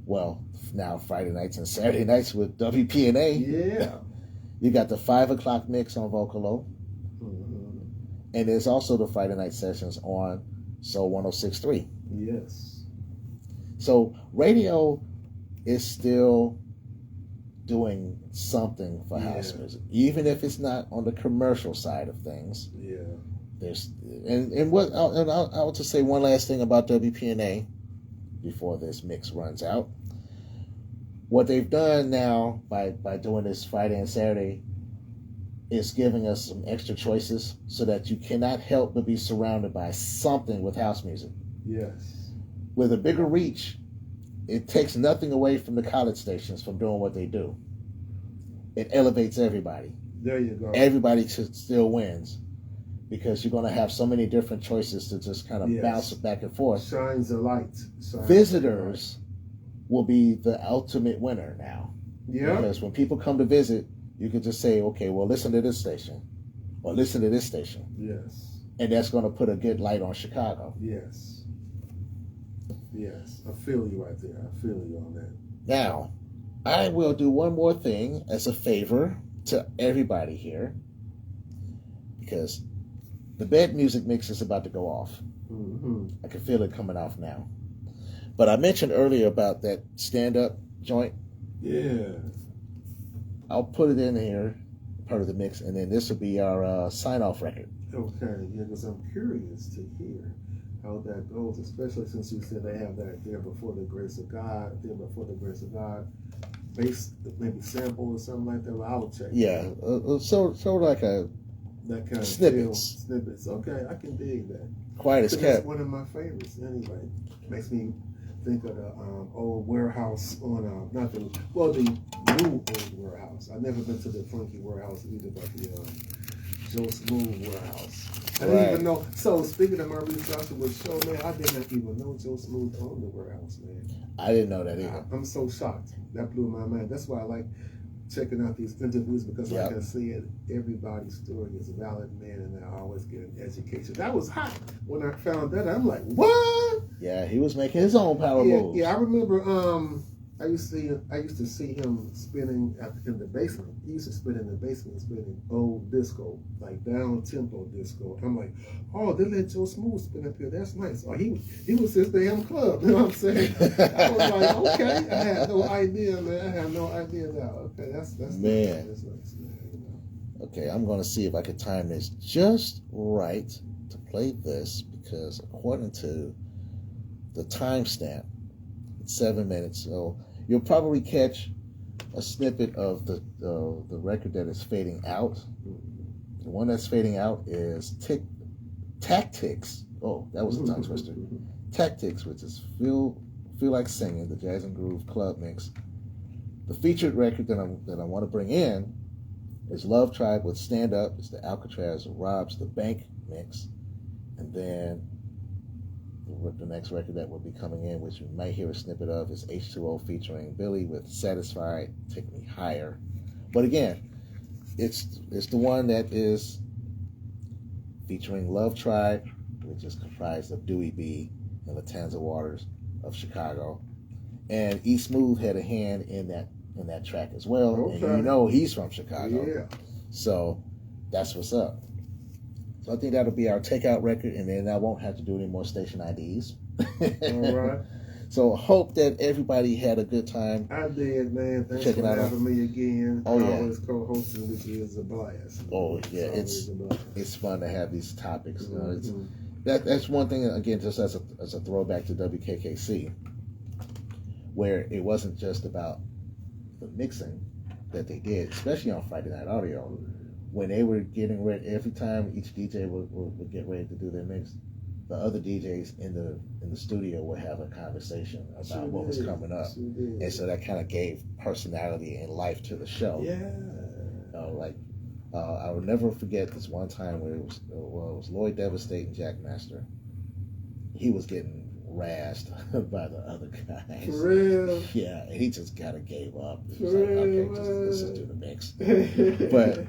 Well, now Friday nights and Saturday nights with WPNA. Yeah. You got the 5 o'clock mix on Vocalo. And there's also the Friday night sessions on Soul 106.3. Yes. So radio is still doing something for house music, even if it's not on the commercial side of things. Yeah. There's I'll just say one last thing about WPNA before this mix runs out. What they've done now by doing this Friday and Saturday is giving us some extra choices so that you cannot help but be surrounded by something with house music. Yes. with a bigger reach, it takes nothing away from the college stations from doing what they do. It elevates everybody. There you go. Everybody still wins because you're going to have so many different choices to just kind of bounce back and forth. Shines a light. Visitors will be the ultimate winner now. Yeah. Because when people come to visit, you can just say, okay, well, listen to this station or listen to this station. Yes. And that's going to put a good light on Chicago. Yes. Yes. I feel you right there. I feel you on that. Now, I will do one more thing as a favor to everybody here because the bed music mix is about to go off. Mm-hmm. I can feel it coming off now. But I mentioned earlier about that stand-up joint. Yeah. I'll put it in here, part of the mix, and then this will be our sign-off record. Okay, yeah, because I'm curious to hear how that goes, especially since you said they have that there before the grace of God, bass, maybe sample or something like that. Well, I'll check. Yeah, so like a that kind of snippets. Okay, I can dig that. Quiet as That's kept. one of my favorites. Anyway, makes me think of the old warehouse on the new old warehouse. I've never been to the funky warehouse either, but the Joe Smooth warehouse. I didn't even know. So speaking of my research with show, man, I did not even know Joe Smooth owned the warehouse, man. I didn't know that either. I'm so shocked. That blew my mind. That's why I like checking out these interviews because, like I said, everybody's story is valid, man, and I always get an education. That was hot when I found that. I'm like, what? Yeah, he was making his own power moves. Yeah, I remember. I used to see him spinning in the basement. He used to spin in the basement, spinning old disco, like down tempo disco. I'm like, oh, they let Joe Smooth spin up here. That's nice. Oh, he was his damn club. You know what I'm saying? I was like, okay. I had no idea, man. I had no idea that. Okay, that's man. That's nice, man. You know? Okay, I'm gonna see if I can time this just right to play this because according to the timestamp, it's 7 minutes. So you'll probably catch a snippet of the record that is fading out. The one that's fading out is Tactics. Oh, that was a tongue twister. Tactics, which is Feel Like Singing, the Jazz and Groove Club Mix. The featured record that I want to bring in is Love Tribe with Stand Up. It's the Alcatraz Robs the Bank mix. And then the next record that will be coming in, which you might hear a snippet of, is H2O featuring Billy with Satisfied, Take Me Higher. But again, it's the one that is featuring Love Tribe, which is comprised of Dewey B and Latanza Waters of Chicago. And E Smooth had a hand in that track as well. Okay. And you know he's from Chicago. Yeah. So that's what's up. So I think that'll be our takeout record, and then I won't have to do any more station IDs. All right. So hope that everybody had a good time. I did, man. Thanks Checking for out having me again. Oh, yeah. Always co-hosting, which is a blast. Oh yeah, it's fun to have these topics. You know, that's one thing. Again, just as a throwback to WKKC, where it wasn't just about the mixing that they did, especially on Friday Night Audio. When they were getting ready, every time each DJ would get ready to do their mix, the other DJs in the studio would have a conversation about what was coming up, and so that kind of gave personality and life to the show. Yeah. I will never forget this one time where it was Lloyd Devastate and Jack Master. He was getting razzed by the other guys. For real? Yeah, and he just kind of gave up. He was For like, real? okay, let's just do the mix. But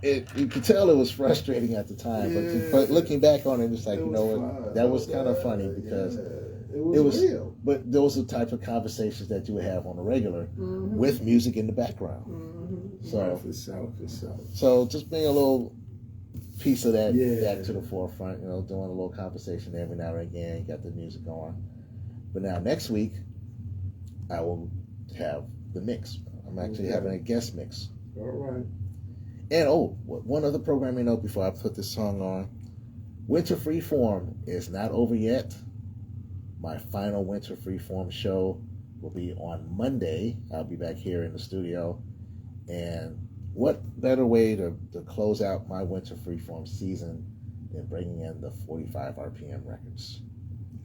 you could tell it was frustrating at the time. Yeah. But looking back on it, it's like, It you know was what? fun. That was kind of funny because it was real. But those are the type of conversations that you would have on a regular with music in the background. So for sure. So just bring a little piece of that back to the forefront, doing a little conversation every now and again. You got the music going. But now next week, I will have the mix. I'm actually having a guest mix. All right. And one other programming note before I put this song on. Winter Freeform is not over yet. My final Winter Freeform show will be on Monday. I'll be back here in the studio. And what better way to close out my Winter Freeform season than bringing in the 45 RPM records?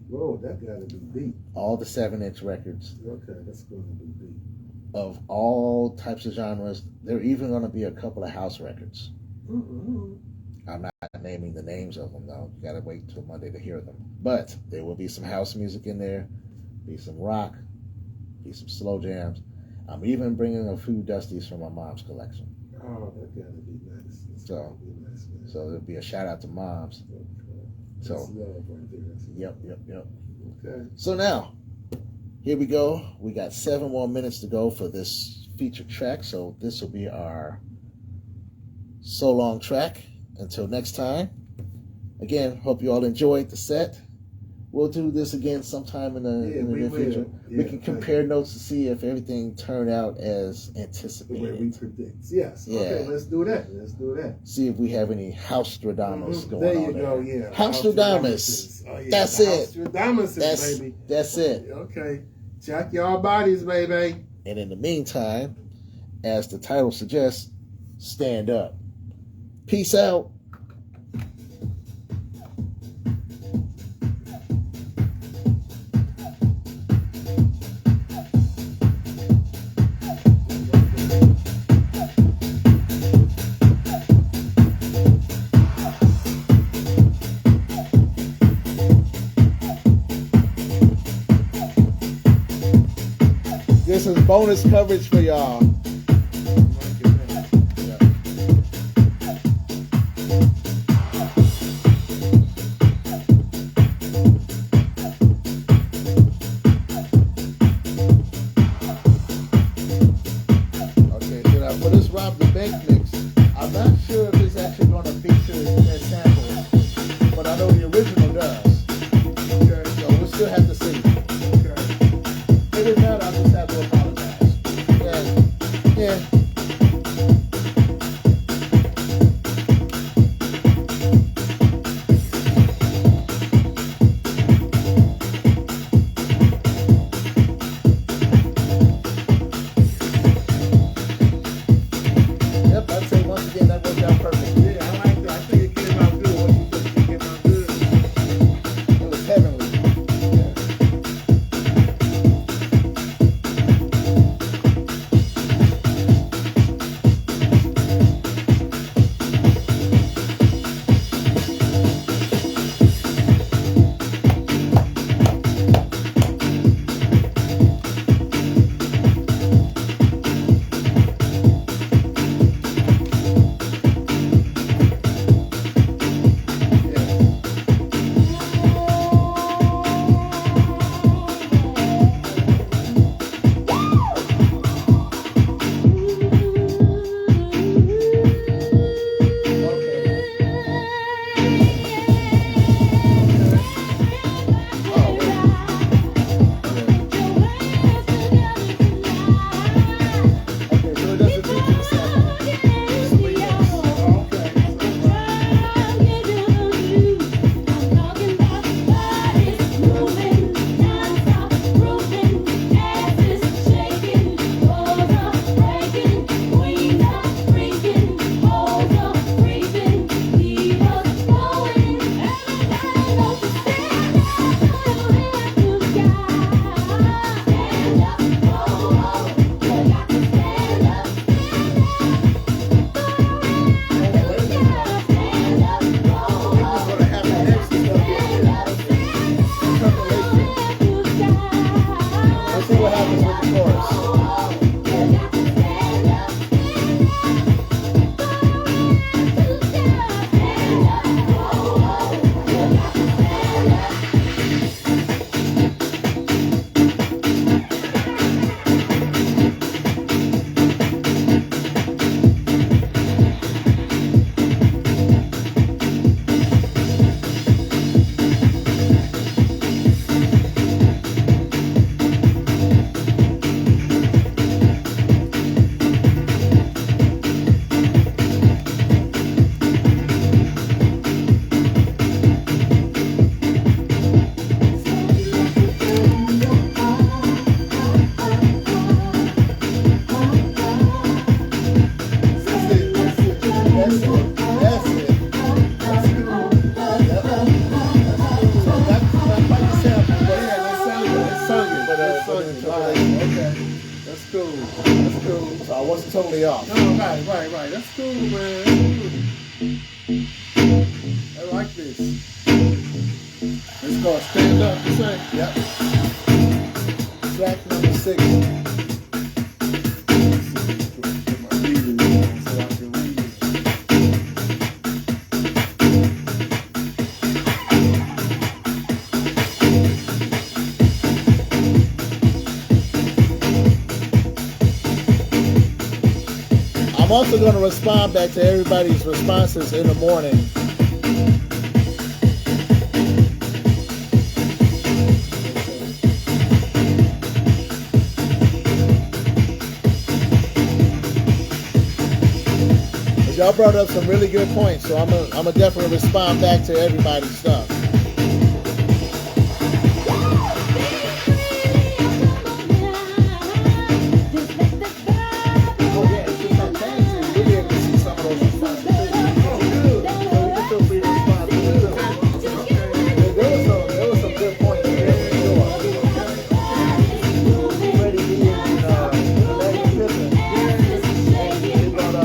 Whoa, that gotta be deep. All the 7-inch records Okay, that's gonna be deep. of all types of genres. There are even going to be a couple of house records. Mm-mm. I'm not naming the names of them though. You got to wait till Monday to hear them. But there will be some house music in there, be some rock, be some slow jams. I'm even bringing a few dusties from my mom's collection. Oh, that gotta be nice. That's So- gotta be nice, man. So there'll be a shout out to moms. Okay. So That's love right there. That's love. yep. Okay. So now, here we go. We got 7 more minutes to go for this featured track. So this will be our So Long track. Until next time. Again, hope you all enjoyed the set. We'll do this again sometime in the near future. Yeah, We can compare notes to see if everything turned out as the way we anticipated. predict. Yes. Yeah. Okay, let's do that. Let's do that. See if we have any Housestradamus Mhm. going There on you go, there. yeah. Housestradamus. Oh, yeah. That's the it. Housestradamuses, baby. That's it. Okay. Check your bodies, baby. And in the meantime, as the title suggests, stand up. Peace out. This is bonus coverage for y'all. Okay, so now for this Rob the Bank mix, I'm not sure if it's actually going to feature that sample, but I know the original does. Okay. So we'll still have to see. Okay. If it's not, I'll just have to apologize. Yeah. Yep, I'd say once again that worked out perfect. Yeah, I like that. I think it came out good. What you think? It came out good. It was heavenly. totally off. Oh, right. That's cool, man. I like this. It's called Stand Up, you say? Yep. Track number 6. Put my readers on so I can read it. I'm also going to respond back to everybody's responses in the morning. Y'all brought up some really good points, so I'm gonna definitely respond back to everybody's stuff. Oh yeah, since I changed it, you'll be able to see some of those responses too. Oh, good. So you can feel free to respond to it too. There was some good points there for sure. Freddie B and Larry Pippen. They brought up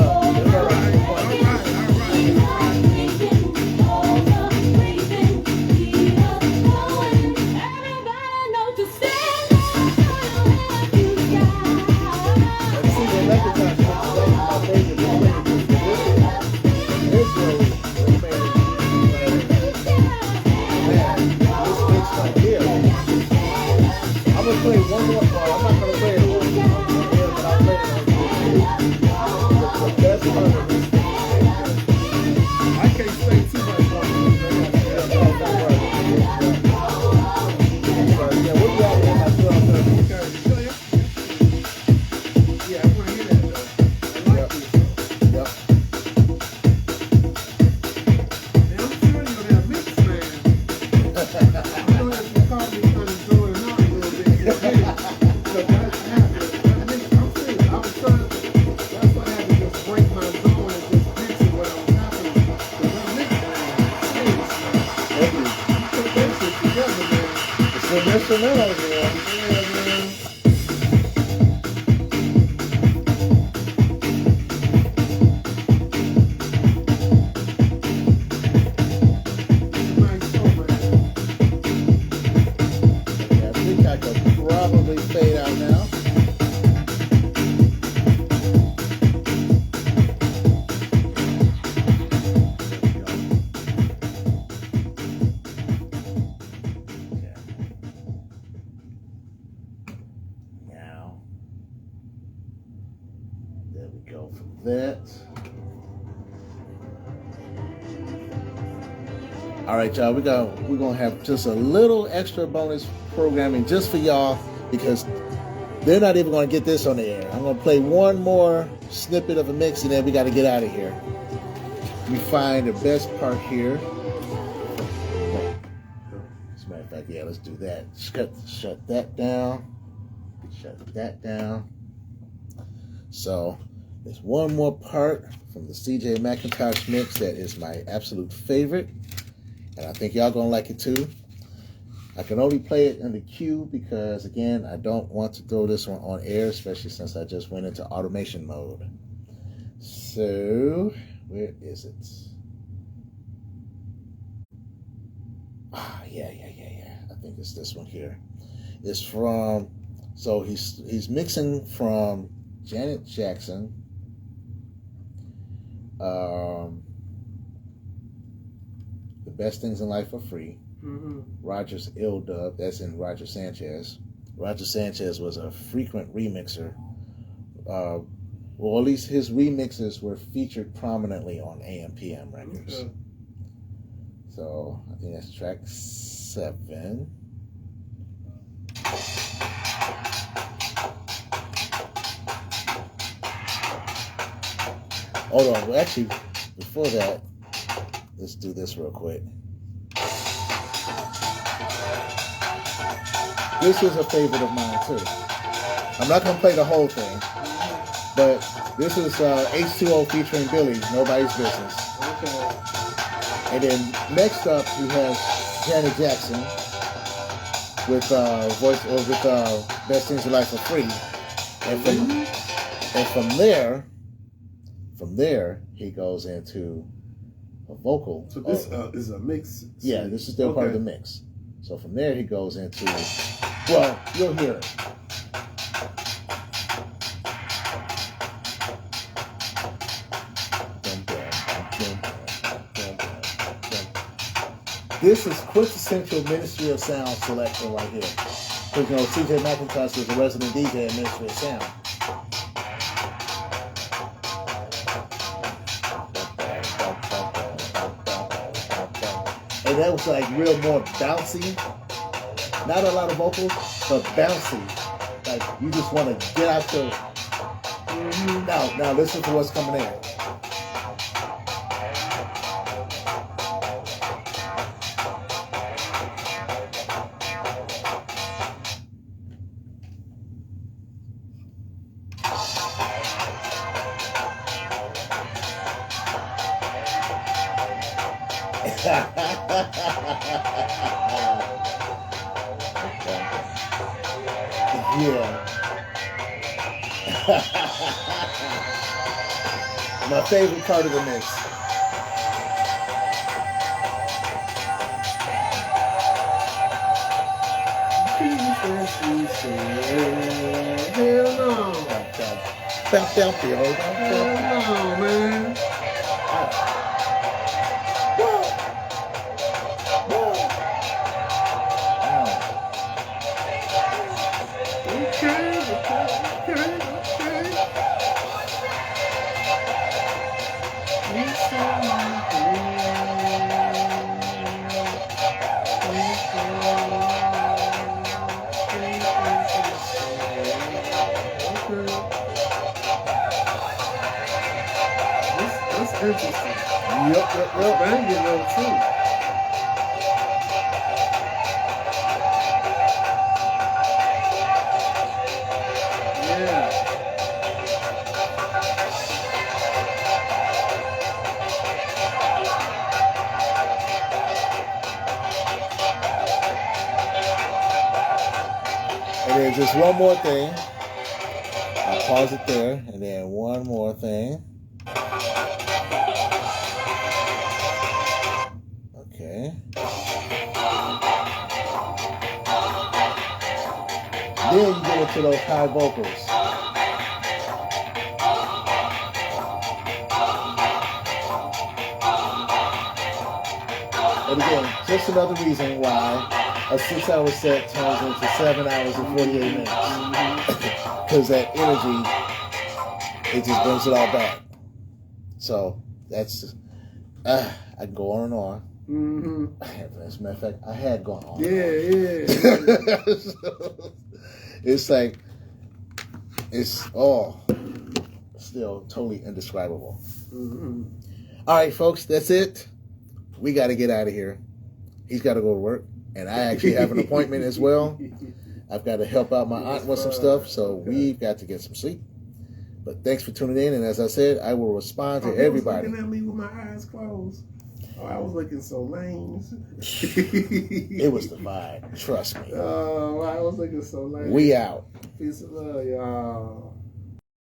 I'm gonna play one more part. I'm not gonna play it all. But I'll play it on the best part of this. I can't say too much more. Yeah, we'll be out here by 12:30. Okay, yeah, I want to hear that though. I like this. Yep. Man, I'm telling you that mix, man. I know that you caught me kind of throwing it out a little bit. So that happened. That mix, I'm serious. I was trying. That's why I had to just break my zone and just mix it what was happening. So that mix, man, serious, man. Thank you. You put that shit together, man. It's an instrumental here. Yeah, man. It's a nice show, man. Yeah, I think I could probably fade out now. Now, there we go from that. All right, y'all, we're gonna have just a little extra bonus programming just for y'all because they're not even gonna get this on the air. I'm gonna play one more snippet of a mix and then we got to get out of here. We find the best part here. As a matter of fact, yeah, let's do that. Shut that down. Shut that down. So there's one more part from the CJ McIntosh mix that is my absolute favorite. And I think y'all gonna like it too. I can only play it in the queue because, again, I don't want to throw this one on air, especially since I just went into automation mode. So, where is it? Yeah. I think it's this one here. It's from, so he's mixing from Janet Jackson, The Best Things in Life Are Free, Roger's WLUW, that's in Roger Sanchez. Roger Sanchez was a frequent remixer. Well, at least his remixes were featured prominently on AM/PM records. Okay. So I think that's track 7. Hold on, well, actually, before that, let's do this real quick. This is a favorite of mine too. I'm not gonna play the whole thing, but this is H2O featuring Billy, Nobody's Business. Okay. And then next up we have Janet Jackson with Best Things in Life Are Free. And from And from there, he goes into a vocal. So this is a mix. Yeah, this is still part of the mix. So from there, he goes into, well, you'll hear it. This is quintessential Ministry of Sound selection right here. Because, you know, CJ McIntosh is a resident DJ at Ministry of Sound. And that was like real more bouncy. Not a lot of vocals, but bouncy. Like you just want to get out your... Now listen to what's coming in. Yeah. My favorite part of the mix. Hell no. Hell no, man. That's interesting. Yep. Banging though too. Yeah. And then just one more thing. I'll pause it there. And then one more thing. Okay. Then you get into those high vocals. And again, just another reason why a 6-hour set turns into 7 hours and 48 minutes. Because that energy, it just brings it all back. So that's, I can go on and on. As a matter of fact, I had gone on. Yeah. So, it's like, it's all still totally indescribable. All right, folks, that's it. We got to get out of here. He's got to go to work. And I actually have an appointment as well. I've got to help out my aunt with some stuff. So we've got to get some sleep. But thanks for tuning in. And as I said, I will respond to everybody. Looking at me with my eyes closed. Oh, I was looking so lame. It was the vibe. Trust me. Oh, I was looking so lame. We out. Peace of love, y'all.